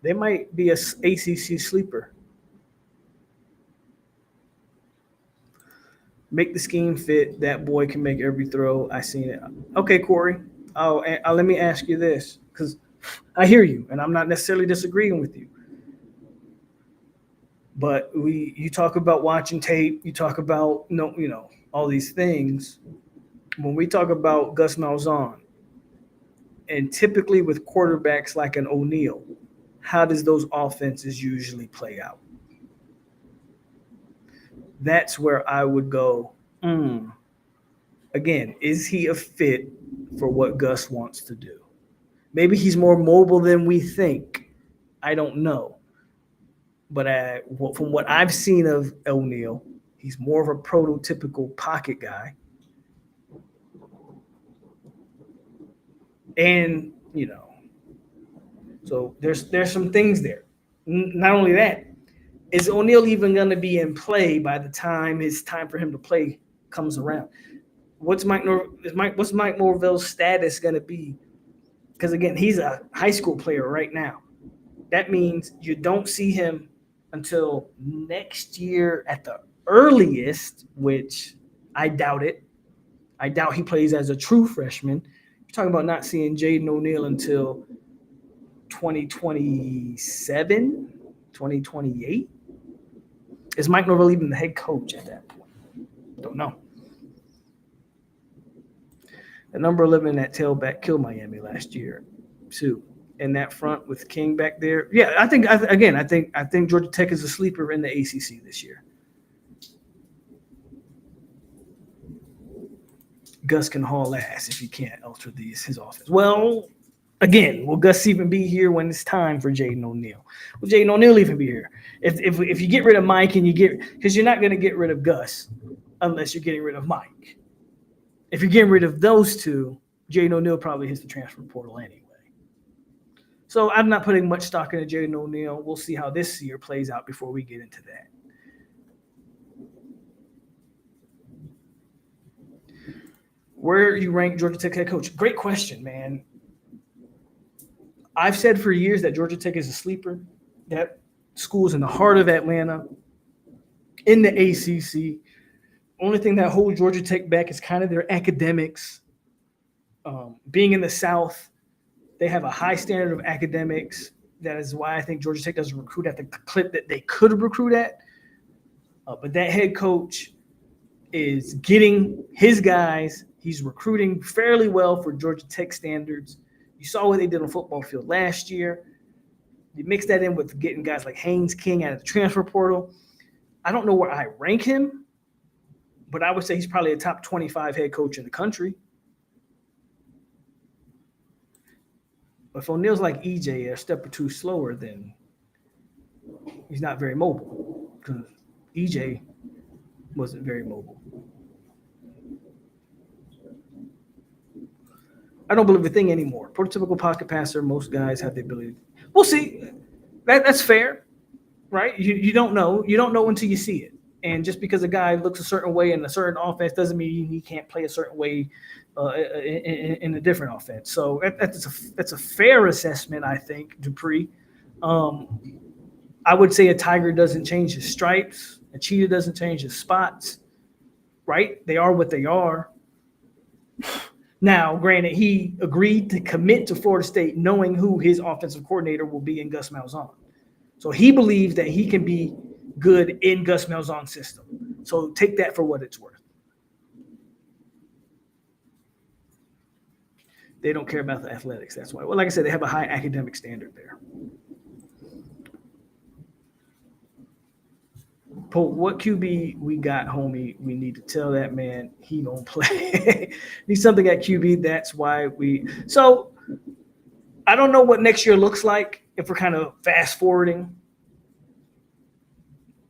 They might be a ACC sleeper. Make the scheme fit. That boy can make every throw. I seen it. Okay, Corey. Oh, and let me ask you this, because I hear you, and I'm not necessarily disagreeing with you. But you talk about watching tape. You talk about all these things. When we talk about Gus Malzahn, and typically with quarterbacks like an O'Neal, how does those offenses usually play out? That's where I would go, Again, is he a fit for what Gus wants to do? Maybe he's more mobile than we think. I don't know. But from what I've seen of O'Neal, he's more of a prototypical pocket guy. And, so there's some things there. Not only that, is O'Neal even going to be in play by the time it's time for him to play comes around? What's Mike Norvell's status going to be? Because, again, he's a high school player right now. That means you don't see him until next year at the earliest, which I doubt it. I doubt he plays as a true freshman. You're talking about not seeing Jaden O'Neal until 2027, 2028. Is Mike Norvell even the head coach at that point? Don't know. The number 11 at tailback killed Miami last year, too. In that front with King back there. Yeah, I think Georgia Tech is a sleeper in the ACC this year. Gus can haul ass if he can't alter his offense. Well, again, will Gus even be here when it's time for Jaden O'Neal? Will Jaden O'Neal even be here? If you get rid of Mike and because you're not going to get rid of Gus unless you're getting rid of Mike. If you're getting rid of those two, Jaden O'Neal probably hits the transfer portal anyway. So I'm not putting much stock into Jaden O'Neal. We'll see how this year plays out before we get into that. Where you rank Georgia Tech head coach? Great question, man. I've said for years that Georgia Tech is a sleeper. That school's in the heart of Atlanta, in the ACC. Only thing that holds Georgia Tech back is kind of their academics. Being in the South, they have a high standard of academics. That is why I think Georgia Tech doesn't recruit at the clip that they could recruit at. But that head coach is getting his guys. He's recruiting fairly well for Georgia Tech standards. You saw what they did on the football field last year. You mix that in with getting guys like Haynes King out of the transfer portal. I don't know where I rank him, but I would say he's probably a top 25 head coach in the country. But if O'Neal's like EJ, a step or two slower, then he's not very mobile because EJ wasn't very mobile. I don't believe a thing anymore. Prototypical pocket passer, most guys have the ability. We'll see. That's fair, right? You don't know. You don't know until you see it. And just because a guy looks a certain way in a certain offense doesn't mean he can't play a certain way in a different offense. So that's a fair assessment, I think, Dupree. I would say a tiger doesn't change his stripes. A cheetah doesn't change his spots, right? They are what they are. Now, granted, he agreed to commit to Florida State knowing who his offensive coordinator will be in Gus Malzahn. So he believes that he can be good in Gus Malzahn's system. So take that for what it's worth. They don't care about the athletics. That's why. Well, like I said, they have a high academic standard there. Polk, what QB we got, homie? We need to tell that man he don't play. Need something at QB. That's why we. So I don't know what next year looks like if we're kind of fast forwarding.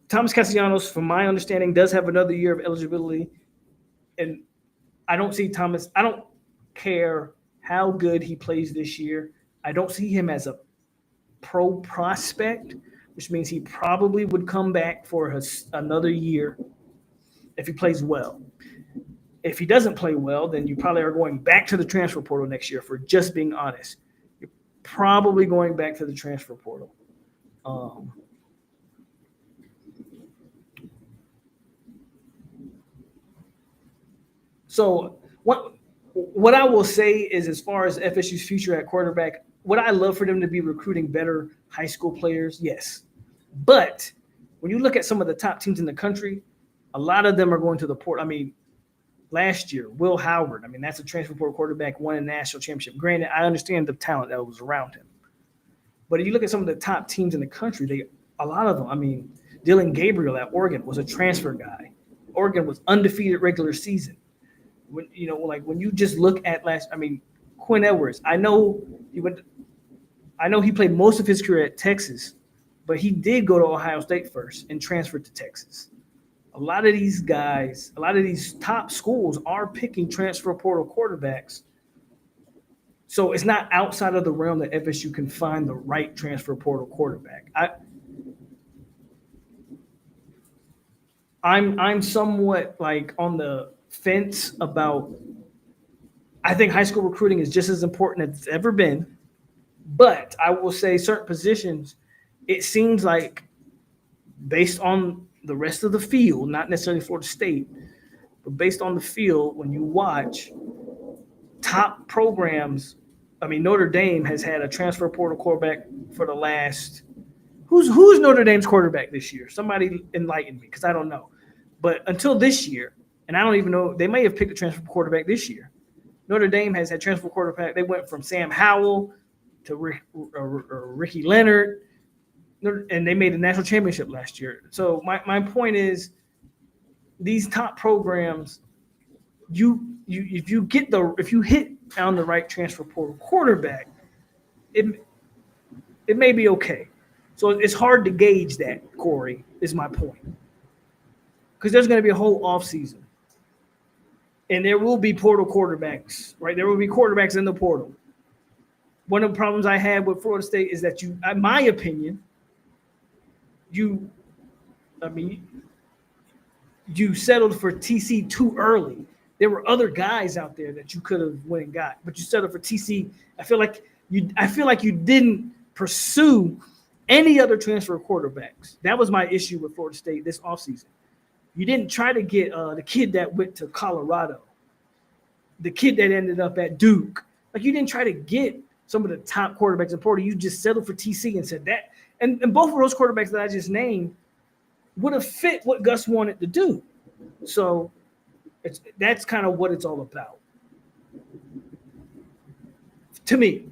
Thomas Castellanos, from my understanding, does have another year of eligibility, and I don't see Thomas. I don't care how good he plays this year. I don't see him as a pro prospect, which means he probably would come back for another year if he plays well. If he doesn't play well, then you probably are going back to the transfer portal next year, for just being honest. You're probably going back to the transfer portal. So what I will say is, as far as FSU's future at quarterback, would I love for them to be recruiting better high school players? Yes. But when you look at some of the top teams in the country, a lot of them are going to the portal. I mean, last year, Will Howard, that's a transfer portal quarterback, won a national championship. Granted, I understand the talent that was around him. But if you look at some of the top teams in the country, a lot of them, Dylan Gabriel at Oregon was a transfer guy. Oregon was undefeated regular season. When you just look at Quinn Edwards, I know he played most of his career at Texas, but he did go to Ohio State first and transferred to Texas. A lot of these guys, a lot of these top schools are picking transfer portal quarterbacks. So it's not outside of the realm that FSU can find the right transfer portal quarterback. I'm somewhat on the fence about. I think high school recruiting is just as important as it's ever been, but I will say certain positions, it seems like, based on the rest of the field, not necessarily Florida State, but based on the field, when you watch top programs, Notre Dame has had a transfer portal quarterback for the last. Who's Notre Dame's quarterback this year? Somebody enlighten me, because I don't know. But until this year, and I don't even know, they may have picked a transfer quarterback this year. Notre Dame has had transfer quarterback. They went from Sam Howell to Ricky Leonard, and they made a national championship last year. So my point is, these top programs, if you hit on the right transfer portal quarterback, it may be okay. So it's hard to gauge that, Corey, is my point. Because there's going to be a whole offseason. And there will be portal quarterbacks, right? There will be quarterbacks in the portal. One of the problems I had with Florida State is that in my opinion, you settled for TC too early. There were other guys out there that you could have went and got, but you settled for TC. I feel like you didn't pursue any other transfer quarterbacks. That was my issue with Florida State this offseason. You didn't try to get the kid that went to Colorado, the kid that ended up at Duke. You didn't try to get some of the top quarterbacks in portal. You just settled for TC and said that. And both of those quarterbacks that I just named would have fit what Gus wanted to do. So that's kind of what it's all about. To me.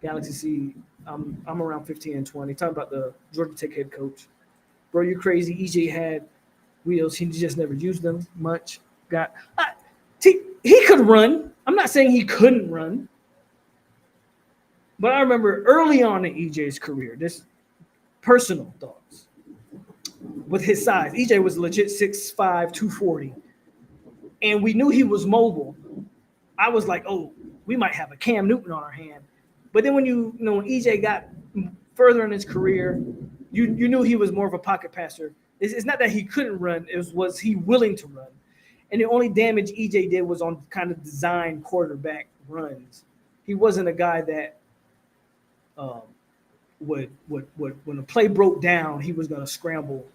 Galaxy C, I'm around 15 and 20. Talking about the Georgia Tech head coach. Bro, you crazy. EJ had wheels. He just never used them much. He could run. I'm not saying he couldn't run. But I remember early on in EJ's career, this personal thoughts with his size. EJ was legit 6'5", 240. And we knew he was mobile. I was like, oh, we might have a Cam Newton on our hand. But then when when EJ got further in his career, you knew he was more of a pocket passer. It's not that he couldn't run. Was he willing to run? And the only damage EJ did was on kind of design quarterback runs. He wasn't a guy that would when a play broke down, he was going to scramble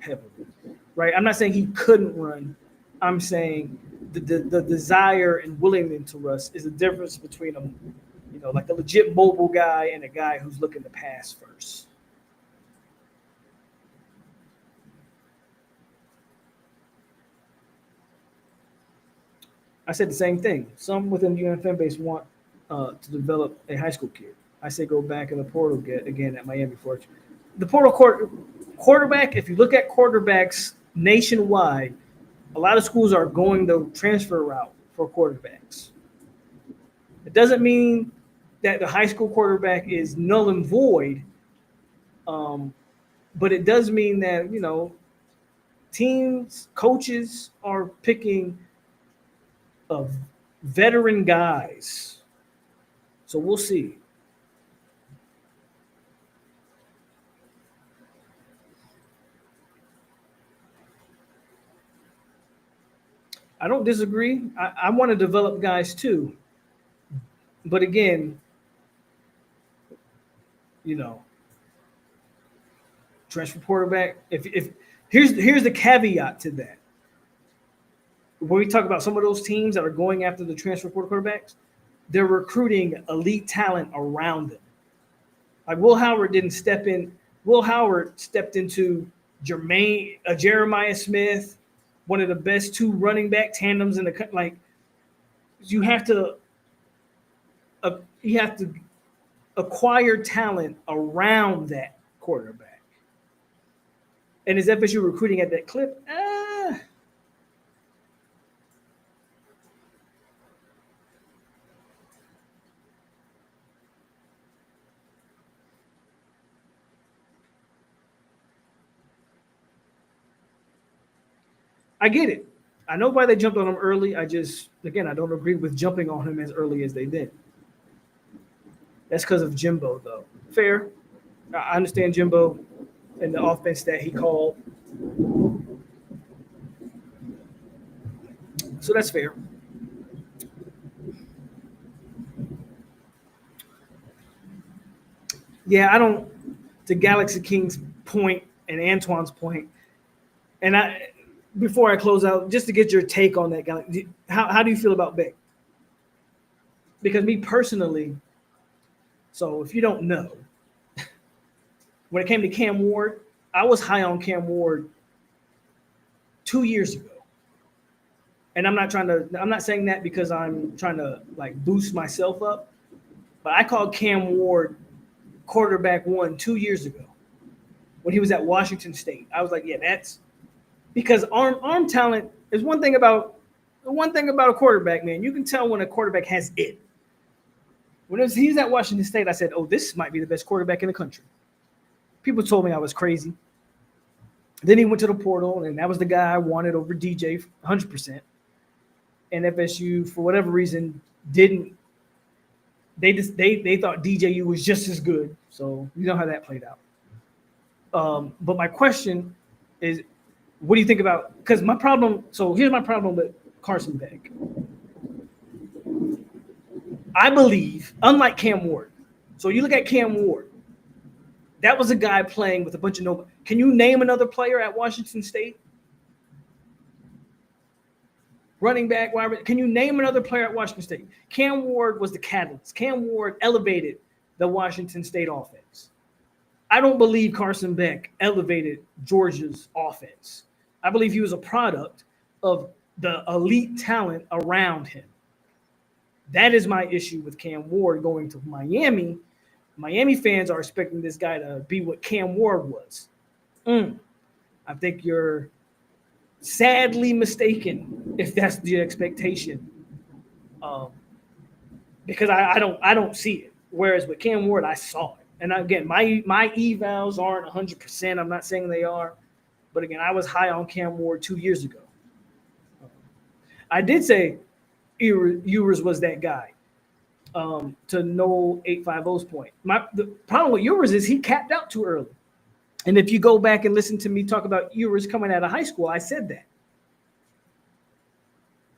heavily, right? I'm not saying he couldn't run. I'm saying the desire and willingness to rush is the difference between like a legit mobile guy and a guy who's looking to pass first. I said the same thing. Some within the UNFM base want to develop a high school kid. I say go back in the portal again at Miami Forge. The portal quarterback, if you look at quarterbacks nationwide, a lot of schools are going the transfer route for quarterbacks. It doesn't mean that the high school quarterback is null and void, but it does mean that, teams, coaches are picking veteran guys. So we'll see. I don't disagree. I want to develop guys too. But again, transfer quarterback. If here's the caveat to that. When we talk about some of those teams that are going after the transfer quarterbacks, they're recruiting elite talent around them. Like Will Howard didn't step in. Will Howard stepped into Jeremiah Smith, one of the best two running back tandems in the country. Like you have to acquire talent around that quarterback. And is FSU recruiting at that clip? I get it. I know why they jumped on him early. I don't agree with jumping on him as early as they did. That's because of Jimbo, though. Fair. I understand Jimbo and the offense that he called. So that's fair. Yeah, to Galaxy King's point and Antoine's point, and before I close out, just to get your take on that, how do you feel about Beck? Because me personally, so if you don't know, when it came to Cam Ward, I was high on Cam Ward 2 years ago. And I'm not saying that because I'm trying to boost myself up, but I called Cam Ward quarterback 1 2 years ago when he was at Washington State. I was like, yeah, that's because arm talent is one thing about a quarterback, man. You can tell when a quarterback has it. When he was at Washington State, I said, oh, this might be the best quarterback in the country. People told me I was crazy. Then he went to the portal, and that was the guy I wanted over DJ 100%. And FSU, for whatever reason, didn't. They thought DJU was just as good. So you know how that played out. But my question is, what do you think about? Because here's my problem with Carson Beck. I believe, unlike Cam Ward, so you look at Cam Ward, that was a guy playing with a bunch of nobody. Can you name another player at Washington State? Running back, wide. Can you name another player at Washington State? Cam Ward was the catalyst. Cam Ward elevated the Washington State offense. I don't believe Carson Beck elevated Georgia's offense. I believe he was a product of the elite talent around him. That is my issue with Cam Ward going to Miami, Miami fans are expecting this guy to be what Cam Ward was. I think you're sadly mistaken if that's the expectation, because I don't see it. Whereas with Cam Ward, I saw it. And again, my evals aren't 100%. I'm not saying they are, but again, I was high on Cam Ward 2 years ago. I did say Ewers was that guy. To Noel 850's point, the problem with Ewers is he capped out too early. And if you go back and listen to me talk about Ewers coming out of high school, I said that.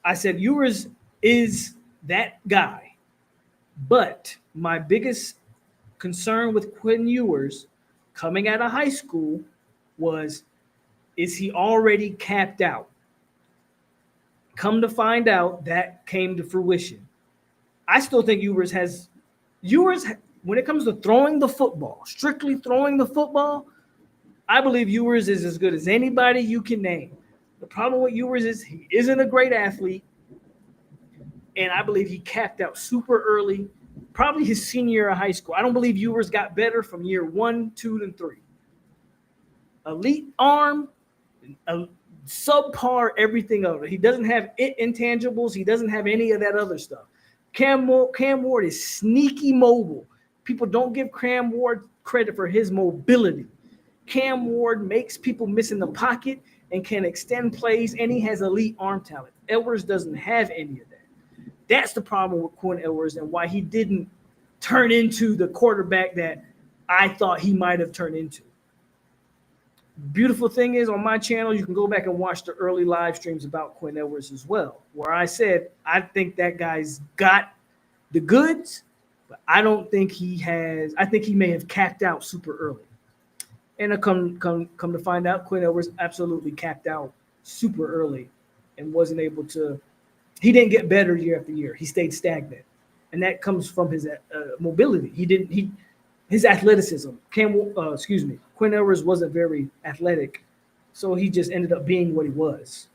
I said Ewers is that guy. But my biggest concern with Quinn Ewers coming out of high school was, is he already capped out? Come to find out, that came to fruition. I still think Ewers, when it comes to throwing the football, strictly throwing the football, I believe Ewers is as good as anybody you can name. The problem with Ewers is he isn't a great athlete, and I believe he capped out super early, probably his senior year of high school. I don't believe Ewers got better from year 1, 2, and 3. Elite arm, subpar everything of it. He doesn't have intangibles. He doesn't have any of that other stuff. Cam Ward is sneaky mobile. People don't give Cam Ward credit for his mobility. Cam Ward makes people miss in the pocket and can extend plays, and he has elite arm talent. Edwards doesn't have any of that. That's the problem with Quinn Edwards and why he didn't turn into the quarterback that I thought he might have turned into. Beautiful thing is, on my channel, you can go back and watch the early live streams about Quinn Edwards as well, where I said I think that guy's got the goods, but I don't think he has. I think he may have capped out super early. And come to find out, Quinn Edwards absolutely capped out super early and wasn't able to. He didn't get better year after year. He stayed stagnant, and that comes from his mobility. His athleticism. Quinn Edwards wasn't very athletic, so he just ended up being what he was.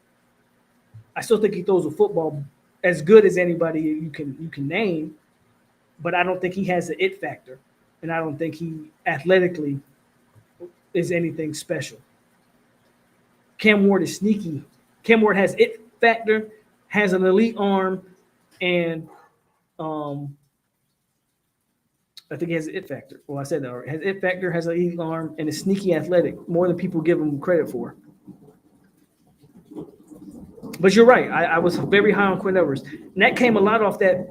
I still think he throws a football as good as anybody you can name, but I don't think he has the it factor, and I don't think he athletically is anything special. Cam Ward is sneaky. Cam Ward has it factor, has an elite arm, and I think he has an it factor. Well, I said that already. Has it factor, has an elite arm, and is sneaky athletic, more than people give him credit for. But you're right. I was very high on Quinn Edwards. And that came a lot off that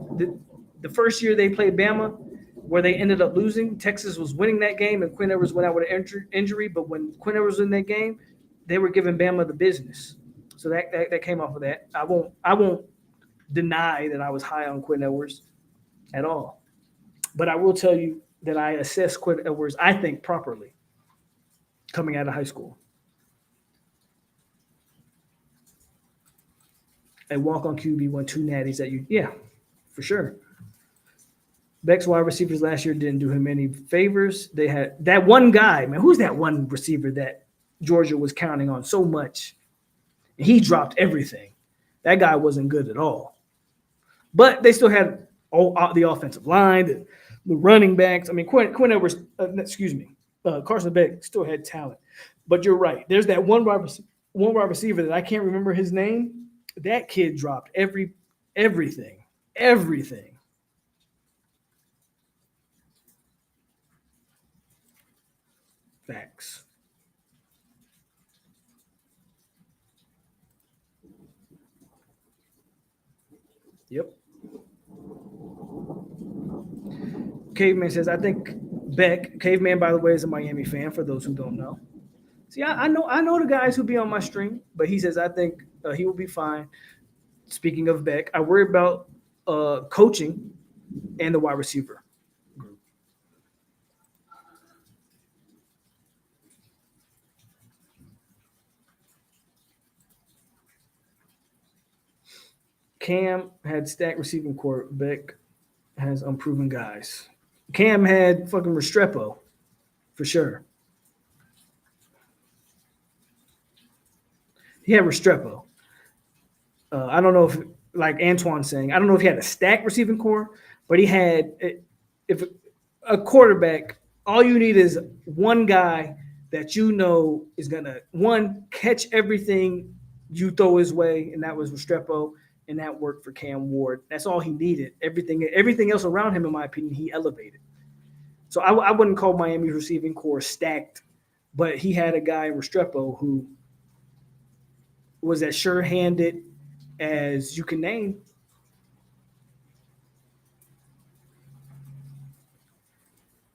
the first year they played Bama, where they ended up losing. Texas was winning that game, and Quinn Edwards went out with an injury. But when Quinn Edwards was in that game, they were giving Bama the business. So that came off of that. I won't deny that I was high on Quinn Edwards at all. But I will tell you that I assess Quinn Edwards, I think, properly coming out of high school. A walk-on QB won 2 natties at you. Yeah, for sure. Beck's wide receivers last year didn't do him any favors. They had that one guy, man. Who's that one receiver that Georgia was counting on so much? He dropped everything. That guy wasn't good at all. But they still had the offensive line, the running backs. I mean, Quinn Edwards, Carson Beck still had talent. But you're right. There's that one wide receiver that I can't remember his name. That kid dropped everything. Facts. Yep. Caveman says, I think Beck, Caveman, by the way, is a Miami fan, for those who don't know. See, I know the guys who be on my stream, but he says, I think he will be fine. Speaking of Beck, I worry about coaching and the wide receiver group. Cam had stacked receiving core. Beck has unproven guys. Cam had fucking Restrepo, for sure. He had Restrepo. I don't know if, like Antoine's saying, I don't know if he had a stacked receiving core, but he had, if a quarterback, all you need is one guy that you know is gonna catch everything you throw his way, and that was Restrepo, and that worked for Cam Ward. That's all he needed. Everything else around him, in my opinion, he elevated. So I wouldn't call Miami's receiving core stacked, but he had a guy in Restrepo who was as sure-handed as you can name.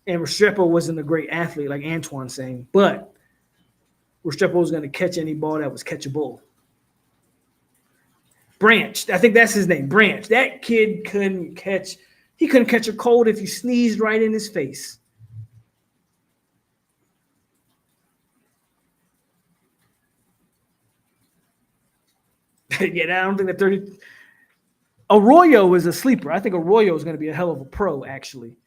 And Restrepo wasn't a great athlete like Antoine's saying, but Restrepo was going to catch any ball that was catchable. Branch, I think that's his name, Branch. That kid couldn't catch a cold if you sneezed right in his face. Yeah, I don't think that 30. Arroyo is a sleeper. I think Arroyo is going to be a hell of a pro, actually.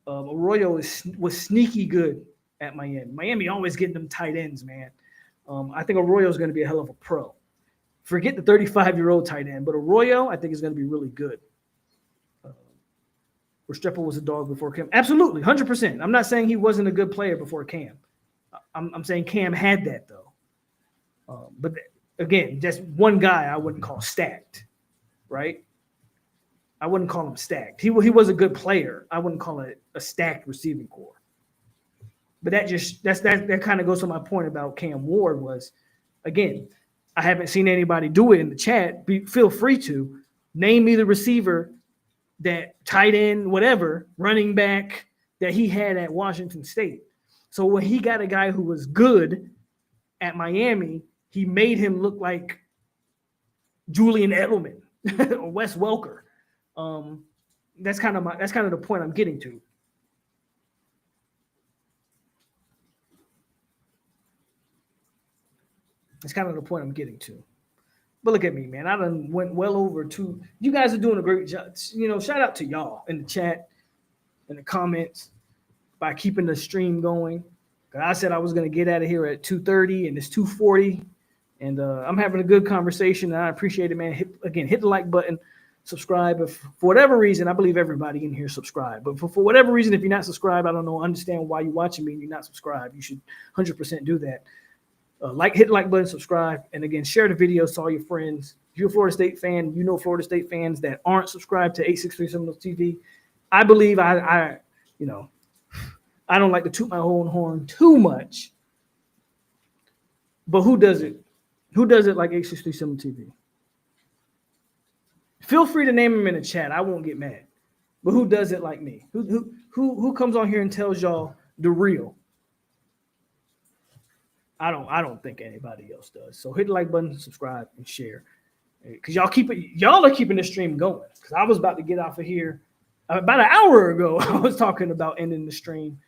Arroyo was sneaky good at Miami. Miami always getting them tight ends, man. I think Arroyo is going to be a hell of a pro. Forget the 35-year-old tight end, but Arroyo, I think, is going to be really good. Restrepo was a dog before Cam. Absolutely, 100%. I'm not saying he wasn't a good player before Cam. I'm saying Cam had that, though. But again, just one guy I wouldn't call stacked, right? I wouldn't call him stacked. He was a good player. I wouldn't call it a stacked receiving core. But that kind of goes to my point about Cam Ward was, again, I haven't seen anybody do it in the chat. Feel free to name me the receiver, that tight end, whatever, running back that he had at Washington State. So when he got a guy who was good at Miami, he made him look like Julian Edelman or Wes Welker. That's kind of the point I'm getting to. That's kind of the point I'm getting to. But look at me, man. I done went well over 2. You guys are doing a great job. Shout out to y'all in the chat, in the comments, by keeping the stream going. I said I was going to get out of here at 2:30, and it's 2:40. And I'm having a good conversation, and I appreciate it, man. Hit the like button, subscribe. If for whatever reason, I believe everybody in here subscribe. But for whatever reason, if you're not subscribed, I don't know, understand why you're watching me and you're not subscribed. You should 100% do that. Hit the like button, subscribe, and again, share the videos to all your friends. If you're a Florida State fan, you know Florida State fans that aren't subscribed to 863 Seminoles TV. I believe I don't like to toot my own horn too much, but who does it? Who does it like 863 Seminoles TV? Feel free to name them in the chat. I won't get mad. But who does it like me? Who comes on here and tells y'all the real? I don't think anybody else does. So hit the like button, subscribe, and share. Because y'all are keeping the stream going. Because I was about to get off of here about an hour ago. I was talking about ending the stream.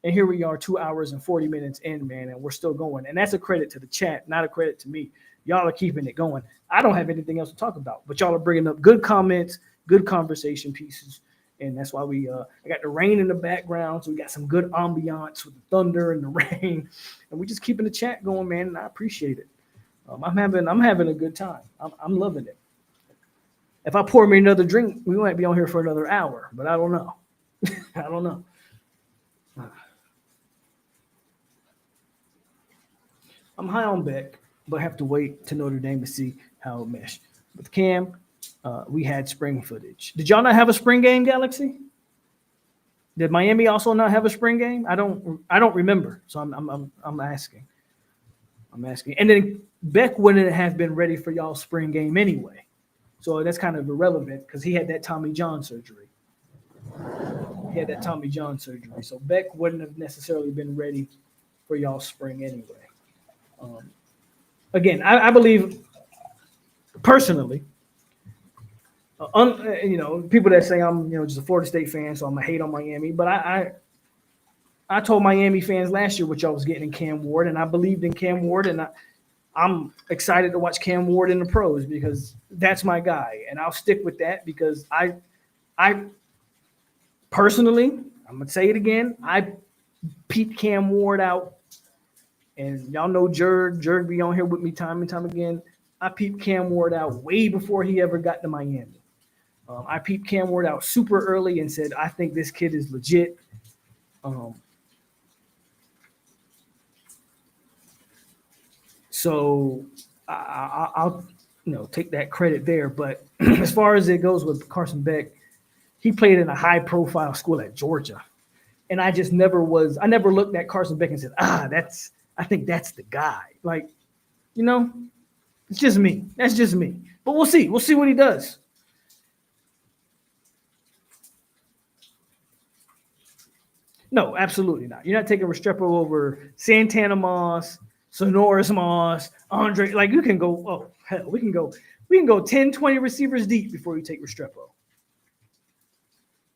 And here we are, 2 hours and 40 minutes in, man, and we're still going. And that's a credit to the chat, not a credit to me. Y'all are keeping it going. I don't have anything else to talk about, but y'all are bringing up good comments, good conversation pieces. And that's why I got the rain in the background. So we got some good ambiance with the thunder and the rain. And we're just keeping the chat going, man. And I appreciate it. I'm having a good time. I'm loving it. If I pour me another drink, we might be on here for another hour, but I don't know. I don't know. I'm high on Beck, but have to wait to Notre Dame to see how it meshed. With Cam, we had spring footage. Did y'all not have a spring game, Galaxy? Did Miami also not have a spring game? I don't remember. So I'm asking. And then Beck wouldn't have been ready for y'all's spring game anyway. So that's kind of irrelevant because he had that Tommy John surgery. So Beck wouldn't have necessarily been ready for y'all's spring anyway. Again, I believe personally, people that say I'm, just a Florida State fan, so I'm gonna hate on Miami. But I told Miami fans last year what y'all was getting in Cam Ward, and I believed in Cam Ward, and I'm excited to watch Cam Ward in the pros because that's my guy, and I'll stick with that because I personally, I'm gonna say it again, I peeped Cam Ward out. And y'all know Jerg be on here with me time and time again. I peeped Cam Ward out way before he ever got to Miami. I peeped Cam Ward out super early and said, I think this kid is legit. So I'll take that credit there. But as far as it goes with Carson Beck, he played in a high profile school at Georgia. And I never looked at Carson Beck and said, I think that's the guy. Like, it's just me. That's just me. But we'll see. We'll see what he does. No, absolutely not. You're not taking Restrepo over Santana Moss, Sonoris Moss, Andre. Like, you can go, oh, hell, we can go 10, 20 receivers deep before you take Restrepo.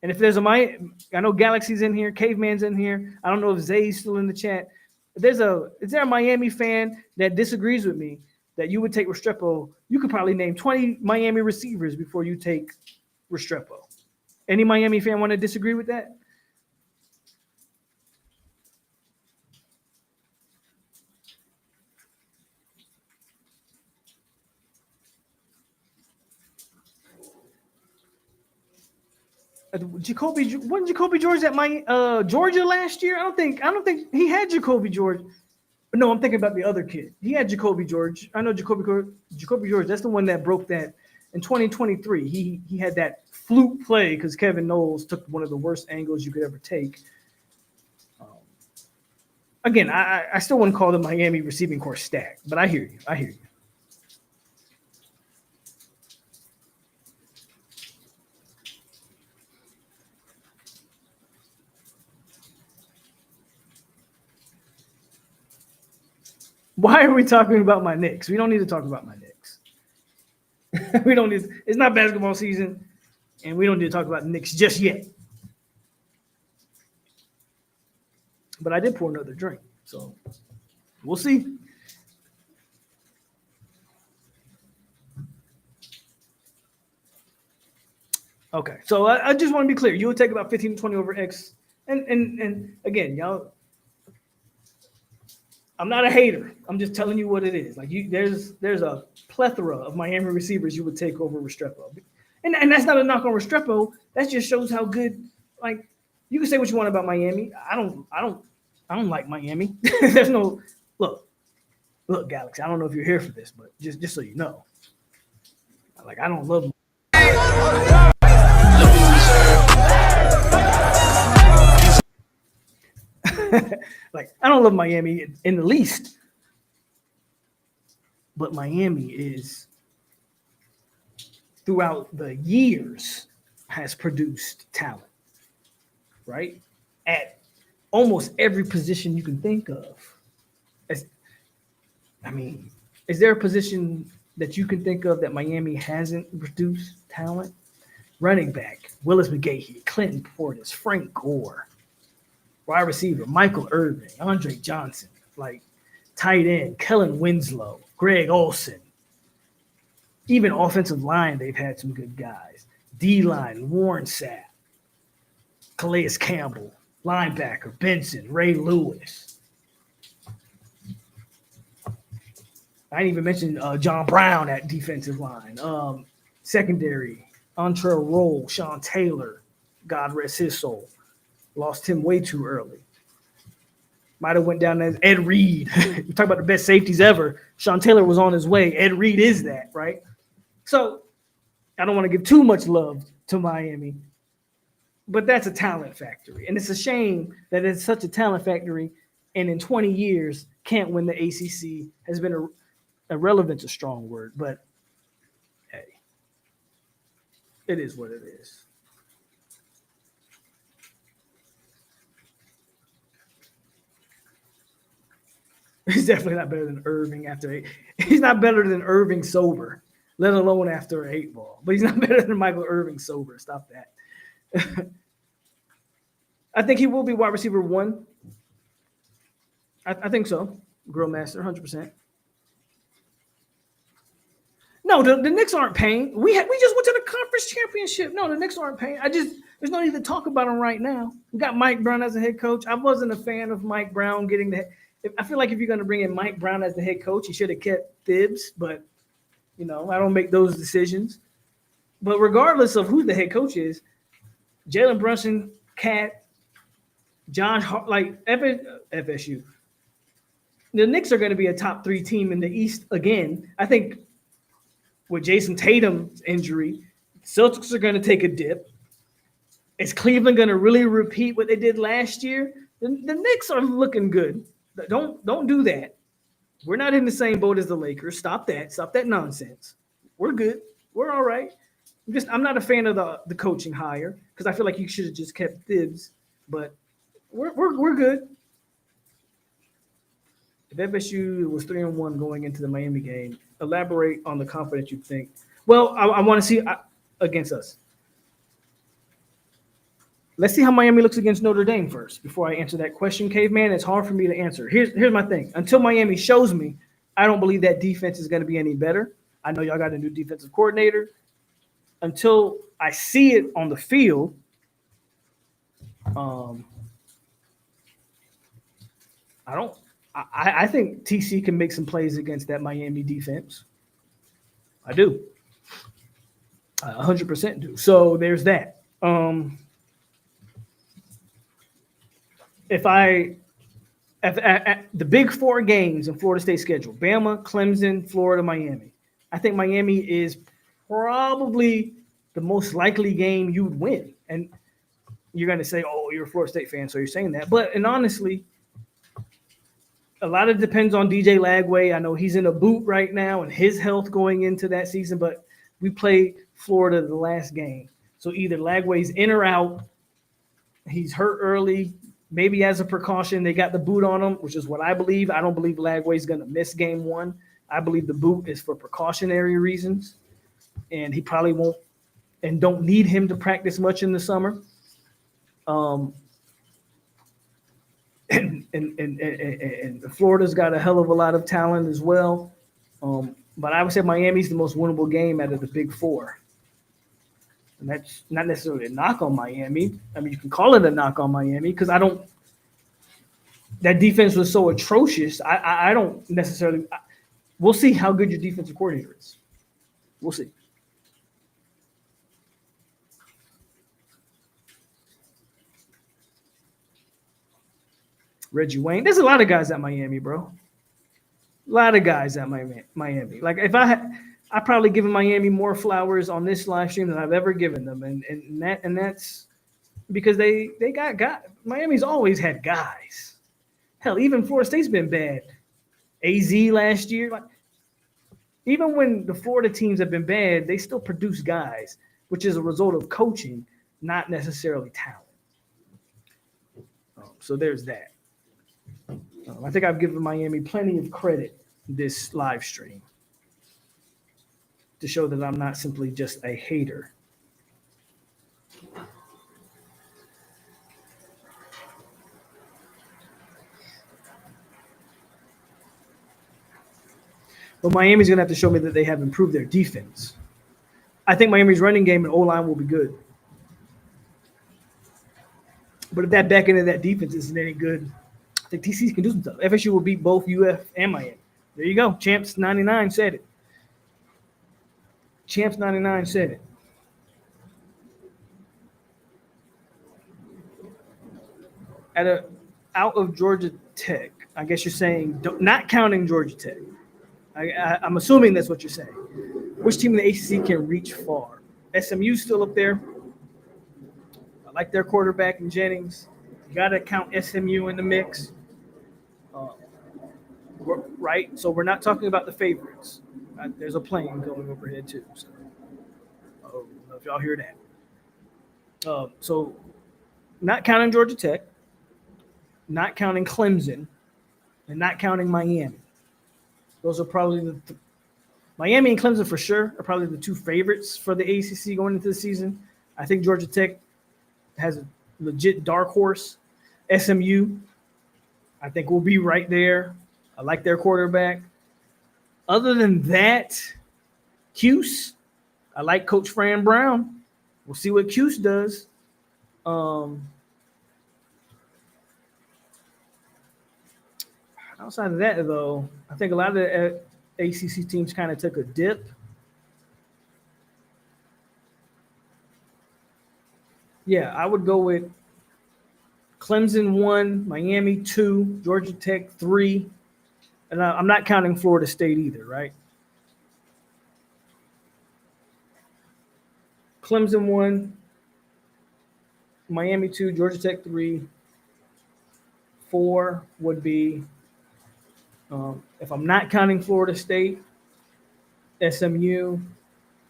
And if there's I know Galaxy's in here, Caveman's in here. I don't know if Zay's still in the chat. Is there a Miami fan that disagrees with me that you would take Restrepo? You could probably name 20 Miami receivers before you take Restrepo. Any Miami fan want to disagree with that? Wasn't Jacoby George at Georgia last year? I don't think he had Jacoby George. No, I'm thinking about the other kid. He had Jacoby George. I know Jacoby George. That's the one that broke that in 2023. He had that fluke play because Kevin Knowles took one of the worst angles you could ever take. Again, I still wouldn't call the Miami receiving corps stacked, but I hear you. Why are we talking about my Knicks? We don't need to talk about my Knicks. It's not basketball season, and we don't need to talk about the Knicks just yet. But I did pour another drink, so we'll see. Okay, so I just want to be clear. You would take about 15 to 20 over X. And again, y'all, I'm not a hater. I'm just telling you what it is. Like, there's a plethora of Miami receivers you would take over Restrepo. And that's not a knock on Restrepo. That just shows how good, like, you can say what you want about Miami. I don't like Miami. There's no look, Galaxy. I don't know if you're here for this, but just so you know. Like, I don't love like, I don't love Miami in the least. But Miami is, throughout the years, has produced talent, right? At almost every position you can think of. Is there a position that you can think of that Miami hasn't produced talent? Running back, Willis McGahee, Clinton Portis, Frank Gore. Wide receiver, Michael Irvin, Andre Johnson. Like, tight end, Kellen Winslow, Greg Olson. Even offensive line, they've had some good guys. D-line, Warren Sapp, Calais Campbell, linebacker, Benson, Ray Lewis. I didn't even mention John Brown at defensive line. Secondary, Antrell Roll, Sean Taylor, God rest his soul. Lost him way too early. Might have went down as Ed Reed. You talk about the best safeties ever. Sean Taylor was on his way. Ed Reed is that, right? So I don't want to give too much love to Miami, but that's a talent factory. And it's a shame that it's such a talent factory and in 20 years can't win the ACC. Has been irrelevant's a strong word, but hey, it is what it is. He's definitely not better than Irving after 8. He's not better than Irving sober, let alone after an 8 ball. But he's not better than Michael Irving sober. Stop that. I think he will be wide receiver 1. I think so. Grill Master, 100%. No, the Knicks aren't paying. We just went to the conference championship. No, the Knicks aren't paying. There's no need to talk about them right now. We got Mike Brown as a head coach. I wasn't a fan of Mike Brown getting the – I feel like if you're going to bring in Mike Brown as the head coach, he should have kept Thibs, but, I don't make those decisions. But regardless of who the head coach is, Jalen Brunson, Cat, FSU. The Knicks are going to be a top 3 team in the East again. I think with Jason Tatum's injury, Celtics are going to take a dip. Is Cleveland going to really repeat what they did last year? The Knicks are looking good. Don't do that. We're not in the same boat as the Lakers. Stop that. Stop that nonsense. We're good. We're all right. I'm not a fan of the coaching hire because I feel like you should have just kept Thibs. But we're good. If FSU was 3-1 going into the Miami game, elaborate on the confidence you think. Well, I want to see against us. Let's see how Miami looks against Notre Dame first before I answer that question, Caveman. It's hard for me to answer. Here's my thing. Until Miami shows me, I don't believe that defense is going to be any better. I know y'all got a new defensive coordinator. Until I see it on the field, I think TC can make some plays against that Miami defense. I do. I 100% do. So there's that. If the big 4 games in Florida State schedule, Bama, Clemson, Florida, Miami. I think Miami is probably the most likely game you would win. And you're going to say, oh, you're a Florida State fan, so you're saying that. And honestly, a lot of it depends on DJ Lagway. I know he's in a boot right now and his health going into that season, but we played Florida the last game. So either Lagway's in or out. He's hurt early. Maybe as a precaution, they got the boot on him, which is what I believe. I don't believe Lagway's going to miss game 1. I believe the boot is for precautionary reasons, and he probably won't and don't need him to practice much in the summer. And Florida's got a hell of a lot of talent as well. But I would say Miami's the most winnable game out of the big 4. And that's not necessarily a knock on Miami. I mean, you can call it a knock on Miami because that defense was so atrocious. I don't necessarily – we'll see how good your defensive coordinator is. We'll see. Reggie Wayne. There's a lot of guys at Miami, bro. A lot of guys at Miami. Like if I probably given Miami more flowers on this live stream than I've ever given them, and that's because they got guys. Miami's always had guys. Hell, even Florida State's been bad. AZ last year, like even when the Florida teams have been bad, they still produce guys, which is a result of coaching, not necessarily talent. So there's that. I think I've given Miami plenty of credit this live stream to show that I'm not simply just a hater. But Miami's going to have to show me that they have improved their defense. I think Miami's running game and O-line will be good. But if that back end of that defense isn't any good, I think TC can do some stuff. FSU will beat both UF and Miami. There you go. Champs 99 said it. Champs 99 said it. Out of Georgia Tech, I guess you're saying, not counting Georgia Tech. I'm assuming that's what you're saying. Which team in the ACC can reach far? SMU's still up there. I like their quarterback in Jennings. You got to count SMU in the mix. Right? So we're not talking about the favorites. There's a plane going overhead too. So I don't know if y'all hear that. So not counting Georgia Tech, not counting Clemson, and not counting Miami. Those are probably Miami and Clemson for sure are probably the 2 favorites for the ACC going into the season. I think Georgia Tech has a legit dark horse. SMU, I think will be right there. I like their quarterback. Other than that, Cuse, I like Coach Fran Brown. We'll see what Cuse does. Outside of that, though, I think a lot of the ACC teams kind of took a dip. Yeah, I would go with Clemson 1, Miami 2, Georgia Tech 3. And I'm not counting Florida State either, right? Clemson 1, Miami 2, Georgia Tech 3. 4 would be, if I'm not counting Florida State, SMU.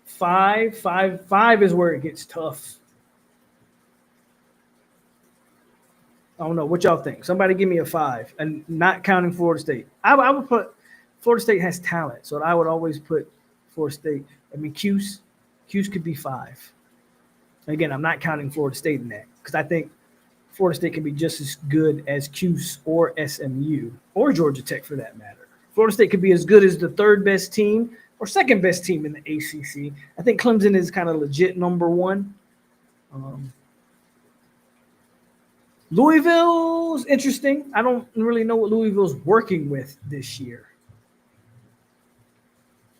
5 is where it gets tough. I don't know. What y'all think? Somebody give me a 5, and not counting Florida State. I would put Florida State has talent, so I would always put Florida State. I mean, Cuse could be 5. Again, I'm not counting Florida State in that because I think Florida State can be just as good as Cuse or SMU or Georgia Tech for that matter. Florida State could be as good as the third best team or second best team in the ACC. I think Clemson is kind of legit number 1. Louisville's interesting. I don't really know what Louisville's working with this year.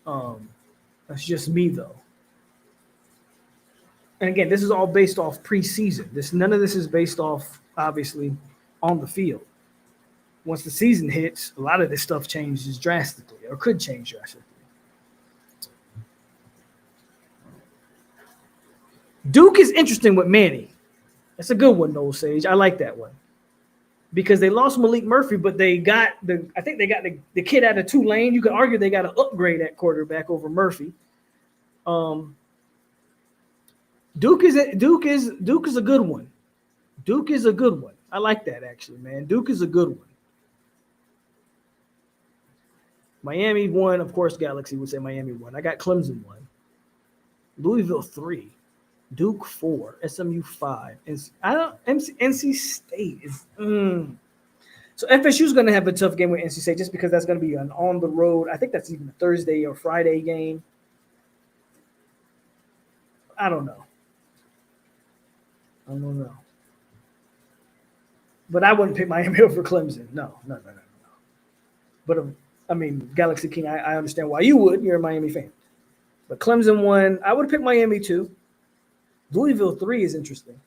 That's just me, though. And again, this is all based off preseason. None of this is based off, obviously, on the field. Once the season hits, a lot of this stuff changes drastically or could change drastically. Duke is interesting with Manny. That's a good one, though, Sage. I like that one. Because they lost Malik Murphy, but they got the kid out of Tulane. You could argue they got an upgrade at quarterback over Murphy. Duke is a good one. Duke is a good one. I like that, actually, man. Duke is a good one. Miami 1, of course, Galaxy would say Miami 1. I got Clemson 1. Louisville 3. Duke 4, SMU 5, and NC State is. So FSU is going to have a tough game with NC State just because that's going to be an on the road. I think that's even a Thursday or Friday game. I don't know. But I wouldn't pick Miami over Clemson. No. But I mean, Galaxy King, I understand why you would. You're a Miami fan. But Clemson 1, I would pick Miami 2. Louisville 3 is interesting.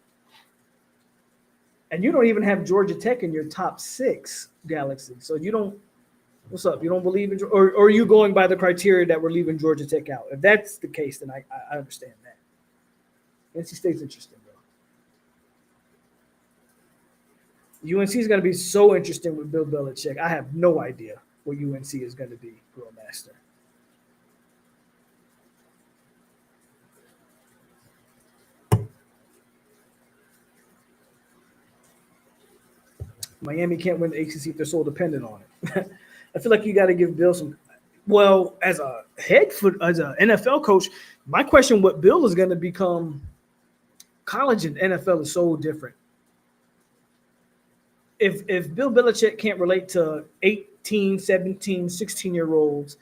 And you don't even have Georgia Tech in your top 6, Galaxy. So you don't – what's up? You don't believe in – or are you going by the criteria that we're leaving Georgia Tech out? If that's the case, then I understand that. NC State's interesting, bro. UNC is going to be so interesting with Bill Belichick. I have no idea what UNC is going to be, Grill Master. Miami can't win the ACC if they're so dependent on it. I feel like you got to give Bill some. Well, as an NFL coach, my question: what Bill is going to become? College and NFL is so different. If Bill Belichick can't relate to 18, 17, 16-year-olds,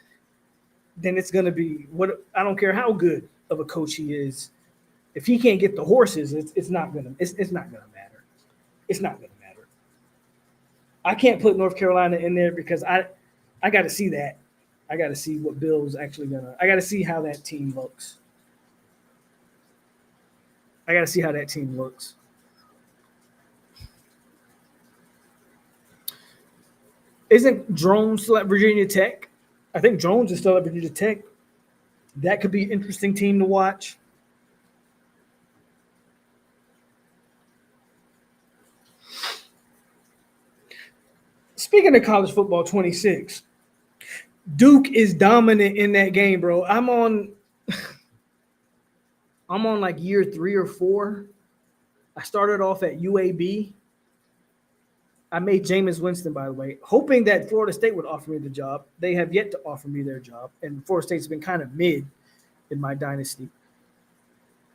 then it's going to be what. I don't care how good of a coach he is. If he can't get the horses, it's not gonna matter. It's not gonna matter. I can't put North Carolina in there because I got to see that. I got to see what Bill's actually gonna. I got to see how that team looks. Isn't Jones still at Virginia Tech? I think Jones is still at Virginia Tech. That could be an interesting team to watch. Speaking of college football 26, Duke is dominant in that game, bro. I'm on like year 3 or 4. I started off at UAB. I made Jameis Winston, by the way, hoping that Florida State would offer me the job. They have yet to offer me their job, and Florida State's been kind of mid in my dynasty.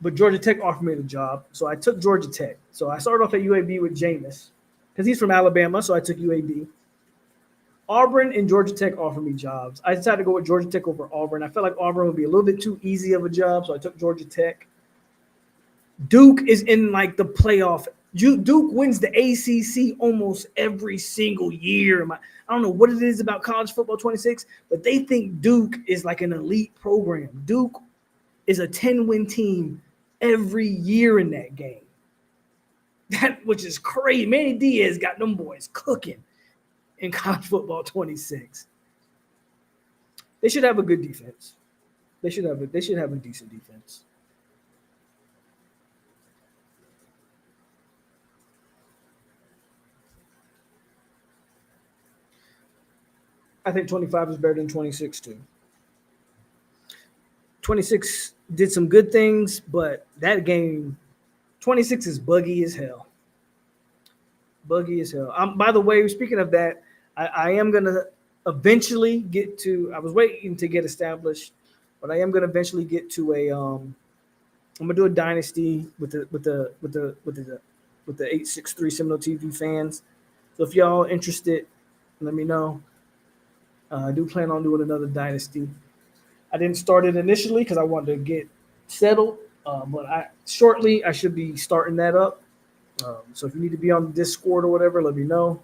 But Georgia Tech offered me the job, so I took Georgia Tech. So I started off at UAB with Jameis because he's from Alabama, so I took UAB. Auburn and Georgia Tech offered me jobs. I decided to go with Georgia Tech over Auburn. I felt like Auburn would be a little bit too easy of a job, so I took Georgia Tech. Duke is in like the playoff. Duke wins the ACC almost every single year. I don't know what it is about college football 26, but they think Duke is like an elite program. Duke is a 10-win team every year in that game. That which is crazy. Manny Diaz got them boys cooking in college football 26. They should have a good defense. They should have a decent defense. I think 25 is better than 26 too. 26 did some good things, but that game, 26 is buggy as hell. Buggy as hell. By the way, speaking of that, I am gonna eventually get to. I was waiting to get established, but I am gonna eventually get to a. I'm gonna do a dynasty with the 863 Seminole TV fans. So if y'all interested, let me know. I do plan on doing another dynasty. I didn't start it initially because I wanted to get settled, but I should be starting that up. So if you need to be on the Discord or whatever, let me know.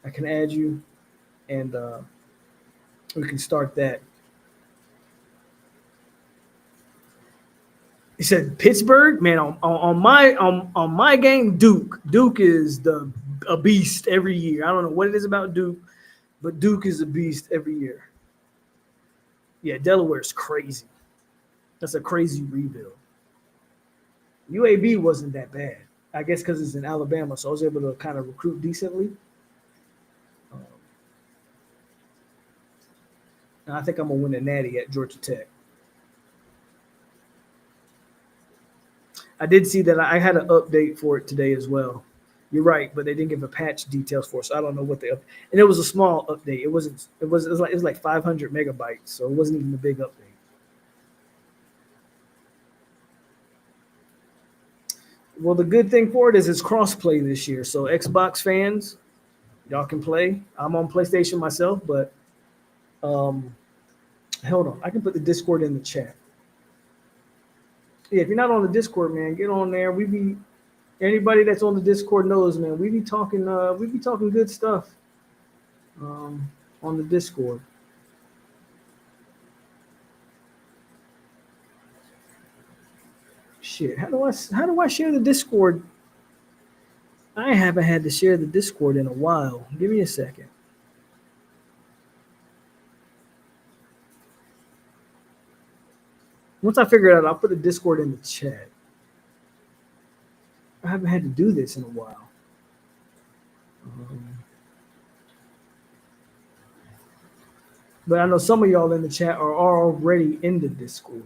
I can add you, and we can start that. He said Pittsburgh, man. On my game, Duke is a beast every year. I don't know what it is about Duke, but Duke is a beast every year. Yeah, Delaware's crazy. That's a crazy rebuild. UAB wasn't that bad. I guess because it's in Alabama, so I was able to kind of recruit decently. And I think I'm going to win a natty at Georgia Tech. I did see that I had an update for it today as well. You're right, but they didn't give a patch details for it, so I don't know what they and it was a small update. It was like 500 megabytes, so it wasn't even a big update. Well, the good thing for it is it's cross-play this year. So Xbox fans, y'all can play. I'm on PlayStation myself, but hold on. I can put the Discord in the chat. Yeah, if you're not on the Discord, man, get on there. Anybody that's on the Discord knows, man, we be talking good stuff on the Discord. Shit, how do I share the Discord? I haven't had to share the Discord in a while. Give me a second. Once I figure it out, I'll put the Discord in the chat. I haven't had to do this in a while. But I know some of y'all in the chat are already in the Discord.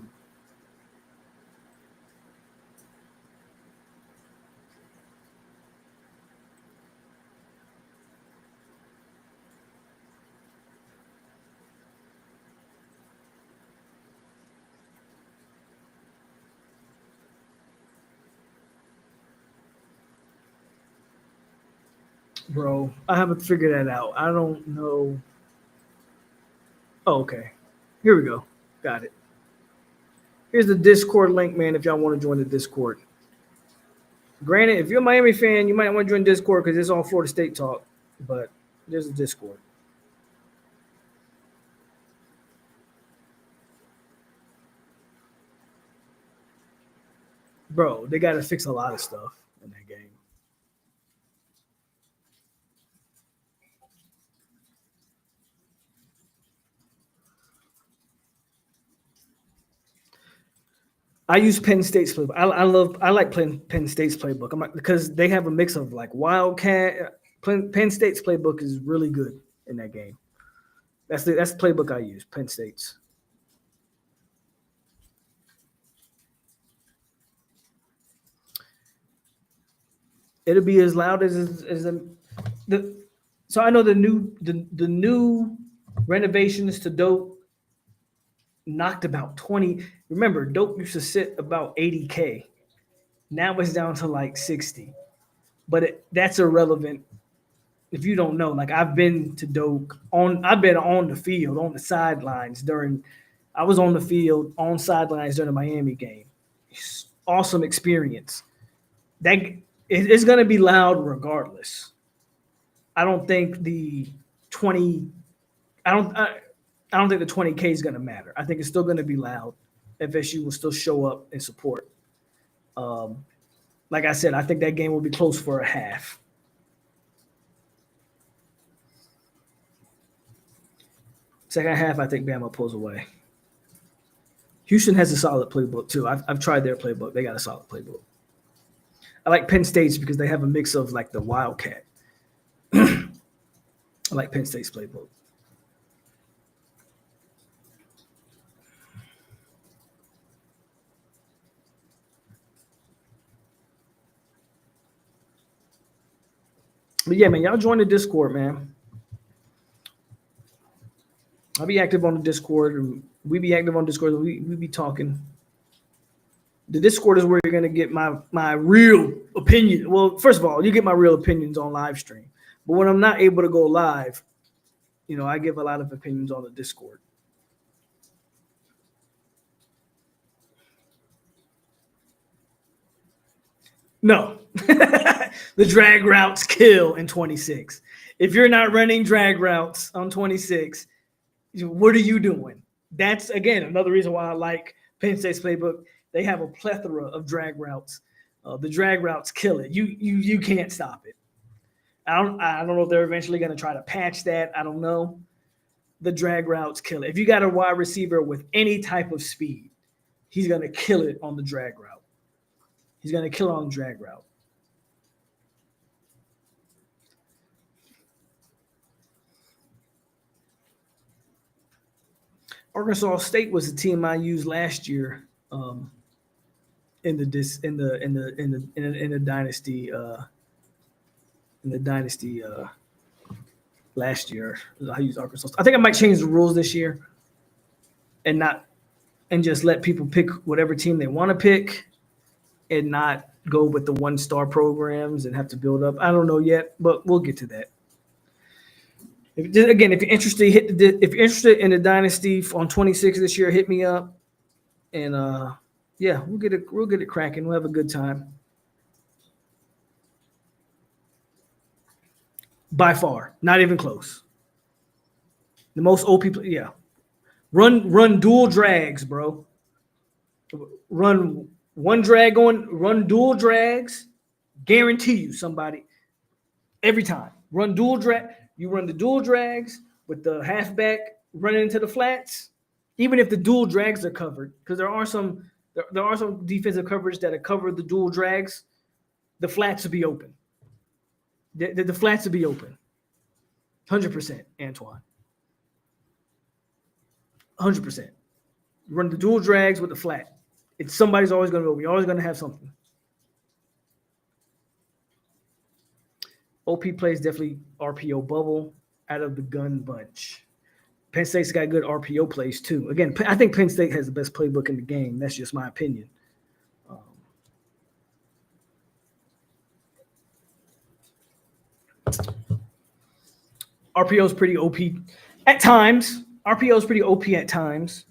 Bro, I haven't figured that out. I don't know. Oh, okay. Here we go. Got it. Here's the Discord link, man, if y'all want to join the Discord. Granted, if you're a Miami fan, you might want to join Discord because it's all Florida State talk, but there's a Discord. Bro, they got to fix a lot of stuff in that game. I use Penn State's playbook. I like playing Penn State's playbook. Because they have a mix of like Wildcat. Penn State's playbook is really good in that game. That's the playbook I use. Penn State's. It'll be as loud as the. So I know the new renovations to Dope knocked about 20. Remember, Dope used to sit about 80K. Now it's down to like 60. But that's irrelevant if you don't know. Like I've been to Dope I've been on the field, on the sidelines I was on the field, on sidelines during the Miami game. Awesome experience. It's going to be loud regardless. I don't think the 20 I don't think the 20K is going to matter. I think it's still going to be loud. FSU will still show up and support. Like I said, I think that game will be close for a half. Second half, I think Bama pulls away. Houston has a solid playbook too. I've tried their playbook. They got a solid playbook. I like Penn State's because they have a mix of like the Wildcat. I like Penn State's playbook. But yeah, man, y'all join the Discord, man. I'll be active on the Discord, and we be active on Discord. And we be talking. The Discord is where you're gonna get my real opinion. Well, first of all, you get my real opinions on live stream. But when I'm not able to go live, I give a lot of opinions on the Discord. No. The drag routes kill in 26. If you're not running drag routes on 26, what are you doing? That's, again, another reason why I like Penn State's playbook. They have a plethora of drag routes. The drag routes kill it. You can't stop it. I don't know if they're eventually going to try to patch that. I don't know. The drag routes kill it. If you got a wide receiver with any type of speed, he's going to kill it on the drag route. He's going to kill it on the drag route. Arkansas State was the team I used last year in the dynasty last year. I used Arkansas. I think I might change the rules this year and just let people pick whatever team they want to pick and not go with the 1-star programs and have to build up. I don't know yet, but we'll get to that. If you're interested, if you're interested in the dynasty on 26 this year, hit me up, and we'll get it cracking. We'll have a good time. By far, not even close. The most OP, yeah. Run dual drags, bro. Run one drag on, run dual drags. Guarantee you somebody every time. Run dual drag. You run the dual drags with the halfback running into the flats, even if the dual drags are covered, because there are some defensive coverage that are covered the dual drags. The flats will be open. The flats will be open. 100%, Antoine. 100%. You run the dual drags with the flat. Somebody's always going to go. You're always going to have something. OP plays definitely RPO bubble out of the gun bunch. Penn State's got good RPO plays too. Again, I think Penn State has the best playbook in the game. That's just my opinion. RPO is pretty OP at times. RPO is pretty OP at times.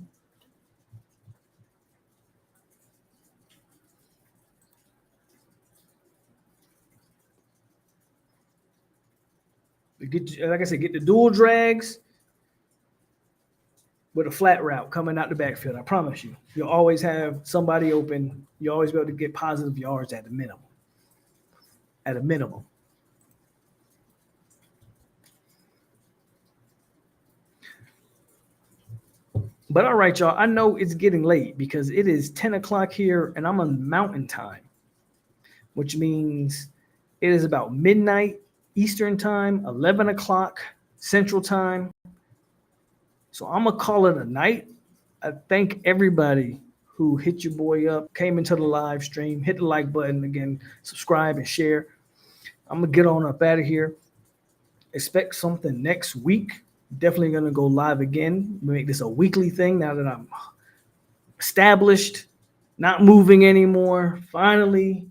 Like I said, get the dual drags with a flat route coming out the backfield. I promise you. You'll always have somebody open. You'll always be able to get positive yards at the minimum. At a minimum. But all right, y'all. I know it's getting late because it is 10 o'clock here and I'm on Mountain Time, which means it is about midnight Eastern Time, 11 o'clock Central Time. So I'm going to call it a night. I thank everybody who hit your boy up, came into the live stream, hit the like button again, subscribe and share. I'm going to get on up out of here. Expect something next week. Definitely going to go live again. Make this a weekly thing now that I'm established, not moving anymore. Finally,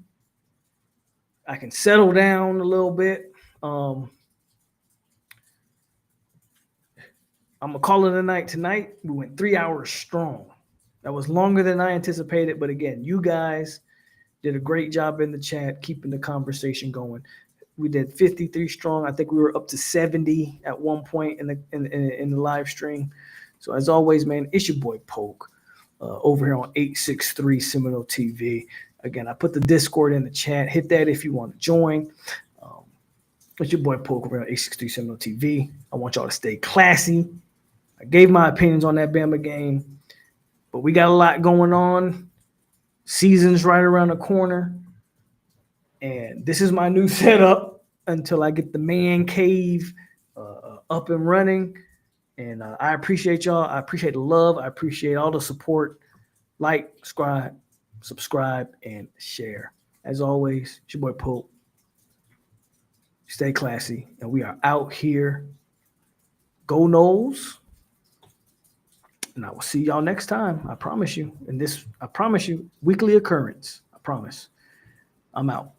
I can settle down a little bit. I'm going to call it a night tonight. We went 3 hours strong. That was longer than I anticipated. But again, you guys did a great job in the chat, keeping the conversation going. We did 53 strong. I think we were up to 70 at one point in the live stream. So as always, man, it's your boy Polk over here on 863 Seminole TV. Again, I put the Discord in the chat. Hit that if you want to join. It's your boy Polk around 863 Seminole TV. I want y'all to stay classy. I gave my opinions on that Bama game, but we got a lot going on. Season's right around the corner. And this is my new setup until I get the man cave up and running. And I appreciate y'all. I appreciate the love. I appreciate all the support. Like, subscribe, and share. As always, it's your boy Polk. Stay classy. And we are out here. Go Noles. And I will see y'all next time. I promise you. And this, I promise you, weekly occurrence. I promise. I'm out.